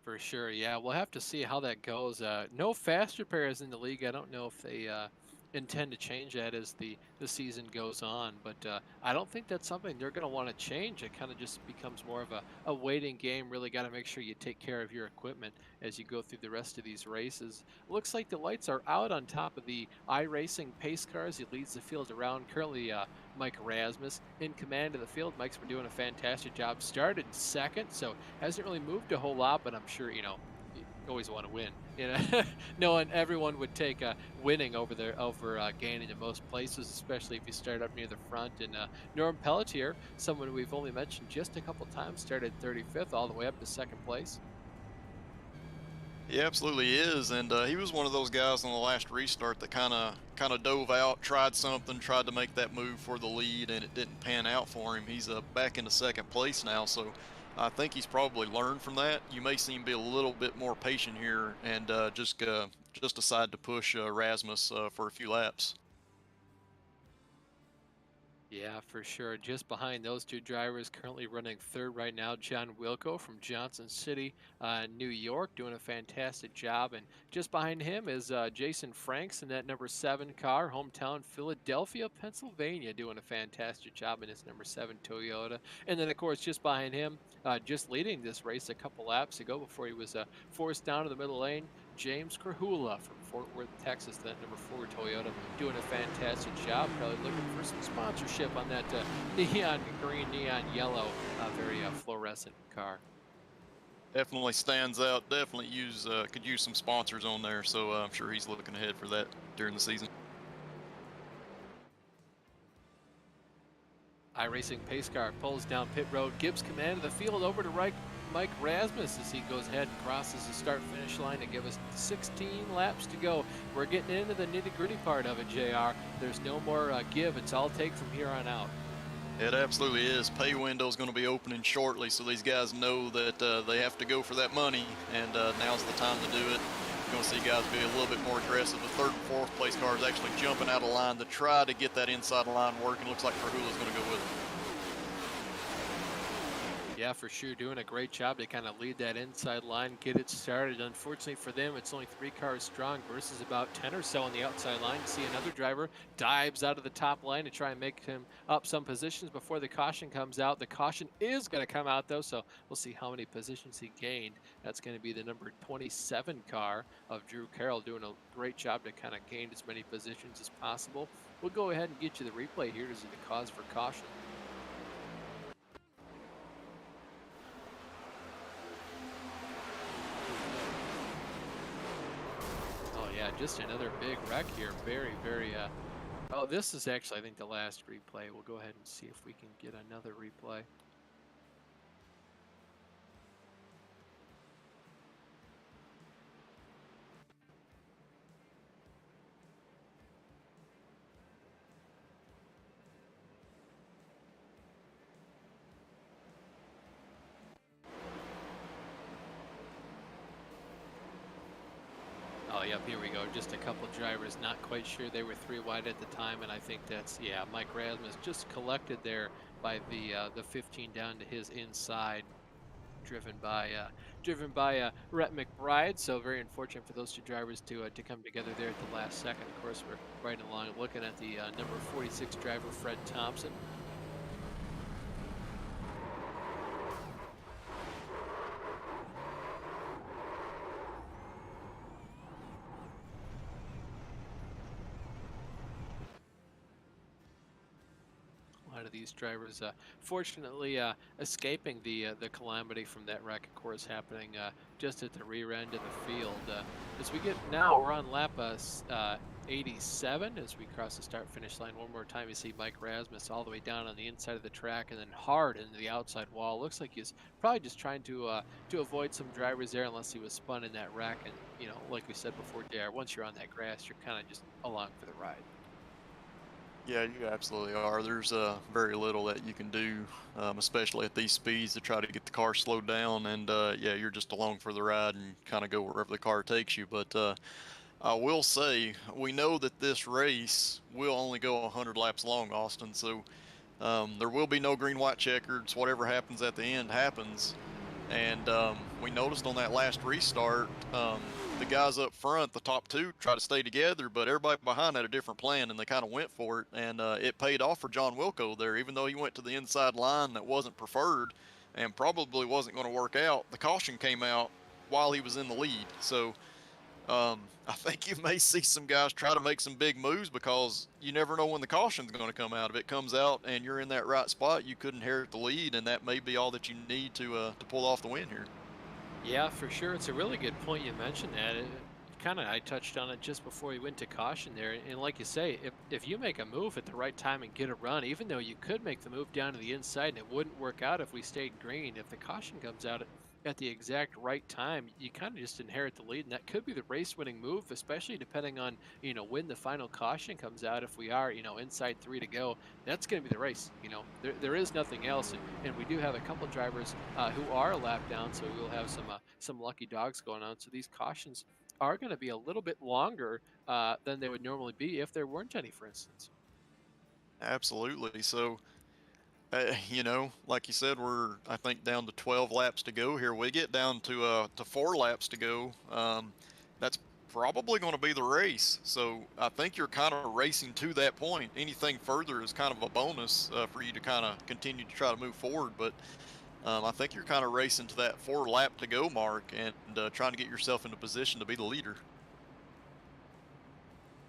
For sure, yeah. We'll have to see how that goes. No fast repairs in the league. I don't know if they intend to change that as the season goes on, but I don't think that's something they're going to want to change. It kind of just becomes more of a waiting game. Really got to make sure you take care of your equipment as you go through the rest of these races. Looks like the lights are out on top of the iRacing pace cars. He leads the field around. Currently, Mike Rasmus in command of the field. Mike's been doing a fantastic job. Started second, so hasn't really moved a whole lot, but I'm sure, you always want to win. Knowing everyone would take winning over gaining in most places, especially if you start up near the front. And Norm Pelletier, someone we've only mentioned just a couple times, started 35th all the way up to second place. He absolutely is, and he was one of those guys on the last restart that kind of dove out, tried something, tried to make that move for the lead, and it didn't pan out for him. He's back into second place now, so I think he's probably learned from that. You may see him be a little bit more patient here and just decide to push Rasmus for a few laps. Yeah, for sure. Just behind those two drivers, currently running third right now, John Wilco from Johnson City, New York, doing a fantastic job. And just behind him is Jason Franks in that number 7 car, hometown Philadelphia, Pennsylvania, doing a fantastic job in his number 7 Toyota. And then, of course, just behind him, just leading this race a couple laps ago before he was forced down to the middle lane, James Krahula from Fort Worth, Texas, that number 4 Toyota, doing a fantastic job. Probably looking for some sponsorship on that neon green, neon yellow, very fluorescent car. Definitely stands out. Definitely could use some sponsors on there. So I'm sure he's looking ahead for that during the season. iRacing pace car pulls down pit road, gives command of the field over to Mike Rasmus as he goes ahead and crosses the start-finish line to give us 16 laps to go. We're getting into the nitty-gritty part of it, JR. There's no more give. It's all take from here on out. It absolutely is. Pay window is going to be opening shortly, so these guys know that they have to go for that money, and now's the time to do it. You're going to see guys be a little bit more aggressive. The third and fourth place cars actually jumping out of line to try to get that inside line working. Looks like Krahula's going to go with it. Yeah, for sure. Doing a great job to kind of lead that inside line, get it started. Unfortunately for them, it's only 3 cars strong versus about 10 or so on the outside line. See another driver dives out of the top line to try and make him up some positions before the caution comes out. The caution is going to come out, though, so we'll see how many positions he gained. That's going to be the number 27 car of Drew Carroll, doing a great job to kind of gain as many positions as possible. We'll go ahead and get you the replay here to see the cause for caution. Oh yeah, just another big wreck here. Very, very, oh, this is actually, I think, the last replay. We'll go ahead and see if we can get another replay. Oh, yep, here we go. Just a couple drivers not quite sure they were 3 wide at the time, and I think that's, yeah, Mike Rasmus just collected there by the 15 down to his inside, driven by Rhett McBride. So very unfortunate for those 2 drivers to come together there at the last second. Of course, we're right along looking at the number 46 driver, Fred Thompson. A lot of these drivers, fortunately, escaping the calamity from that wreck, of course, happening just at the rear end of the field. As we get now, we're on lap 87 as we cross the start-finish line. One more time, you see Mike Rasmus all the way down on the inside of the track and then hard into the outside wall. Looks like he's probably just trying to avoid some drivers there, unless he was spun in that wreck. And you know, like we said before, JR, once you're on that grass, you're kind of just along for the ride. Yeah, you absolutely are. There's very little that you can do, especially at these speeds, to try to get the car slowed down. And yeah, you're just along for the ride and kind of go wherever the car takes you. But I will say, we know that this race will only go 100 laps long, Austin. So there will be no green, white checkers. Whatever happens at the end happens. And we noticed on that last restart, the guys up front, the top 2, try to stay together, but everybody behind had a different plan, and they kind of went for it. And it paid off for John Wilco there. Even though he went to the inside line that wasn't preferred and probably wasn't going to work out, the caution came out while he was in the lead. So I think you may see some guys try to make some big moves, because you never know when the caution's going to come out. If it comes out and you're in that right spot, you could inherit the lead, and that may be all that you need to pull off the win here. Yeah, for sure. It's a really good point you mentioned that. I touched on it just before we went to caution there. And like you say, if you make a move at the right time and get a run, even though you could make the move down to the inside and it wouldn't work out if we stayed green, if the caution comes out at the exact right time, you kind of just inherit the lead. And that could be the race-winning move, especially depending on, you know, when the final caution comes out. If we are, you know, inside 3 to go, that's going to be the race. You know, there is nothing else. And we do have a couple drivers who are a lap down, so we'll have some lucky dogs going on. So these cautions are going to be a little bit longer than they would normally be if there weren't any, for instance. Absolutely. So, you know, like you said, we're, I think, down to 12 laps to go here. We get down to 4 laps to go. That's probably going to be the race. So I think you're kind of racing to that point. Anything further is kind of a bonus for you to kind of continue to try to move forward. But I think you're kind of racing to that 4 lap to go mark and trying to get yourself into position to be the leader.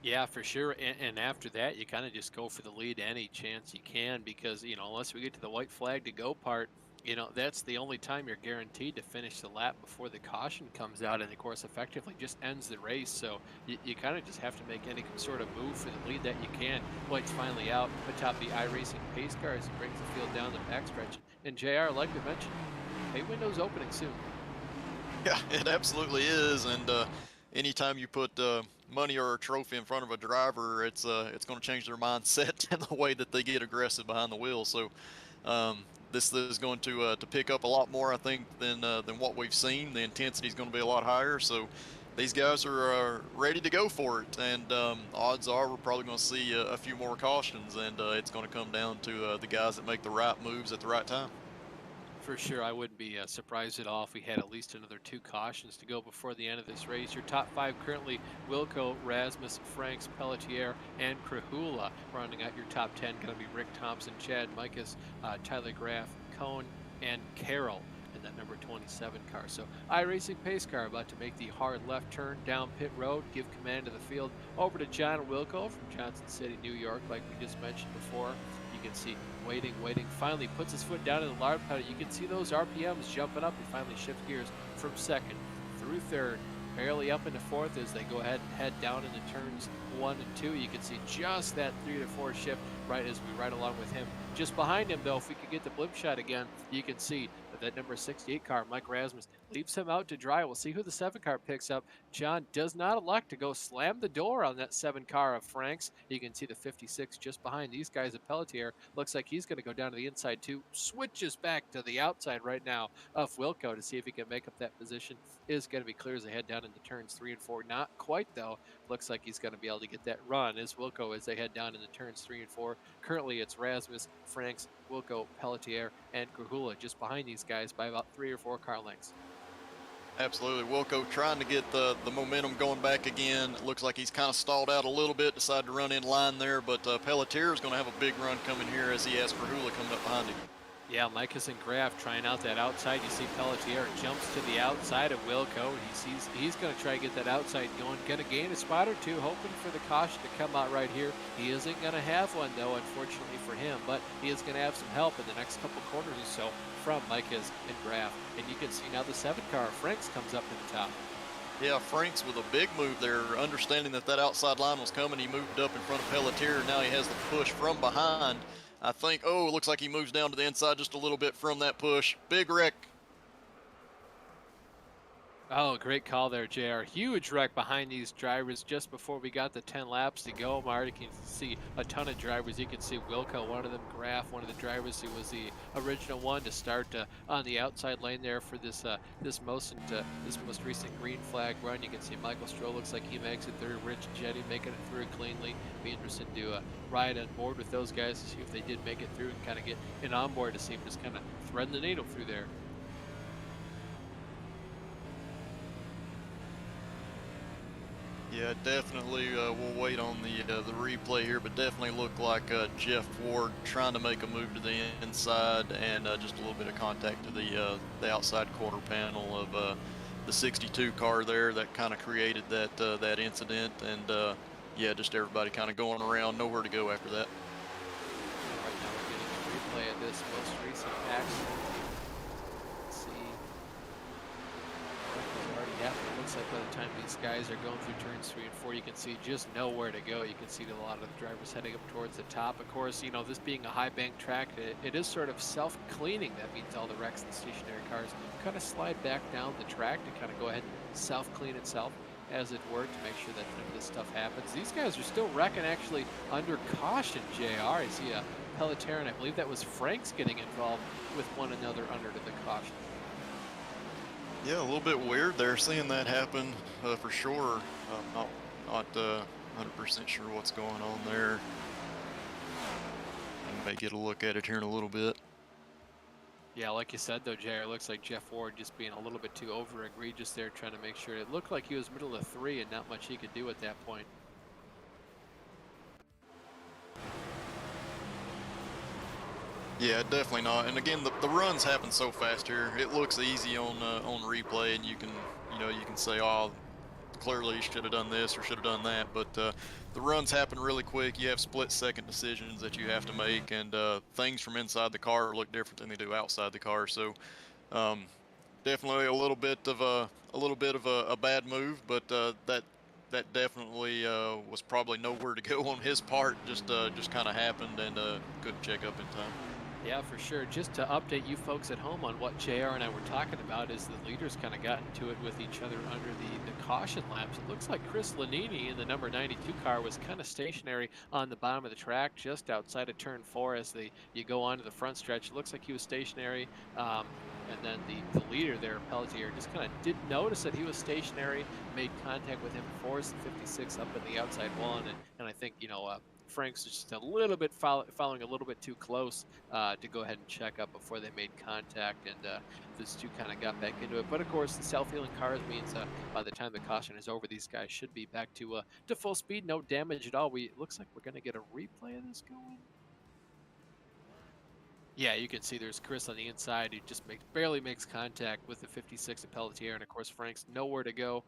Yeah, for sure. And after that, you kind of just go for the lead any chance you can, because, you know, unless we get to the white flag to go part, you know, that's the only time you're guaranteed to finish the lap before the caution comes out, and of course effectively just ends the race. So you kind of just have to make any sort of move for the lead that you can. White's finally out atop the iRacing pace car as he brings the field down the backstretch. And JR, like we mentioned, pay window's opening soon. Yeah, it absolutely is. And anytime you put money or a trophy in front of a driver, it's going to change their mindset and the way that they get aggressive behind the wheel. So this is going to pick up a lot more, I think, than what we've seen. The intensity is going to be a lot higher. So these guys are ready to go for it. And odds are we're probably going to see a few more cautions, and it's going to come down to the guys that make the right moves at the right time. For sure, I wouldn't be surprised at all if we had at least another 2 cautions to go before the end of this race. Your top 5 currently: Wilco, Rasmus, Franks, Pelletier, and Krahula. Rounding out your top 10, going to be Rick Thompson, Chad Mikas, Tyler Graff, Cohn, and Carroll in that number 27 car. So iRacing pace car about to make the hard left turn down pit road, give command of the field over to John Wilco from Johnson City, New York, like we just mentioned before. You can see waiting, finally puts his foot down in the lard pedal. You can see those RPMs jumping up. He finally shifts gears from second through third, barely up into fourth as they go ahead and head down into turns 1 and 2. You can see just that 3 to 4 shift right as we ride along with him. Just behind him, though, if we could get the blimp shot again, you can see that number 68 car, Mike Rasmus, leaves him out to dry. We'll see who the 7 car picks up. John does not elect to go slam the door on that 7 car of Franks. You can see the 56 just behind these guys at Pelletier. Looks like he's going to go down to the inside too. Switches back to the outside right now of Wilco to see if he can make up that position. Is going to be clear as they head down into turns 3 and 4. Not quite, though. Looks like he's going to be able to get that run as Wilco as they head down into turns 3 and 4. Currently, it's Rasmus, Franks, Wilco, Pelletier, and Krahula just behind these guys by about 3 or 4 car lengths. Absolutely. Wilco trying to get the momentum going back again. It looks like he's kind of stalled out a little bit, decided to run in line there, but Pelletier is going to have a big run coming here as he has Krahula coming up behind him. Yeah, Mikas and Graff trying out that outside. You see Pelletier jumps to the outside of Wilco. He's going to try to get that outside going. Going to gain a spot or 2, hoping for the caution to come out right here. He isn't going to have one, though, unfortunately for him, but he is going to have some help in the next couple corners or so from Mikas and Graff. And you can see now the 7 car, Franks, comes up to the top. Yeah, Franks with a big move there, understanding that outside line was coming. He moved up in front of Pelletier. Now he has the push from behind. I think, it looks like he moves down to the inside just a little bit from that push. Big wreck. Oh, great call there, JR. Huge wreck behind these drivers just before we got the 10 laps to go. Marty can see a ton of drivers. You can see Wilco, one of them, Graff, one of the drivers who was the original one to start on the outside lane there for this most recent green flag run. You can see Michael Stroll looks like he makes it through. Rich and Jetty making it through cleanly. Be interested to ride on board with those guys to see if they did make it through and kind of get an onboard to see him just kind of thread the needle through there. Yeah, definitely. We'll wait on the replay here, but definitely looked like Jeff Ward trying to make a move to the inside and just a little bit of contact to the outside quarter panel of the 62 car there. That kind of created that incident, and yeah, just everybody kind of going around, nowhere to go after that. Right now we're getting a replay of this most recent accident. Let's see. It's already happened. It looks like by the time these guys are going through turns 3 and 4, you can see just nowhere to go. You can see a lot of the drivers heading up towards the top. Of course, you know, this being a high bank track, it is sort of self-cleaning. That means all the wrecks and stationary cars kind of slide back down the track to kind of go ahead and self-clean itself, as it were, to make sure that none of this stuff happens. These guys are still wrecking actually under caution, JR. I see a Pelletier, and I believe that was Franks getting involved with one another under the caution. Yeah, a little bit weird there, seeing that happen for sure. Not 100% sure what's going on there. We may get a look at it here in a little bit. Yeah, like you said though, JR, it looks like Jeff Ward just being a little bit too over egregious there, trying to make sure. It looked like he was middle of 3 and not much he could do at that point. Yeah, definitely not. And again, the runs happen so fast here. It looks easy on replay, and you can say, oh, clearly you should have done this or should have done that. But the runs happen really quick. You have split-second decisions that you have to make, and things from inside the car look different than they do outside the car. So definitely a little bit of a bad move, but that definitely was probably nowhere to go on his part. Just kind of happened, and couldn't check up in time. Yeah, for sure. Just to update you folks at home on what JR and I were talking about, is the leaders kind of got into it with each other under the caution laps. It looks like Chris Lanini in the number 92 car was kind of stationary on the bottom of the track just outside of turn 4 as you go onto the front stretch. It looks like he was stationary. And then the leader there, Pelletier, just kind of didn't notice that he was stationary, made contact with him, forced the 56 up at the outside wall, and I think, Frank's just a little bit following a little bit too close to go ahead and check up before they made contact, and those two kind of got back into it. But of course, the self-healing cars means by the time the caution is over, these guys should be back to full speed, no damage at all. We looks like we're going to get a replay of this going. Yeah, you can see there's Chris on the inside who just barely makes contact with the 56 of Pelletier, and of course Frank's nowhere to go.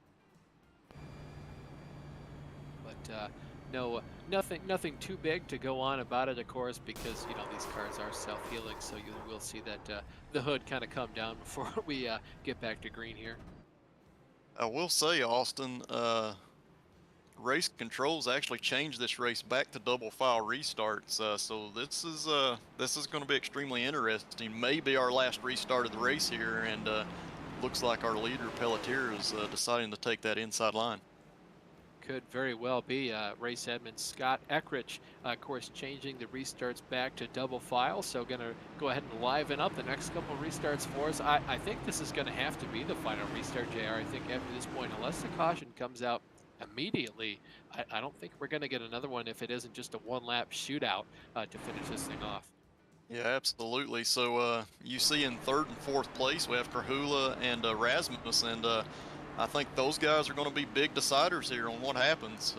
But no, nothing too big to go on about it, of course, because these cars are self-healing, so you will see that the hood kind of come down before we get back to green here. I will say, Austin, race controls actually changed this race back to double file restarts. So this is going to be extremely interesting. Maybe our last restart of the race here, and looks like our leader Pelletier is deciding to take that inside line. Could very well be. Race admin Scott Eckrich, of course, changing the restarts back to double file. So going to go ahead and liven up the next couple of restarts for us. I think this is going to have to be the final restart, JR. I think after this point, unless the caution comes out immediately, I don't think we're going to get another one if it isn't just a one-lap shootout to finish this thing off. Yeah, absolutely. So you see in third and fourth place, we have Krahula and Rasmus, and I think those guys are going to be big deciders here on what happens.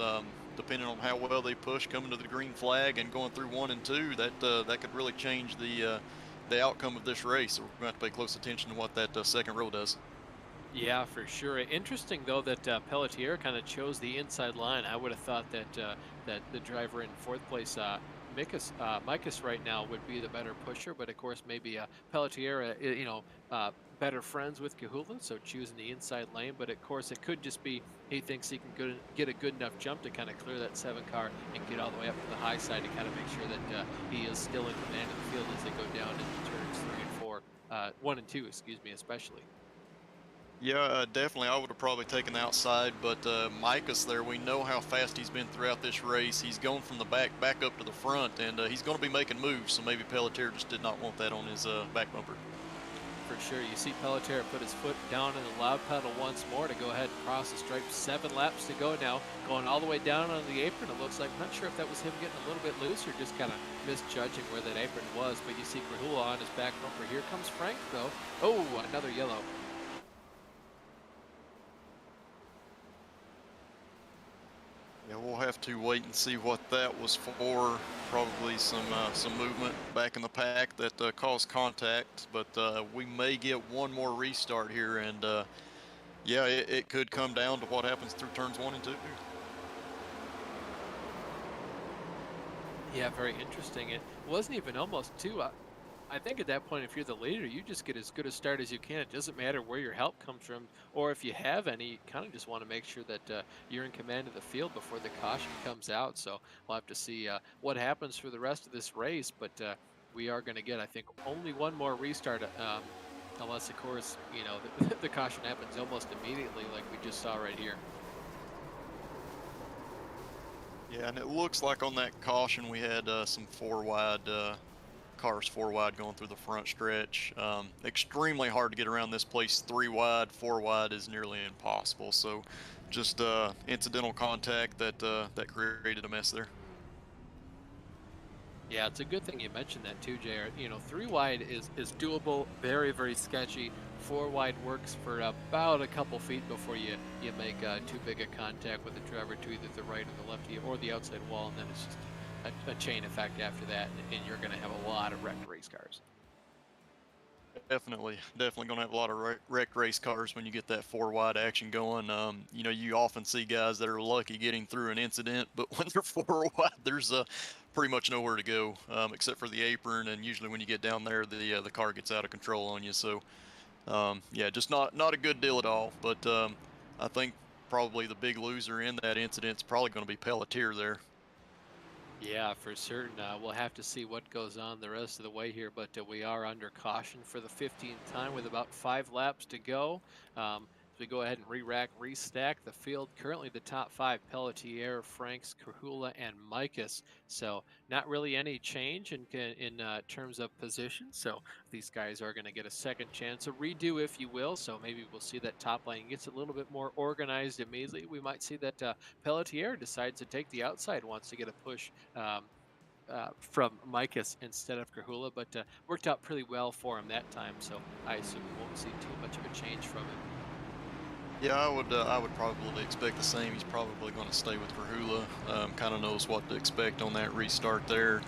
Depending on how well they push coming to the green flag and going through 1 and 2, that could really change the outcome of this race. So we're going to have to pay close attention to what that second row does. Yeah, for sure. Interesting though that Pelletier kind of chose the inside line. I would have thought that that the driver in fourth place, Mikas right now would be the better pusher, but of course maybe Pelletier, better friends with Kahula, so choosing the inside lane. But of course it could just be he thinks he can get a good enough jump to kind of clear that 7 car and get all the way up to the high side to kind of make sure that he is still in command of the field as they go down into turns 3 and 4, 1 and 2, excuse me, especially. Yeah, definitely. I would have probably taken the outside, but Mikas there, we know how fast he's been throughout this race. He's going from the back up to the front, and he's going to be making moves, so maybe Pelletier just did not want that on his back bumper. For sure. You see Pelletier put his foot down in the loud pedal once more to go ahead and cross the stripe. 7 laps to go now, going all the way down on the apron. It looks like, I'm not sure if that was him getting a little bit loose or just kind of misjudging where that apron was, but you see Krahula on his back bumper. Here comes Frank, though. Oh, another yellow. Yeah, we'll have to wait and see what that was for. Probably some movement back in the pack that caused contact, but we may get one more restart here, and yeah, it could come down to what happens through turns 1 and 2. Yeah, very interesting. It wasn't even almost 2. I think at that point, if you're the leader, you just get as good a start as you can. It doesn't matter where your help comes from, or if you have any, you kind of just want to make sure that you're in command of the field before the caution comes out. So we'll have to see what happens for the rest of this race, but we are going to get, I think, only one more restart, unless, of course, the caution happens almost immediately like we just saw right here. Yeah, and it looks like on that caution we had some 4 wide cars 4 wide going through the front stretch. Extremely hard to get around this place 3 wide. 4 wide is nearly impossible. So just incidental contact that created a mess there. Yeah, it's a good thing you mentioned that too, JR. 3 wide is doable, very, very sketchy. 4 wide works for about a couple feet before you make too big a contact with the driver to either the right or the left or the outside wall, and then it's just a chain effect after that, and you're going to have a lot of wrecked race cars. Definitely going to have a lot of wrecked race cars when you get that 4 wide action going. You often see guys that are lucky getting through an incident, but when they're 4 wide, there's pretty much nowhere to go except for the apron, and usually when you get down there, the car gets out of control on you. So yeah, just not a good deal at all. But I think probably the big loser in that incident is probably going to be Pelletier there. Yeah, for certain. We'll have to see what goes on the rest of the way here, but we are under caution for the 15th time with about 5 laps to go. we go ahead and re-rack, restack the field, currently the top 5, Pelletier, Franks, Krahula, and Micus. So not really any change in terms of position. So these guys are going to get a second chance, a redo, if you will. So maybe we'll see that top lane gets a little bit more organized immediately. We might see that Pelletier decides to take the outside, wants to get a push from Micus instead of Krahula, but worked out pretty well for him that time. So I assume we won't see too much of a change from him. Yeah, I would probably expect the same. He's probably going to stay with Krahula. Kind of knows what to expect on that restart there.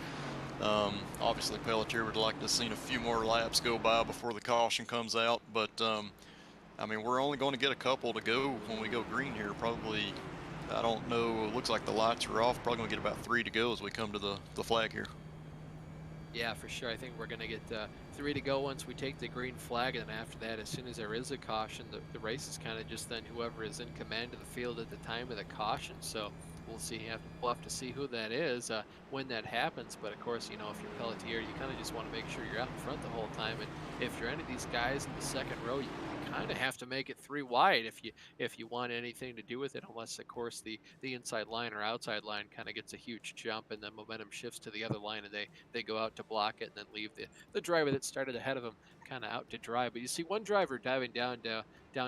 Obviously, Pelletier would like to have seen a few more laps go by before the caution comes out, but I mean, we're only going to get a couple to go when we go green here. Probably, I don't know, it looks like the lights are off. Probably going to get about 3 to go as we come to the flag here. Yeah, for sure. I think we're going to get 3 to go once we take the green flag, and then after that, as soon as there is a caution, the race is kind of just then whoever is in command of the field at the time of the caution. So we'll see. We'll have to see who that is when that happens. But of course, you know, if you're Pelletier, you kind of just want to make sure you're out in front the whole time. And if you're any of these guys in the second row, you kind of have to make it 3 wide if you want anything to do with it, unless of course the inside line or outside line kind of gets a huge jump and then momentum shifts to the other line and they go out to block it and then leave the driver that started ahead of them kind of out to dry. But you see one driver diving down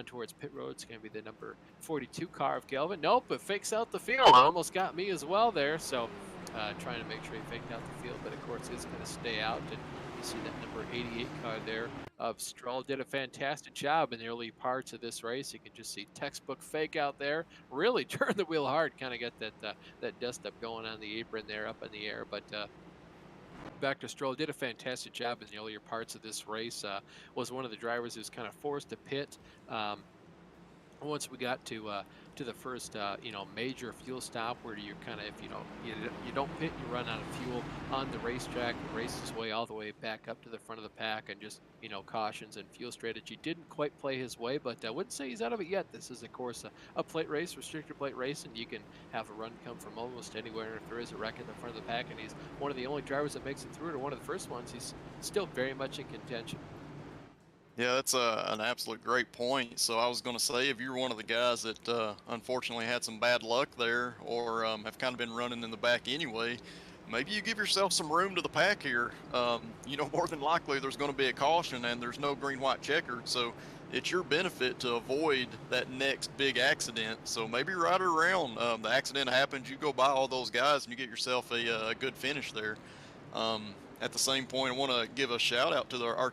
towards pit road. It's going to be the number 42 car of Galvin. Nope, it fakes out the field. Almost got me as well there. So trying to make sure he faked out the field, but of course it's going to stay out. And you see that number 88 car there of Stroll did a fantastic job in the early parts of this race. You can just see textbook fake out there. Really turned the wheel hard, kind of got that dust up going on the apron there up in the air. But back to Stroll, did a fantastic job in the earlier parts of this race. Was one of the drivers who was kind of forced to pit. Once we got to the first major fuel stop where you're kind of, if you don't pit, you run out of fuel on the racetrack, race his way all the way back up to the front of the pack, and just cautions and fuel strategy didn't quite play his way, but I wouldn't say he's out of it yet. This is of course a plate race, restrictor plate race, and you can have a run come from almost anywhere. If there is a wreck in the front of the pack and he's one of the only drivers that makes it through it, or one of the first ones, he's still very much in contention. Yeah, that's an absolute great point. So I was going to say, if you're one of the guys that unfortunately had some bad luck there, or have kind of been running in the back anyway, maybe you give yourself some room to the pack here. More than likely there's going to be a caution and there's no green-white checkered, so it's your benefit to avoid that next big accident. So maybe ride it around. The accident happens, you go by all those guys and you get yourself a good finish there. At the same point, I want to give a shout out to our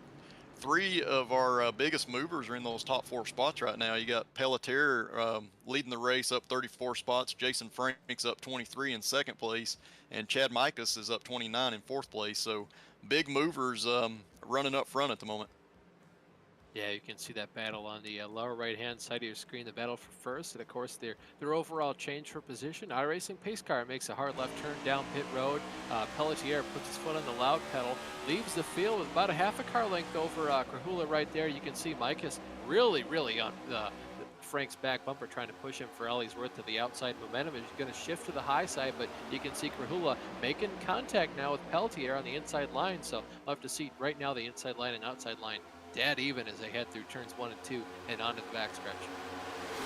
3 of our biggest movers are in those top 4 spots right now. You got Pelletier leading the race up 34 spots. Jason Franks up 23 in second place. And Chad Micus is up 29 in fourth place. So big movers running up front at the moment. Yeah, you can see that battle on the lower right-hand side of your screen, the battle for first, and of course their overall change for position. iRacing pace car makes a hard left turn down pit road. Pelletier puts his foot on the loud pedal, leaves the field with about a half a car length over Krahula right there. You can see Micus really on Frank's back bumper, trying to push him for all he's worth to the outside momentum. Is going to shift to the high side, but you can see Krahula making contact now with Pelletier on the inside line. So we'll have to see right now the inside line and outside line dead even as they head through turns 1 and 2 and onto the backstretch.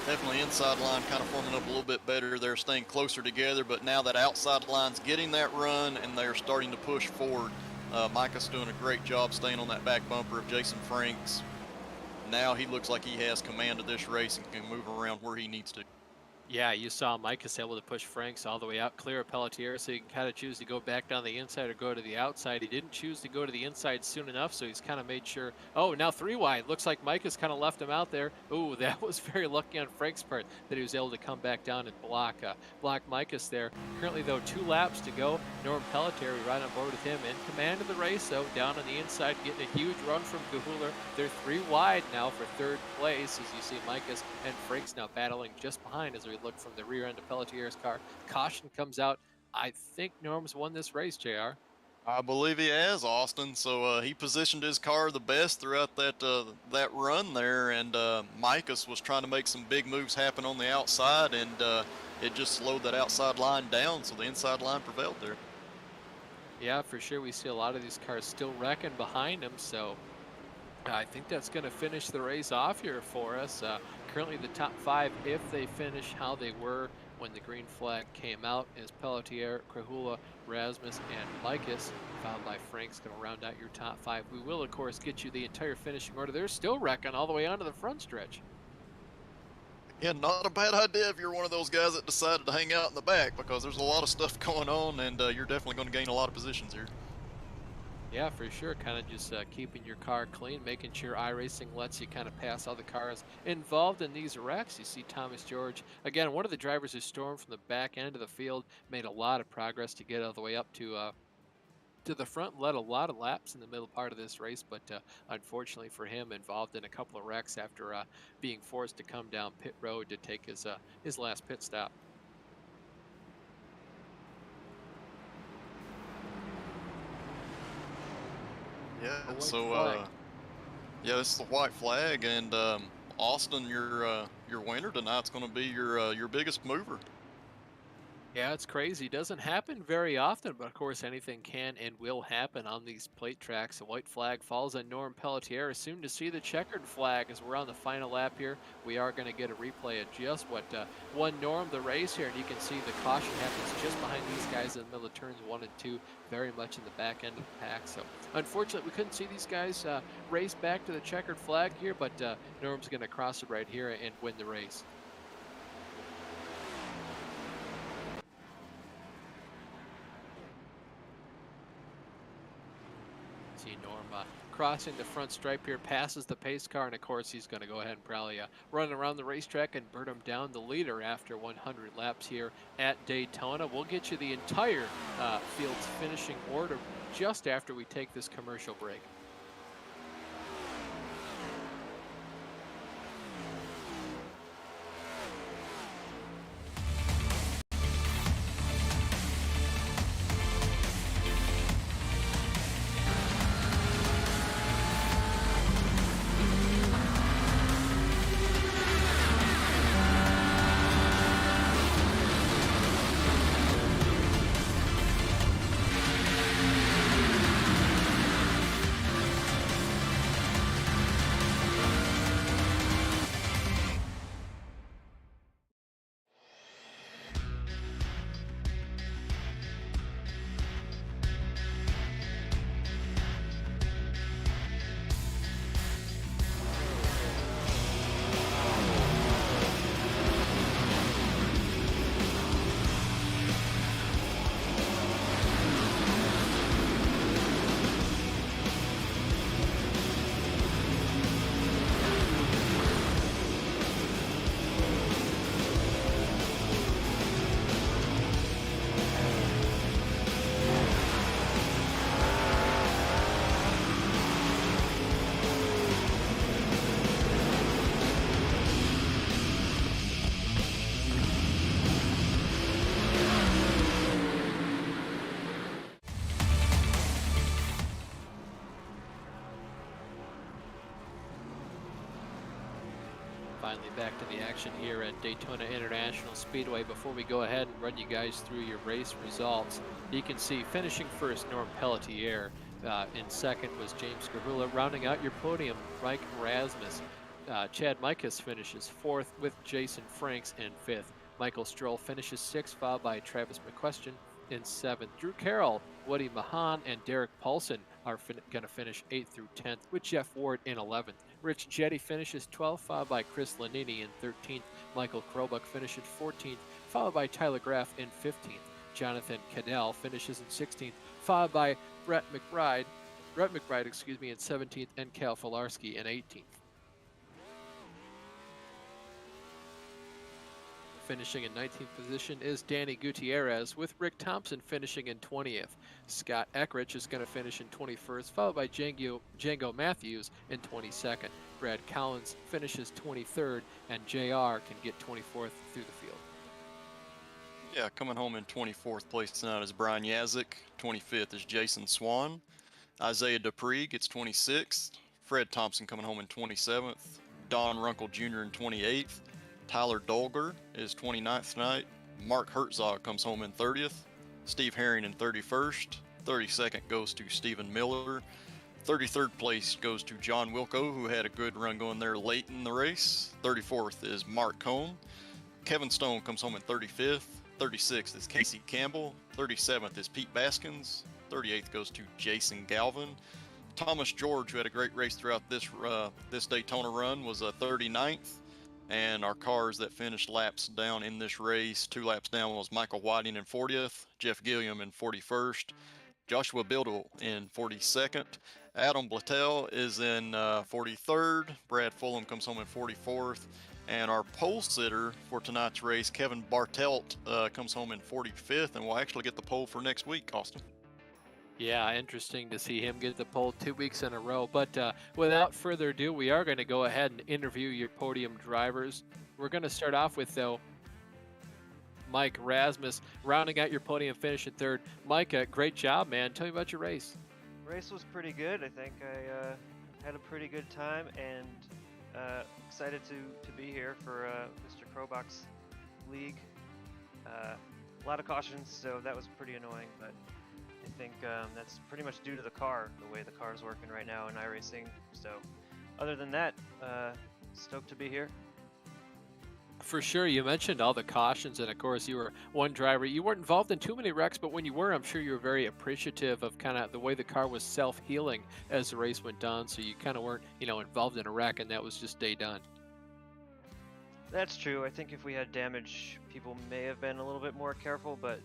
Definitely inside line kind of forming up a little bit better. They're staying closer together, but now that outside line's getting that run and they're starting to push forward. Micah's doing a great job staying on that back bumper of Jason Franks. Now he looks like he has command of this race and can move around where he needs to. Yeah, you saw Micus able to push Franks all the way out, clear of Pelletier, so he can kind of choose to go back down the inside or go to the outside. He didn't choose to go to the inside soon enough, so he's kind of made sure. Oh, now 3 wide. Looks like Micus kind of left him out there. Ooh, that was very lucky on Frank's part that he was able to come back down and block Micus there. Currently, though, 2 laps to go. Norm Pelletier, we right on board with him, in command of the race, though, down on the inside, getting a huge run from Krahula. They're 3 wide now for 3rd place, as you see Micus and Franks now battling just behind as we look from the rear end of Pelletier's car. Caution comes out. I think Norm's won this race, JR. I believe he has, Austin. So he positioned his car the best throughout that run there, and Micus was trying to make some big moves happen on the outside, and it just slowed that outside line down, so the inside line prevailed there. Yeah, for sure. We see a lot of these cars still wrecking behind him, so I think that's going to finish the race off here for us. Currently, the top 5, if they finish how they were when the green flag came out, is Pelletier, Krahula, Rasmus, and Mikas, followed by Frank's going to round out your top 5. We will, of course, get you the entire finishing order. They're still wrecking all the way onto the front stretch. Yeah, not a bad idea if you're one of those guys that decided to hang out in the back, because there's a lot of stuff going on, and you're definitely going to gain a lot of positions here. Yeah, for sure. Kind of just keeping your car clean, making sure iRacing lets you kind of pass all the cars involved in these wrecks. You see Thomas George, again, one of the drivers who stormed from the back end of the field, made a lot of progress to get all the way up to the front, led a lot of laps in the middle part of this race, but unfortunately for him, involved in a couple of wrecks after being forced to come down pit road to take his last pit stop. Yeah, A white so flag. yeah, this is the white flag, and Austin, your winner tonight's going to be your biggest mover. Yeah, it's crazy. Doesn't happen very often, but of course anything can and will happen on these plate tracks. The white flag falls on Norm Pelletier. Soon to see the checkered flag as we're on the final lap here. We are going to get a replay of just what won Norm the race here, and you can see the caution happens just behind these guys in the middle of turns 1 and 2, very much in the back end of the pack. So unfortunately, we couldn't see these guys race back to the checkered flag here, but Norm's going to cross it right here and win the race. See Norm crossing the front stripe here, passes the pace car, and of course he's going to go ahead and probably run around the racetrack and burn him down the leader after 100 laps here at Daytona. We'll get you the entire field's finishing order just after we take this commercial break. Finally back to the action here at Daytona International Speedway. Before we go ahead and run you guys through your race results, you can see finishing first Norm Pelletier. In second was James Krahula. Rounding out your podium, Mike Rasmus. Chad Mikas finishes fourth with Jason Franks in fifth. Michael Stroll finishes sixth, followed by Travis McQuestion in seventh. Drew Carroll, Woody Mahan, and Derek Paulson are going to finish 8th through 10th, with Jeff Ward in 11th. Rich Jetty finishes 12th, followed by Chris Lanini in 13th. Michael Krobach finishes 14th, followed by Tyler Graaff in 15th. Jonathan Cadell finishes in 16th, followed by Brett McBride, in 17th, and Cal Filarski in 18th. Finishing in 19th position is Danny Gutierrez, with Rick Thompson finishing in 20th. Scott Eckrich is going to finish in 21st, followed by Django Matthews in 22nd. Brad Collins finishes 23rd, and JR can get 24th through the field. Yeah, coming home in 24th place tonight is Brian Yazik. 25th is Jason Swan. Isaiah Dupree gets 26th. Fred Thompson coming home in 27th. Don Runkle Jr. in 28th. Tyler Dolger is 29th tonight. Mark Herzog comes home in 30th. Steve Herring in 31st. 32nd goes to Stephen Miller. 33rd place goes to John Wilco, who had a good run going there late in the race. 34th is Mark Cohn. Kevin Stone comes home in 35th. 36th is Casey Campbell. 37th is Pete Baskins. 38th goes to Jason Galvin. Thomas George, who had a great race throughout this Daytona run, was 39th. And our cars that finished laps down in this race, 2 laps down, was Michael Whiting in 40th, Jeff Gilliam in 41st, Joshua Bildel in 42nd, Adam Blattell is in 43rd, Brad Fulham comes home in 44th, and our pole sitter for tonight's race, Kevin Bartelt, comes home in 45th, and we'll actually get the pole for next week, Austin. Yeah, interesting to see him get the pole 2 weeks in a row. But without further ado, we are going to go ahead and interview your podium drivers. We're going to start off with, though, Mike Rasmus, rounding out your podium finish in 3rd. Mike, great job, man. Tell me about your race. Race was pretty good. I think I had a pretty good time, and excited to be here for Mr. Krobach's league. A lot of cautions, so that was pretty annoying, but I think that's pretty much due to the car, the way the car is working right now in iRacing. So other than that, stoked to be here. For sure, you mentioned all the cautions, and of course you were one driver. You weren't involved in too many wrecks, but when you were, I'm sure you were very appreciative of kind of the way the car was self-healing as the race went on, so you kind of weren't, involved in a wreck, and that was just day done. That's true. I think if we had damage, people may have been a little bit more careful, but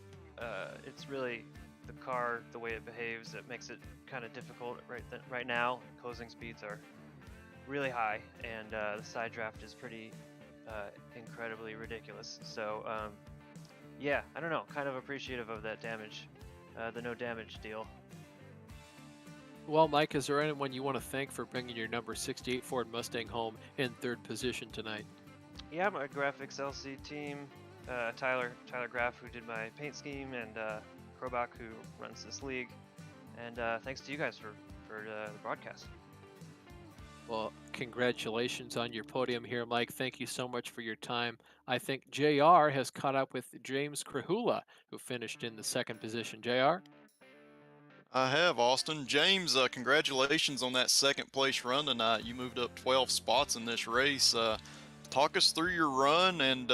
it's really the car, the way it behaves, that makes it kind of difficult right now. Closing speeds are really high, and the side draft is pretty incredibly ridiculous. So yeah, I don't know, kind of appreciative of that damage, the no damage deal. Well, Mike, is there anyone you want to thank for bringing your number 68 Ford Mustang home in 3rd position tonight? Yeah, my GRAAFix LC team, Tyler Graff, who did my paint scheme, and Krobach, who runs this league, and thanks to you guys for the broadcast. Well, congratulations on your podium here, Mike. Thank you so much for your time. I think JR has caught up with James Krahula, who finished in the 2nd position. JR? I have, Austin. James, congratulations on that 2nd place run tonight. You moved up 12 spots in this race. Talk us through your run and,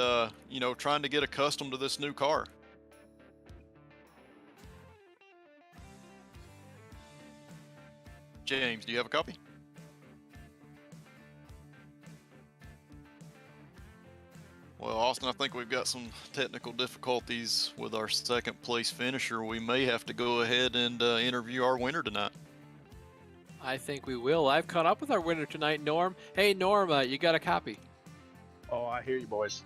trying to get accustomed to this new car. James, do you have a copy? Well, Austin, I think we've got some technical difficulties with our 2nd place finisher. We may have to go ahead and interview our winner tonight. I think we will. I've caught up with our winner tonight, Norm. Hey, Norm, you got a copy? Oh, I hear you, boys.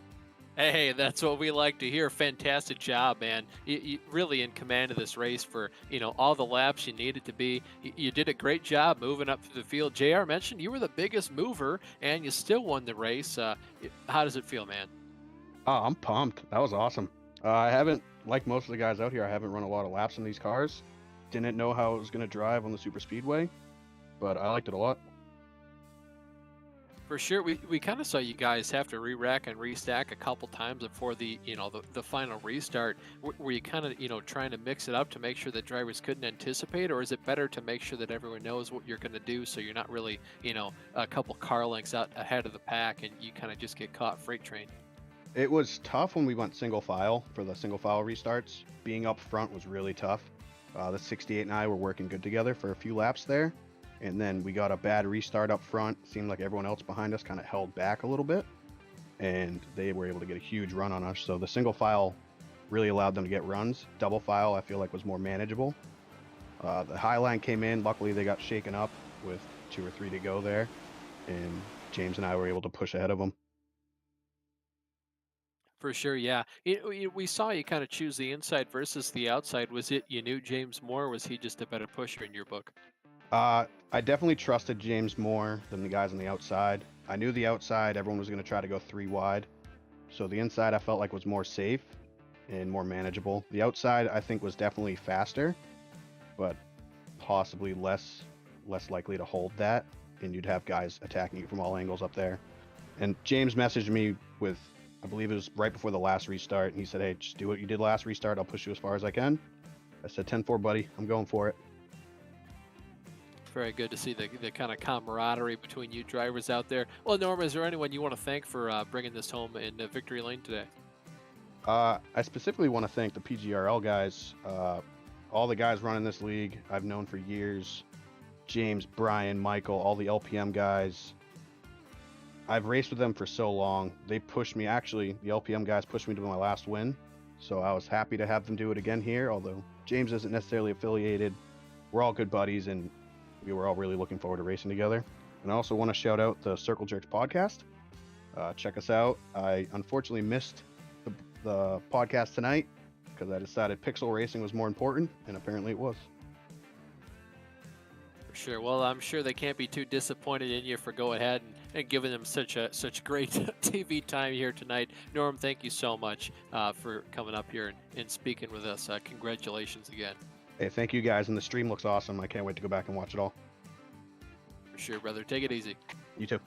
Hey, that's what we like to hear. Fantastic job, man. You really in command of this race for, all the laps you needed to be. You did a great job moving up through the field. JR mentioned you were the biggest mover, and you still won the race. How does it feel, man? Oh, I'm pumped. That was awesome. I haven't, like most of the guys out here, I haven't run a lot of laps in these cars. Didn't know how it was going to drive on the Super Speedway, but I liked it a lot. For sure, we kind of saw you guys have to re-rack and restack a couple times before the the final restart. Were you kind of trying to mix it up to make sure that drivers couldn't anticipate, or is it better to make sure that everyone knows what you're going to do so you're not really a couple car lengths out ahead of the pack and you kind of just get caught freight train? It was tough when we went single file for the single file restarts. Being up front was really tough. The 68 and I were working good together for a few laps there. And then we got a bad restart up front. Seemed like everyone else behind us kind of held back a little bit. And they were able to get a huge run on us. So the single file really allowed them to get runs. Double file, I feel like, was more manageable. The high line came in. Luckily, they got shaken up with 2 or 3 to go there. And James and I were able to push ahead of them. For sure, yeah. We saw you kind of choose the inside versus the outside. Was it you knew James more, or was he just a better pusher in your book? I definitely trusted James more than the guys on the outside. I knew the outside, everyone was going to try to go 3 wide. So the inside I felt like was more safe and more manageable. The outside I think was definitely faster, but possibly less likely to hold that. And you'd have guys attacking you from all angles up there. And James messaged me with, I believe it was right before the last restart, and he said, hey, just do what you did last restart. I'll push you as far as I can. I said, 10-4, buddy. I'm going for it. Very good to see the kind of camaraderie between you drivers out there. Well, Norm, is there anyone you want to thank for bringing this home in victory lane today? I specifically want to thank the PGRL guys. All the guys running this league I've known for years. James, Brian, Michael, all the LPM guys. I've raced with them for so long. They pushed me. Actually, the LPM guys pushed me to my last win. So I was happy to have them do it again here, although James isn't necessarily affiliated. We're all good buddies, and we were all really looking forward to racing together. And I also want to shout out the Circle Jerks podcast. Check us out. I unfortunately missed the podcast tonight because I decided pixel racing was more important, and apparently it was. For sure. Well, I'm sure they can't be too disappointed in you for going ahead and giving them such great TV time here tonight. Norm, thank you so much for coming up here and speaking with us. Congratulations again. Hey, thank you guys, and the stream looks awesome. I can't wait to go back and watch it all. For sure, brother. Take it easy. You too.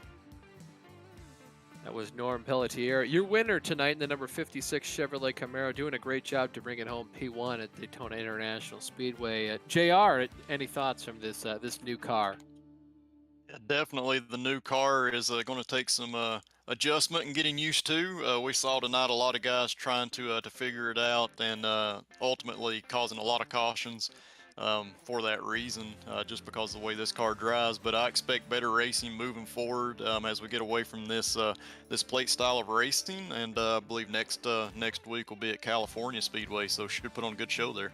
That was Norm Pelletier, your winner tonight in the number 56 Chevrolet Camaro, doing a great job to bring it home P1 at Daytona International Speedway. JR, any thoughts from this new car? Yeah, definitely the new car is going to take some adjustment and getting used to. We saw tonight a lot of guys trying to figure it out and ultimately causing a lot of cautions for that reason, just because of the way this car drives. But I expect better racing moving forward as we get away from this this plate style of racing, and I believe next week will be at California Speedway, so should put on a good show there.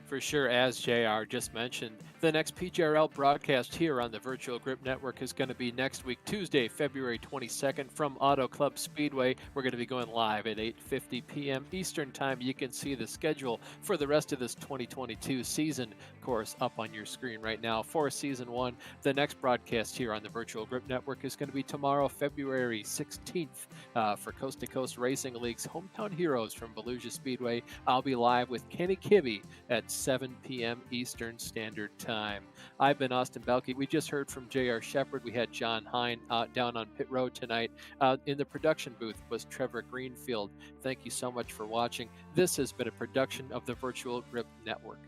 For sure, as JR just mentioned, the next PGRL broadcast here on the Virtual Grip Network is going to be next week, Tuesday, February 22nd from Auto Club Speedway. We're going to be going live at 8:50 p.m. Eastern Time. You can see the schedule for the rest of this 2022 season course up on your screen right now for Season 1. The next broadcast here on the Virtual Grip Network is going to be tomorrow, February 16th for Coast to Coast Racing League's Hometown Heroes from Volusia Speedway. I'll be live with Kenny Kibbe at 7 p.m. Eastern Standard Time. I've been Austin Belke. We just heard from J.R. Shepard. We had John Hine down on pit road tonight. In the production booth was Trevor Greenfield. Thank you so much for watching. This has been a production of the Virtual Grip Network.